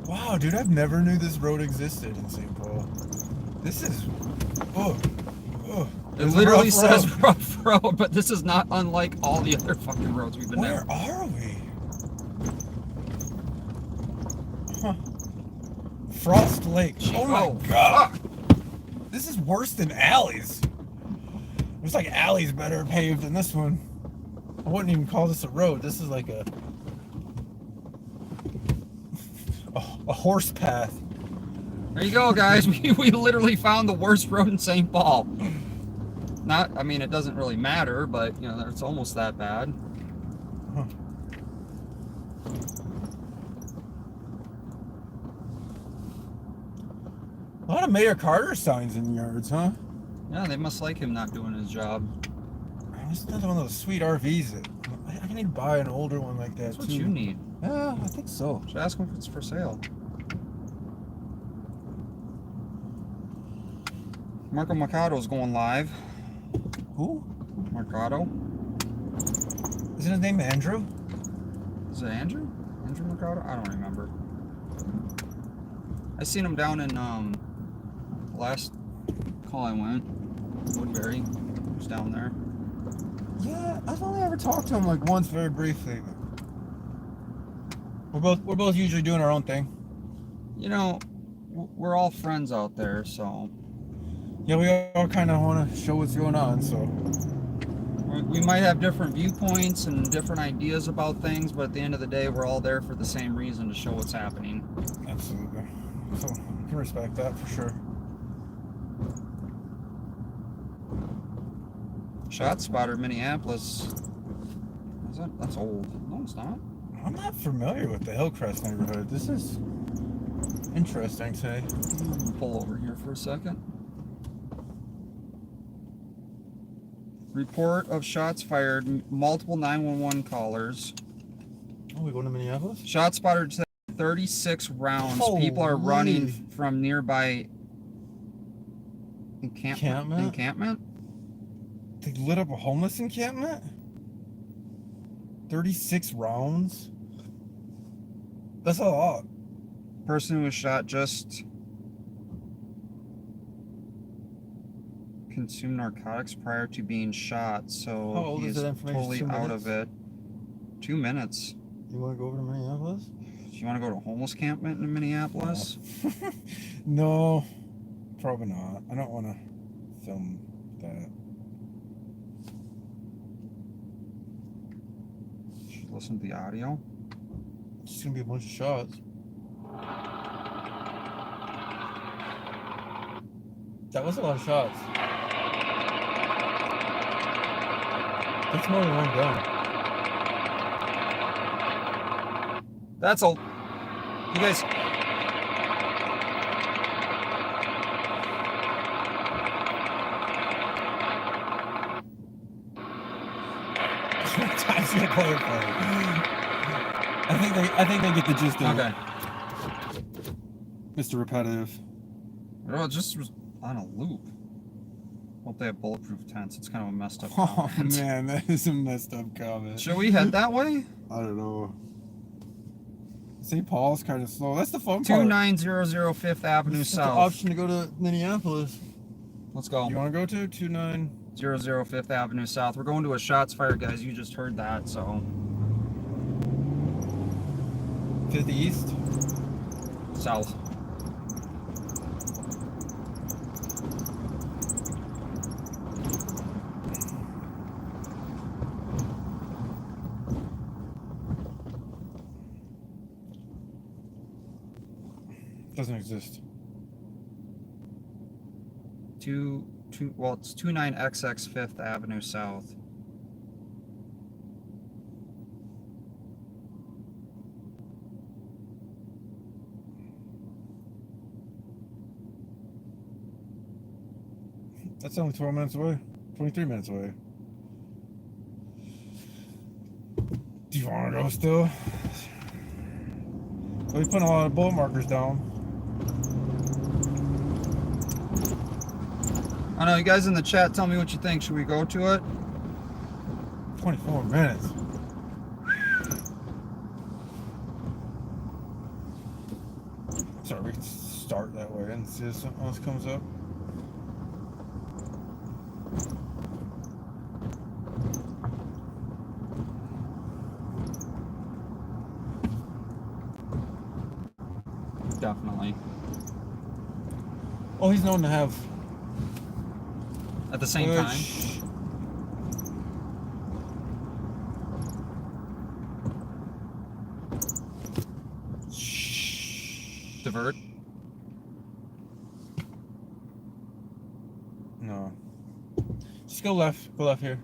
Wow, dude, I've never knew this road existed in St. Paul. This is... Oh. It literally says rough road, but this is not unlike all the other fucking roads we've been Where down. are we? Huh. Frost Lake. Oh my god. This is worse than alleys. Looks like alleys better paved than this one. I wouldn't even call this a road. This is like a horse path. There you go, guys. We literally found the worst road in St. Paul. I mean, it doesn't really matter, but, you know, it's almost that bad. Huh. A lot of Mayor Carter signs in yards, huh? Yeah, they must like him not doing his job. This is another one of those sweet RVs that I need to buy an older one like that That's what too. you need. Yeah, I think so. Should ask him if it's for sale. Marco Mercado's going live. Who? Mercado. Isn't his name Andrew? Is it Andrew? Andrew Mercado? I don't remember. I seen him down in last call I went. Woodbury. He was down there. Yeah, I've only ever talked to him like once, very briefly. We're both usually doing our own thing. You know, we're all friends out there, so Yeah, we all kind of want to show what's going on, so. we might have different viewpoints and different ideas about things, but at the end of the day, we're all there for the same reason, to show what's happening. Absolutely. So, I can respect that for sure. Shot spotter, Minneapolis. Is that? That's old. No, it's not. I'm not familiar with the Hillcrest neighborhood. This is interesting to me. I'm gonna pull over here for a second. Report of shots fired, multiple 911 callers. Oh, we going to Minneapolis? Shot spotted 36 rounds. People are Holy. running from nearby encampment. They lit up a homeless encampment? 36 rounds? That's a lot. Person who was shot just consumed narcotics prior to being shot, so How old he is is that information? totally 2 out of minutes? it. 2 minutes. You want to go over to Minneapolis? Do you want to go to a homeless campment in Minneapolis? No, probably not. I don't want to film that. Should listen to the audio. It's just gonna be a bunch of shots. That was a lot of shots. That's more than one gun. That's a. You guys. I think they get the gist of Okay. it. Mr. Repetitive. Oh, it just was on a loop. Hope they have bulletproof tents. It's kind of a messed up Oh comment. man, that is a messed up comment. Should we head that way? I don't know. St. Paul's kind of slow. That's the fun part. 2900 Fifth Avenue It's just South. the option to go to Minneapolis. Let's go. You want to go to 29? 00 Fifth Avenue South. We're going to a shots fired, guys. You just heard that, so 50 East? south. Doesn't exist. Well, it's 29XX Fifth Avenue South. That's only 12 minutes away. 23 minutes away. Do you want to go still? We put a lot of bullet markers down. I know, you guys in the chat, tell me what you think. Should we go to it? 24 minutes. Sorry, we can start that way and see if something else comes up. Definitely. Oh, he's known to have. At the same time. Divert. No. Just go left. Go left here.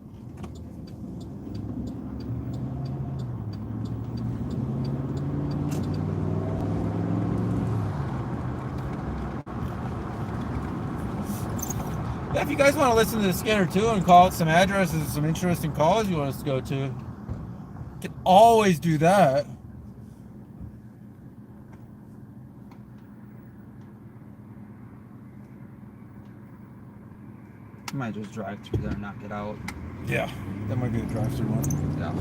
Yeah, if you guys want to listen to the scanner too and call it some addresses and some interesting calls you want us to go to, you can always do that. I might just drive through there and not get out. Yeah, that might be the drive-through one. Yeah.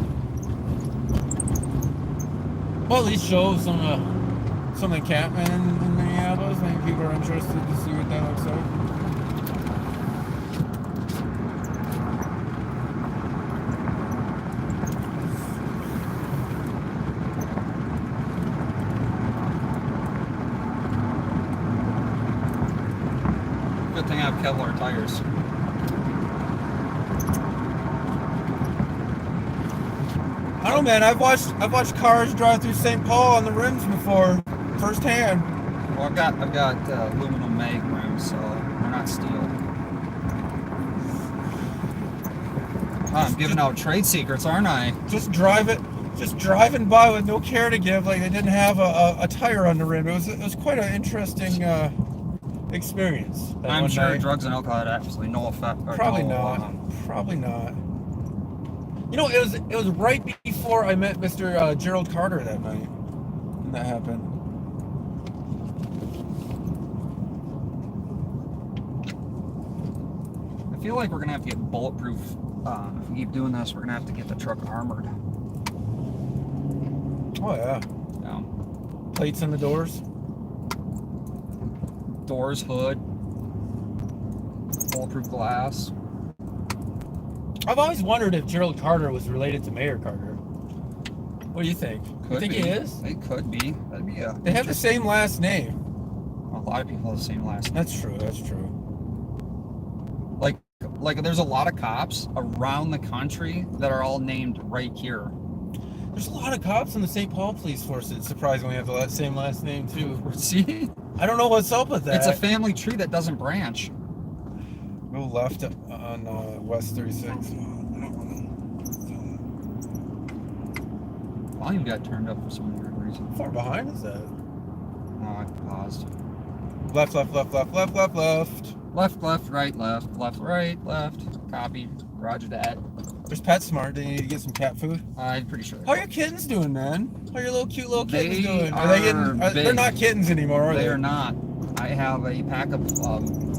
Well, at least show some encampment in Minneapolis. Maybe people are interested to see what that looks like. Good thing I have Kevlar tires. I don't know, man. I've watched cars drive through St. Paul on the rims before, firsthand. Well, I've got aluminum mag rims, so they're not steel. Oh, I'm giving out trade secrets, aren't I? Just driving by with no care to give, like they didn't have a tire on the rim. It was quite an interesting experience. I'm sure night. drugs and alcohol had absolutely no effect. Probably not. Probably not. You know, it was right before I met Mr. Gerald Carter that night when that happened. I feel like we're gonna have to get bulletproof. If we keep doing this, we're gonna have to get the truck armored. Oh yeah. Yeah. Plates on the doors. Doors, hood, bulletproof glass. I've always wondered if Gerald Carter was related to Mayor Carter. What do you think? Could You think be. he is? It could be. That'd be a. They have the same last name. A lot of people have the same last name. That's true. That's true. Like there's a lot of cops around the country that are all named right here. There's a lot of cops in the St. Paul Police Force that surprisingly have the same last name too. See? I don't know what's up with that. It's a family tree that doesn't branch. Go left on West 36. Volume got turned up for some weird reason. How far behind is that? Oh, I paused. Left, left, left, left, left, left, left. Left, left, right, left, left, right, left. Copy. Roger that. There's PetSmart. Do you need to get some cat food? I'm pretty sure. How are your kittens doing, man? How are your little cute little kittens They doing? are they getting? They're big. not kittens anymore, are they? They are not. I have a pack of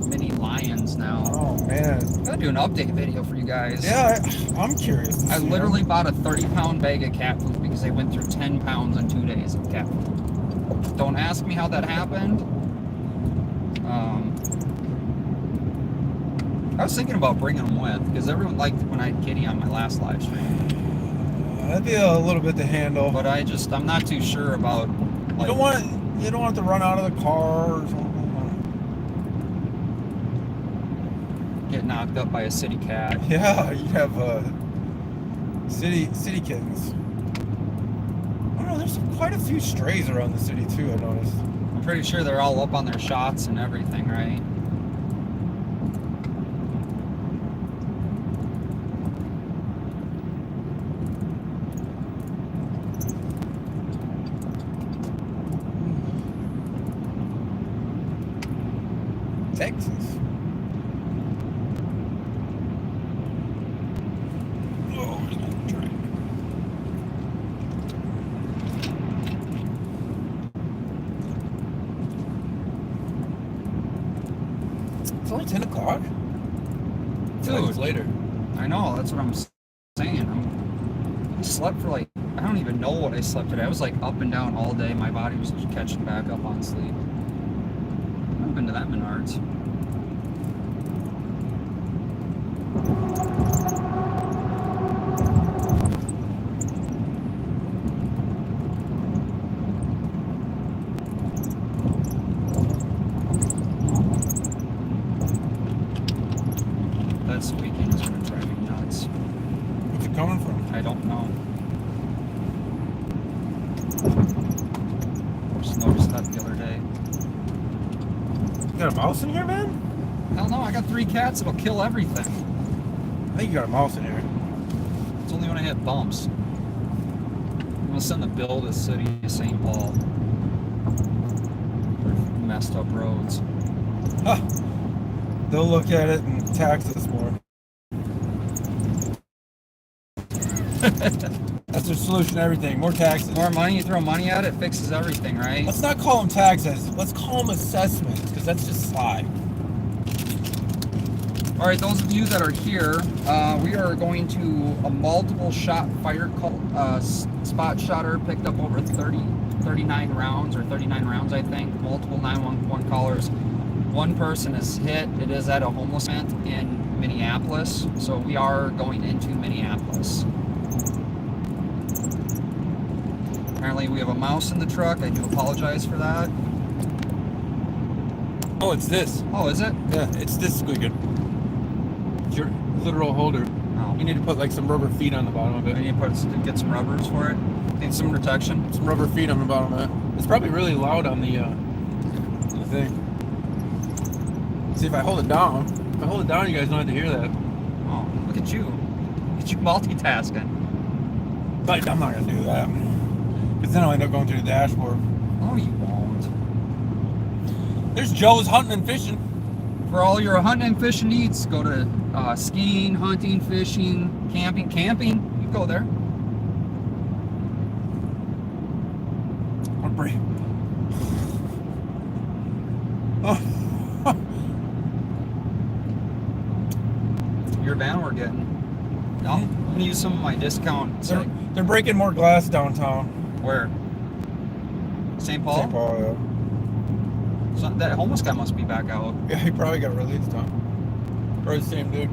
mini lions now. Oh man. I'm gonna do an update video for you guys. Yeah, I'm curious. I literally bought a 30-pound bag of cat food because they went through 10 pounds in 2 days of cat food. Don't ask me how that happened. I was thinking about bringing them with because everyone liked when I had Kitty on my last live stream. That'd be a little bit to handle. But I'm not too sure about. Like, You don't want it to run out of the car or something. get knocked up by a city cat. Yeah, you have city kittens. I don't know. There's quite a few strays around the city too. I noticed. I'm pretty sure they're all up on their shots and everything, right? Texas. Oh, he's on the train. It's only 10 o'clock? Dude, It's later. I know, that's what I'm saying. I slept for like, I don't even know what I slept today. I was like up and down all day. My body was just catching back up on sleep. I've been to that Menards. This weekend is going to drive me nuts. What's it coming from? I don't know. Just noticed that the other day. You got a mouse in here, man? Hell no, I got 3 cats that'll kill everything. I think you got a mouse in here. It's only when I hit bumps. I'm gonna send the bill to City of St. Paul for messed up roads. Huh. They'll look at it and tax us more. That's their solution to everything. More taxes. More money, you throw money at it, fixes everything, right? Let's not call them taxes. Let's call them assessments, because that's just sly. All right, those of you that are here, we are going to a multiple shot fire call. Spot shotter picked up over 39 rounds, or 39 rounds, I think. Multiple 911 callers. One person is hit. It is at a homeless event in Minneapolis, so we are going into Minneapolis. Apparently, we have a mouse in the truck. I do apologize for that. Oh, it's this. Oh, is it? Yeah, it's this squeaking. It's your literal holder. Oh. You need to put like some rubber feet on the bottom of I it. need to get some rubbers for it. Need some protection. Some rubber feet on the bottom of it. It's probably really loud on the thing. See, if I hold it down, you guys don't have to hear that. Oh, look at you. Look at you multitasking. But I'm not gonna do that. Because then I'll end up going through the dashboard. Oh, you won't. There's Joe's hunting and fishing. For all your hunting and fishing needs, go to skiing, hunting, fishing, camping. Camping, you go there. I'm pretty. Oh. Your van we're getting. No, I'm gonna use some of my discount. They're breaking more glass downtown. Where? St. Paul? St. Paul, yeah. So that homeless guy must be back out. Yeah, he probably got released, huh? Probably the same dude.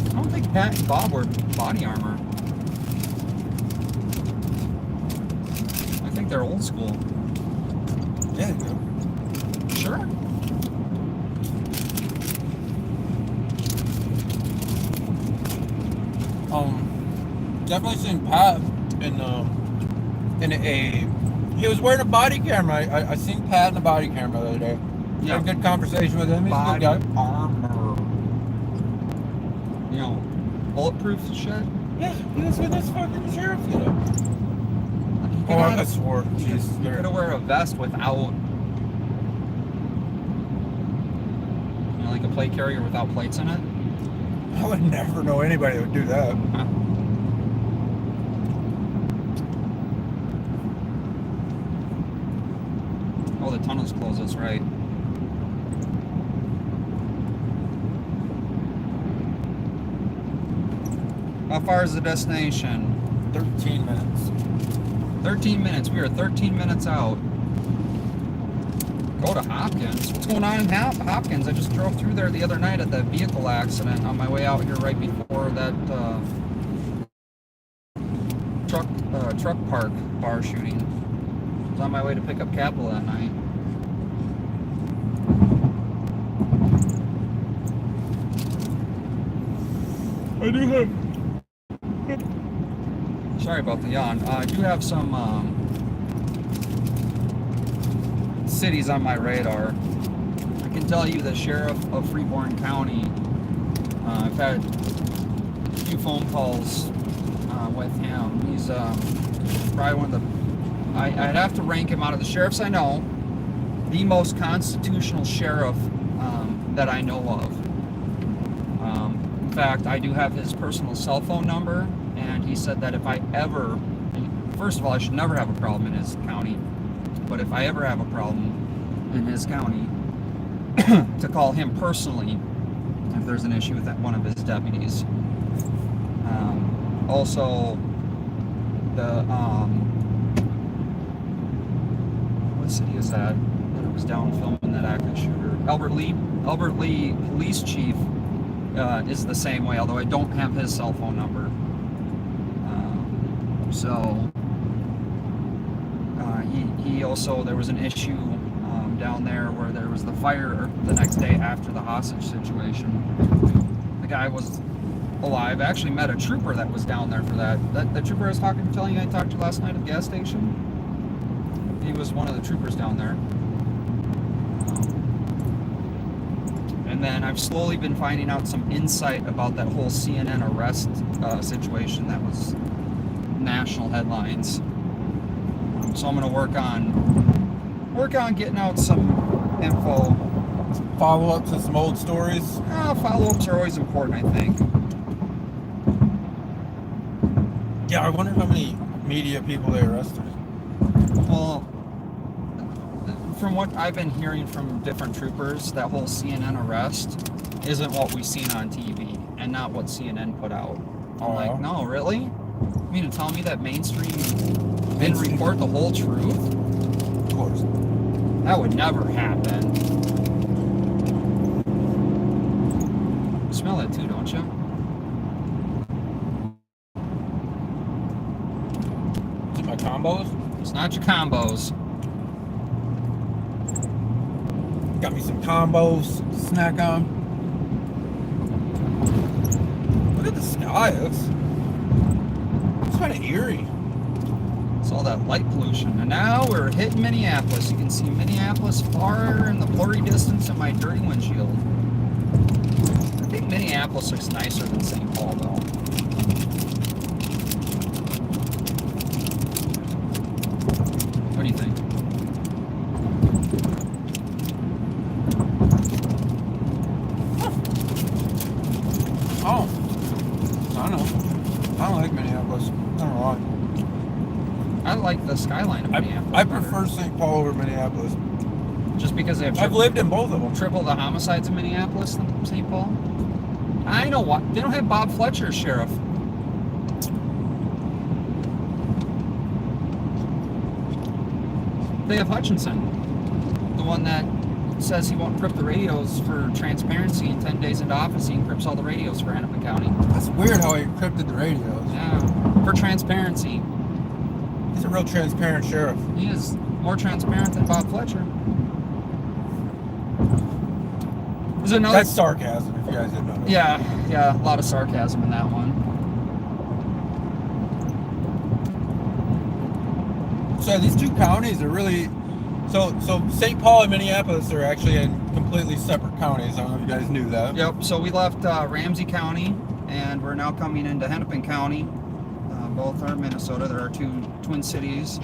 I don't think Pat and Bob were body armor. I think they're old school. Yeah, they do. Sure. Definitely seen Pat in a. He was wearing a body camera. I seen Pat in a body camera the other day. Yeah. Had a good conversation with him. He's a good Body guy. armor. You know, bulletproof shit. Yeah, he was with his fucking sheriff, you know. He could Oh, I have, swore. Jeez. you could wear a vest without, like a plate carrier without plates in it. I would never know anybody that would do that. Huh? Oh, the tunnel's closed, that's right. How far is the destination? 13 minutes. 13 minutes. We are 13 minutes out. Go to Hopkins. What's going on in Hopkins? I just drove through there the other night at that vehicle accident on my way out here right before that truck park bar shooting. I was on my way to pick up Capital that night. I do have. Sorry about the yawn. I do have some cities on my radar. I can tell you the sheriff of Freeborn County, I've had a few phone calls with him. He's probably one of the, I'd have to rank him out of the sheriffs I know, the most constitutional sheriff that I know of. In fact, I do have his personal cell phone number, and he said that if I ever, first of all, I should never have a problem in his county, but if I ever have a problem in his county, to call him personally if there's an issue with that one of his deputies. Also, the what city is that? That was down filming that active shooter. Albert Lee police chief is the same way, although I don't have his cell phone number. He also, there was an issue down there where there was the fire the next day after the hostage situation. The guy was alive. I actually met a trooper that was down there for that. The trooper I was telling you I talked to last night at the gas station. He was one of the troopers down there. And then I've slowly been finding out some insight about that whole CNN arrest situation that was national headlines. So I'm going to work on getting out some info. Follow up to some old stories. Follow-ups are always important, I think. Yeah, I wonder how many media people they arrested. Well, from what I've been hearing from different troopers, that whole CNN arrest isn't what we've seen on TV and not what CNN put out. I'm like, no, really? You mean to tell me that mainstream didn't report the whole truth? Of course. That would never happen. You smell that too, don't you? Is it my combos? It's not your combos. Got me some combos to snack on. Look at the sky. It's kind of eerie. It's all that light pollution. And now we're hitting Minneapolis. You can see Minneapolis far in the blurry distance in my dirty windshield. I think Minneapolis looks nicer than St. Paul, though. What do you think? Oh, I don't know. I don't like Minneapolis. I don't know why. I like the skyline of Minneapolis. I prefer St. Paul over Minneapolis. Just because they have I've lived in both of them. triple the homicides in Minneapolis than St. Paul? I know what. They don't have Bob Fletcher as sheriff. They have Hutchinson, the one that says he won't encrypt the radios for transparency, and 10 days into office he encrypts all the radios for Hennepin County. That's weird how he encrypted the radios. Yeah, for transparency. He's a real transparent sheriff. He is more transparent than Bob Fletcher. There's another. That's sarcasm, if you guys didn't know. Yeah, a lot of sarcasm in that one. So these two counties are really... So St. Paul and Minneapolis are actually in completely separate counties. I don't know if you guys knew that. Yep, so we left Ramsey County, and we're now coming into Hennepin County. both are in Minnesota. There are two twin cities.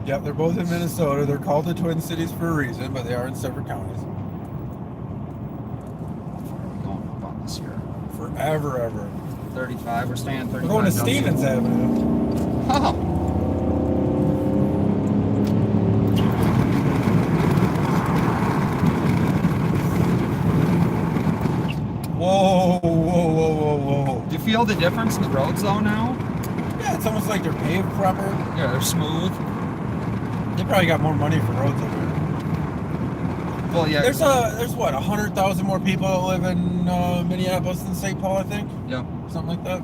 Yep, they're both in Minnesota. They're called the Twin Cities for a reason, but they are in separate counties. How far are we going up on this here? Forever, ever. 35. We're staying at 35. We're going to Stevens Avenue. Oh. Whoa, whoa, whoa, whoa, whoa. Do you feel the difference in the roads though now? Yeah, it's almost like they're paved proper. Yeah, they're smooth. They probably got more money for roads over there. Well, yeah. There's what, 100,000 more people that live in Minneapolis than St. Paul, I think. Yep. Something like that.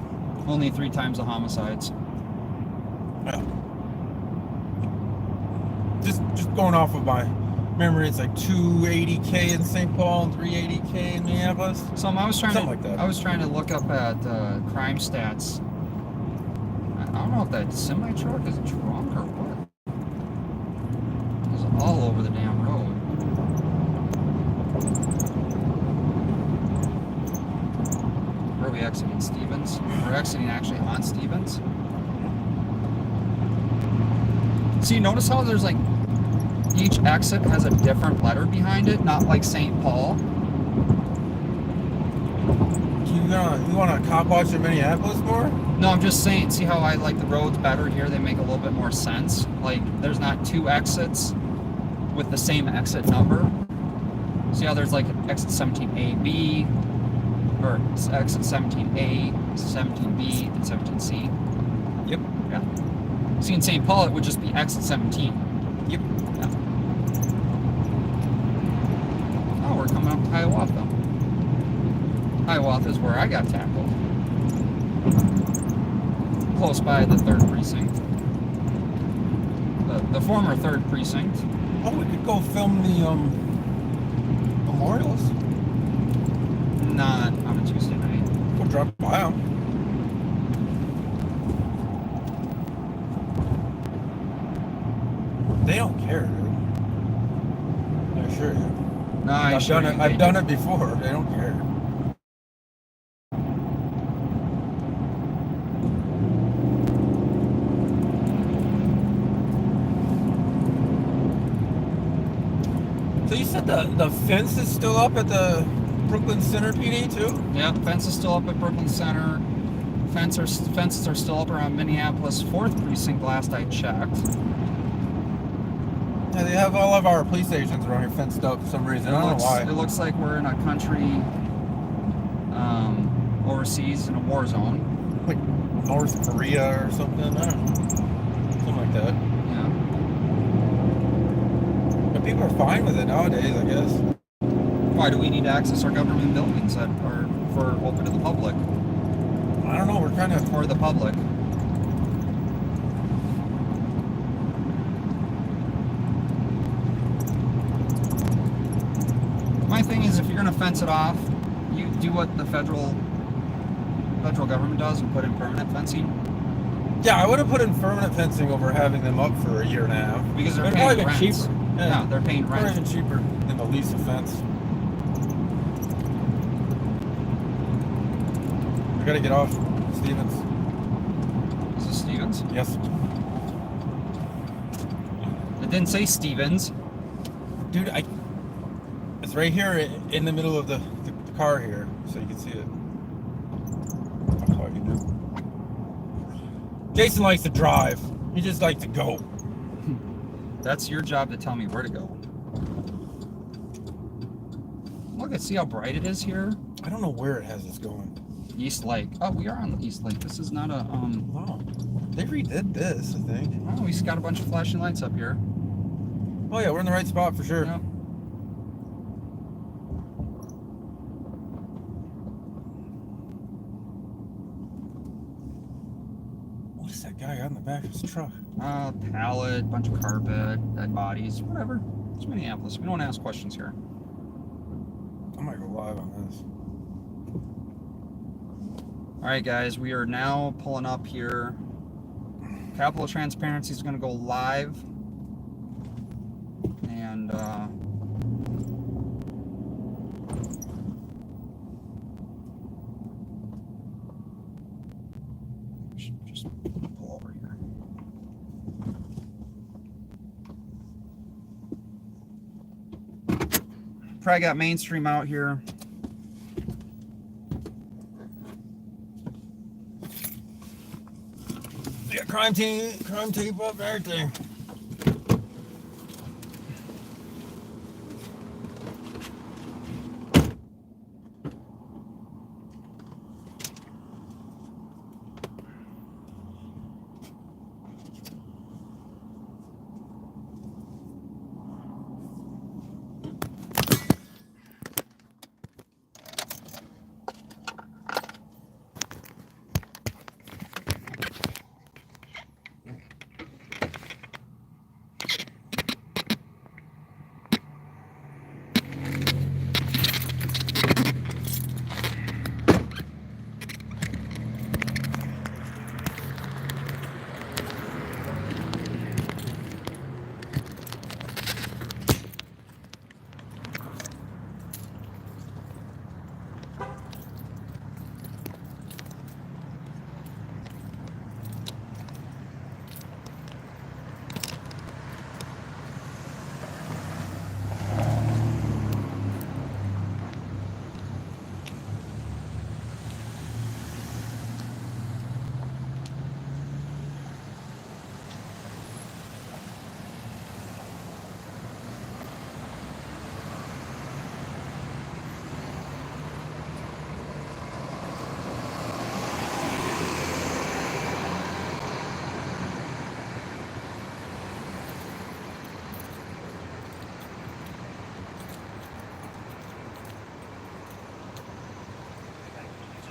Only 3 times the homicides. Yeah. Just going off of my memory, it's like 280K in St. Paul and 380K in Minneapolis. So I was trying Something like that. I was trying to look up at crime stats. I don't know if that semi truck is drunk or what. It's all over the damn road. Where are we exiting? Stevens? We're exiting actually on Stevens. See, notice how there's like each exit has a different letter behind it, not like St. Paul. You want to cop watch in Minneapolis more? No, I'm just saying, see how I like the roads better here? They make a little bit more sense. Like, there's not 2 exits with the same exit number. See how there's like exit 17AB, or exit 17A, 17B, and 17C? Yep. Yeah. See, in St. Paul, it would just be exit 17. Yep. Yeah. Oh, we're coming up to Hiawatha. Hiawatha is where I got tackled. Close by the 3rd precinct. The former 3rd precinct. Oh, we could go film the memorials. Not on a Tuesday night. We'll drop by them. They don't care, dude. I assure you. No, I've done it before. They don't care. So you said the fence is still up at the Brooklyn Center PD too? Yeah, fence is still up at Brooklyn Center. Fences are still up around Minneapolis 4th precinct last I checked. Yeah, they have all of our police stations around here fenced up for some reason. I don't know why. It looks like we're in a country overseas in a war zone. Like North Korea or something. I don't know. Something like that. Yeah. But people are fine with it nowadays, I guess. Why do we need to access our government buildings that are open to the public? I don't know. We're kind of. For the public. My thing is, if you're going to fence it off, you do what the federal government does and put in permanent fencing. Yeah, I would have put in permanent fencing over having them up for a year and a half. Because they're It'd paying probably been rent. cheaper. Yeah, they're paying Probably rent. even cheaper than the lease of fence. I gotta get off Stevens. Is this Stevens? Yes. It didn't say Stevens. Dude, it's right here in the middle of the car here, so you can see it. That's all you do. Jason likes to drive. He just likes to go. That's your job to tell me where to go. Look, see how bright it is here? I don't know where it has us going. East Lake. Oh, we are on East Lake. This is not a, Wow. They redid this, I think. oh, we just got a bunch of flashing lights up here. Oh yeah, we're in the right spot for sure. Yep. What is that guy got in the back of his truck? Pallet, bunch of carpet, dead bodies, whatever. It's Minneapolis. We don't ask questions here. I might go live on this. All right, guys, we are now pulling up here. Capital Transparency is going to go live. And, just probably got mainstream out here. Yeah, crime tape up and everything.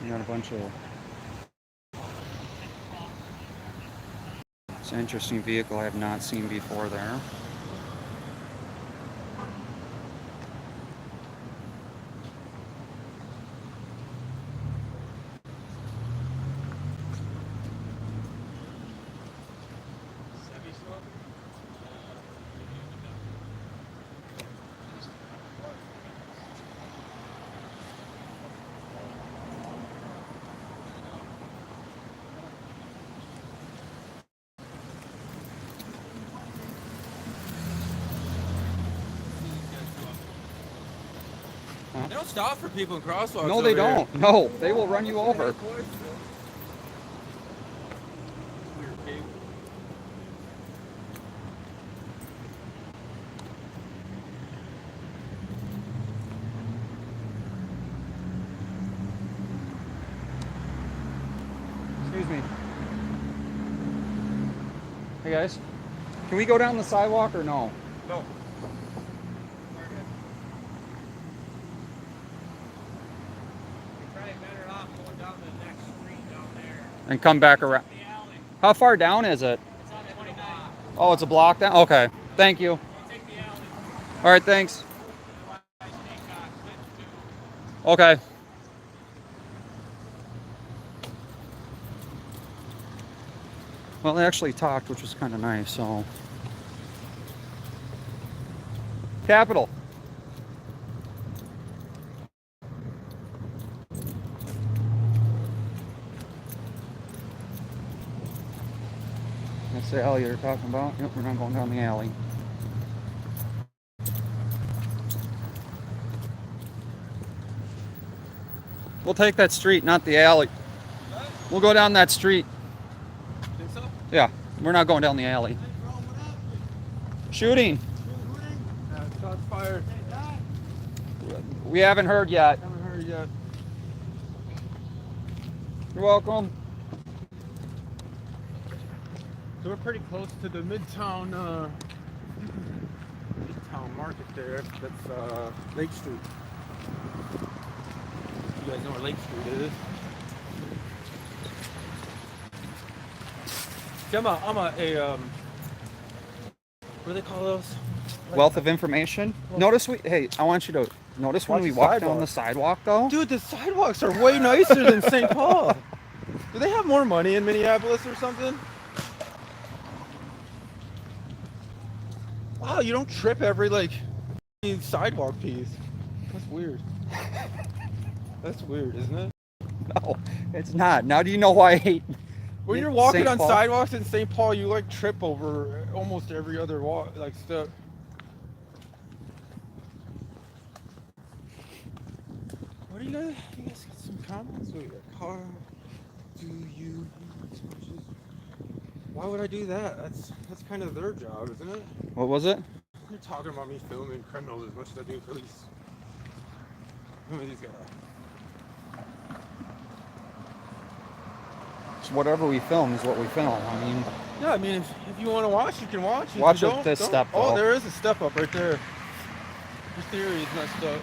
You got a bunch of. It's an interesting vehicle I have not seen before there. They don't stop for people in crosswalks. No, they over here. don't. No, they will run you over. Excuse me. Hey guys, can we go down the sidewalk or no? No. And come back around. How far down is it? Oh, it's a block down? Okay. Thank you. All right, thanks. Okay. Well, they actually talked, which was kind of nice, so. Capital. That's the alley you're talking about. Yep, we're not going down the alley. We'll take that street, not the alley. We'll go down that street. Think so? Yeah, we're not going down the alley. Shooting. Shots fired. We haven't heard yet. Haven't heard yet. You're welcome. So we're pretty close to the Midtown Market there. That's Lake Street. You guys know where Lake Street is? See, I'm a what do they call those? Wealth of information. Notice I want you to notice when Watch we the walk down sidewalk. the sidewalk though. Dude, the sidewalks are way nicer than St. Paul. Do they have more money in Minneapolis or something? Wow, you don't trip every sidewalk piece. That's weird. That's weird, isn't it? No, it's not. Now do you know why I hate When you're walking St. on Paul? sidewalks in St. Paul, you trip over almost every other step. guys get some comments? We got car. Do you? Why would I do that? That's kind of their job, isn't it? What was it? You're talking about me filming criminals as much as I do police. Who are these guys? It's whatever we film is what we film. I mean, Yeah, I mean, if you want to watch, you can watch. If watch you don't, this don't. step, Oh, though. there is a step up right there. Your theory is messed up.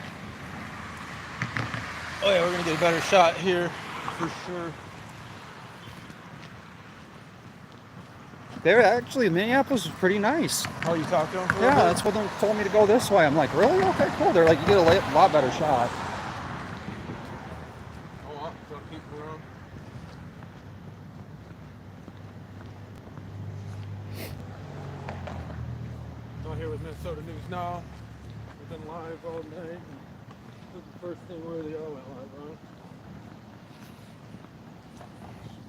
Oh yeah, we're gonna get a better shot here for sure. They're actually, Minneapolis was pretty nice. Oh, you talked to them? For a Yeah, little bit? that's what they told me to go this way. I'm like, really? Okay, cool. They're like, you get a lot better shot. Oh, wow. So keep around. Not here with Minnesota News now. We've been live all night. This is the first thing where they all went live on.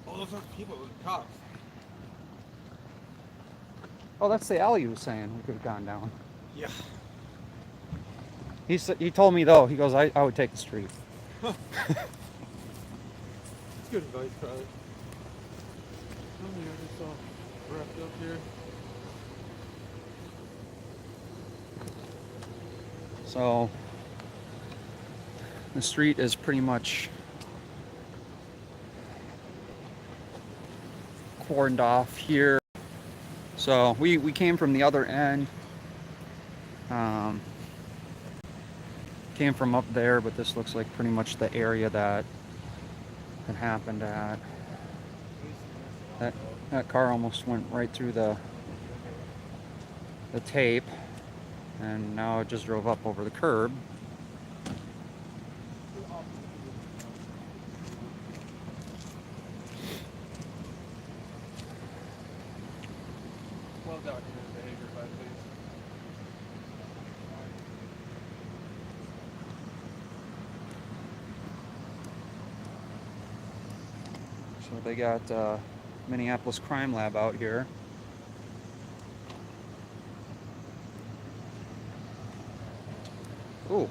Oh, those aren't people, those are cops. Oh, that's the alley he was saying we could have gone down. Yeah. He told me, though, he goes, I would take the street. It's good advice, probably. Oh, yeah, it's all wrapped up here. So, the street is pretty much cordoned off here. So, we came from the other end. Came from up there, but this looks like pretty much the area that it happened at. That car almost went right through the tape, and now it just drove up over the curb. Well documented behavior by the police. So they got Minneapolis Crime Lab out here. Ooh.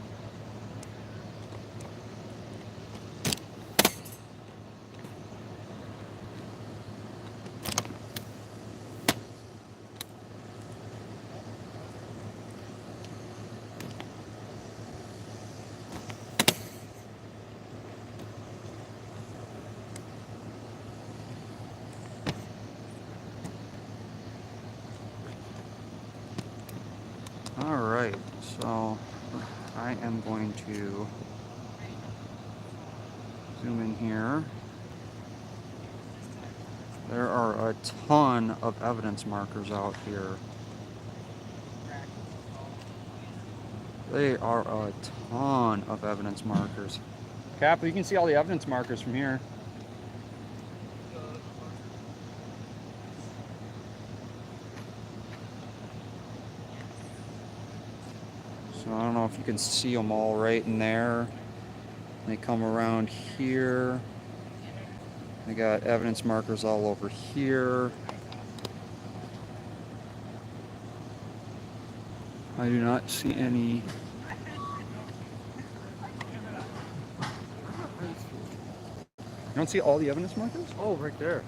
All right, so I am going to zoom in here. There are a ton of evidence markers out here. They are a ton of evidence markers. Cap, you can see all the evidence markers from here. So I don't know if you can see them all right in there. They come around here. They got evidence markers all over here. I do not see any. You don't see all the evidence markers? Oh, right there.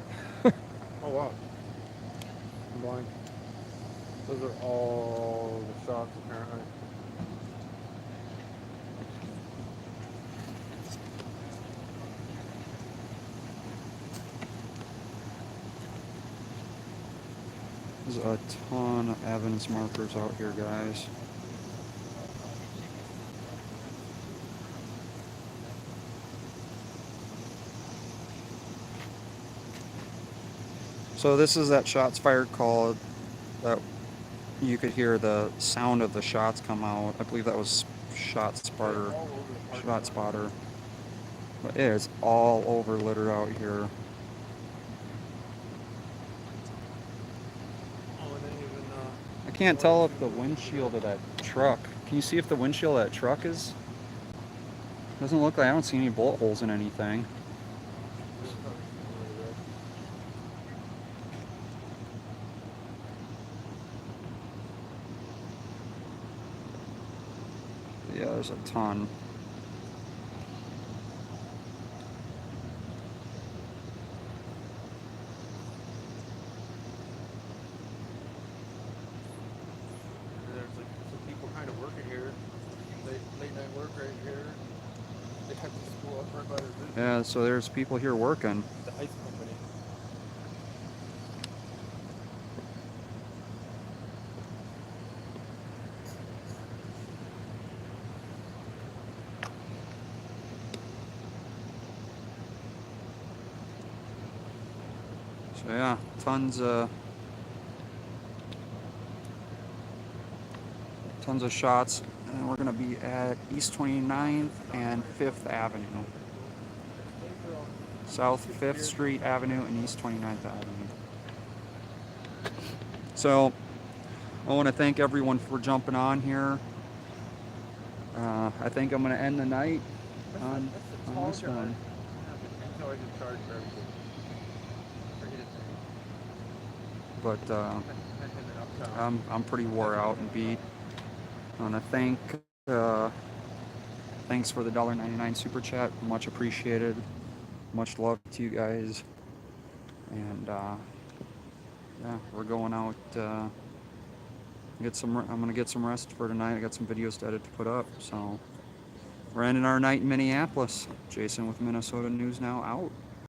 Oh, wow. I'm blind. Those are all the shots, apparently. There's a ton of evidence markers out here, guys. So this is that shots fired call that you could hear the sound of the shots come out. I believe that was shot spotter. But it is all over litter out here. I can't tell if the windshield of that truck. Can you see if the windshield of that truck is? Doesn't look like, I don't see any bullet holes in anything. Yeah, there's a ton. firefighters in. Yeah, so there's people here working. The ice company. So yeah, tons of shots, and we're gonna be at East 29th and 5th Avenue. South 5th Street Avenue and East 29th Avenue. So I want to thank everyone for jumping on here. I think I'm gonna end the night on this one. So I can charge for everything. But I'm pretty wore out and beat. I want to thank thanks for the $1.99 super chat, much appreciated. Much love to you guys, and yeah, we're going out. I'm gonna get some rest for tonight. I got some videos to edit to put up, so we're ending our night in Minneapolis. Jason with Minnesota News Now out.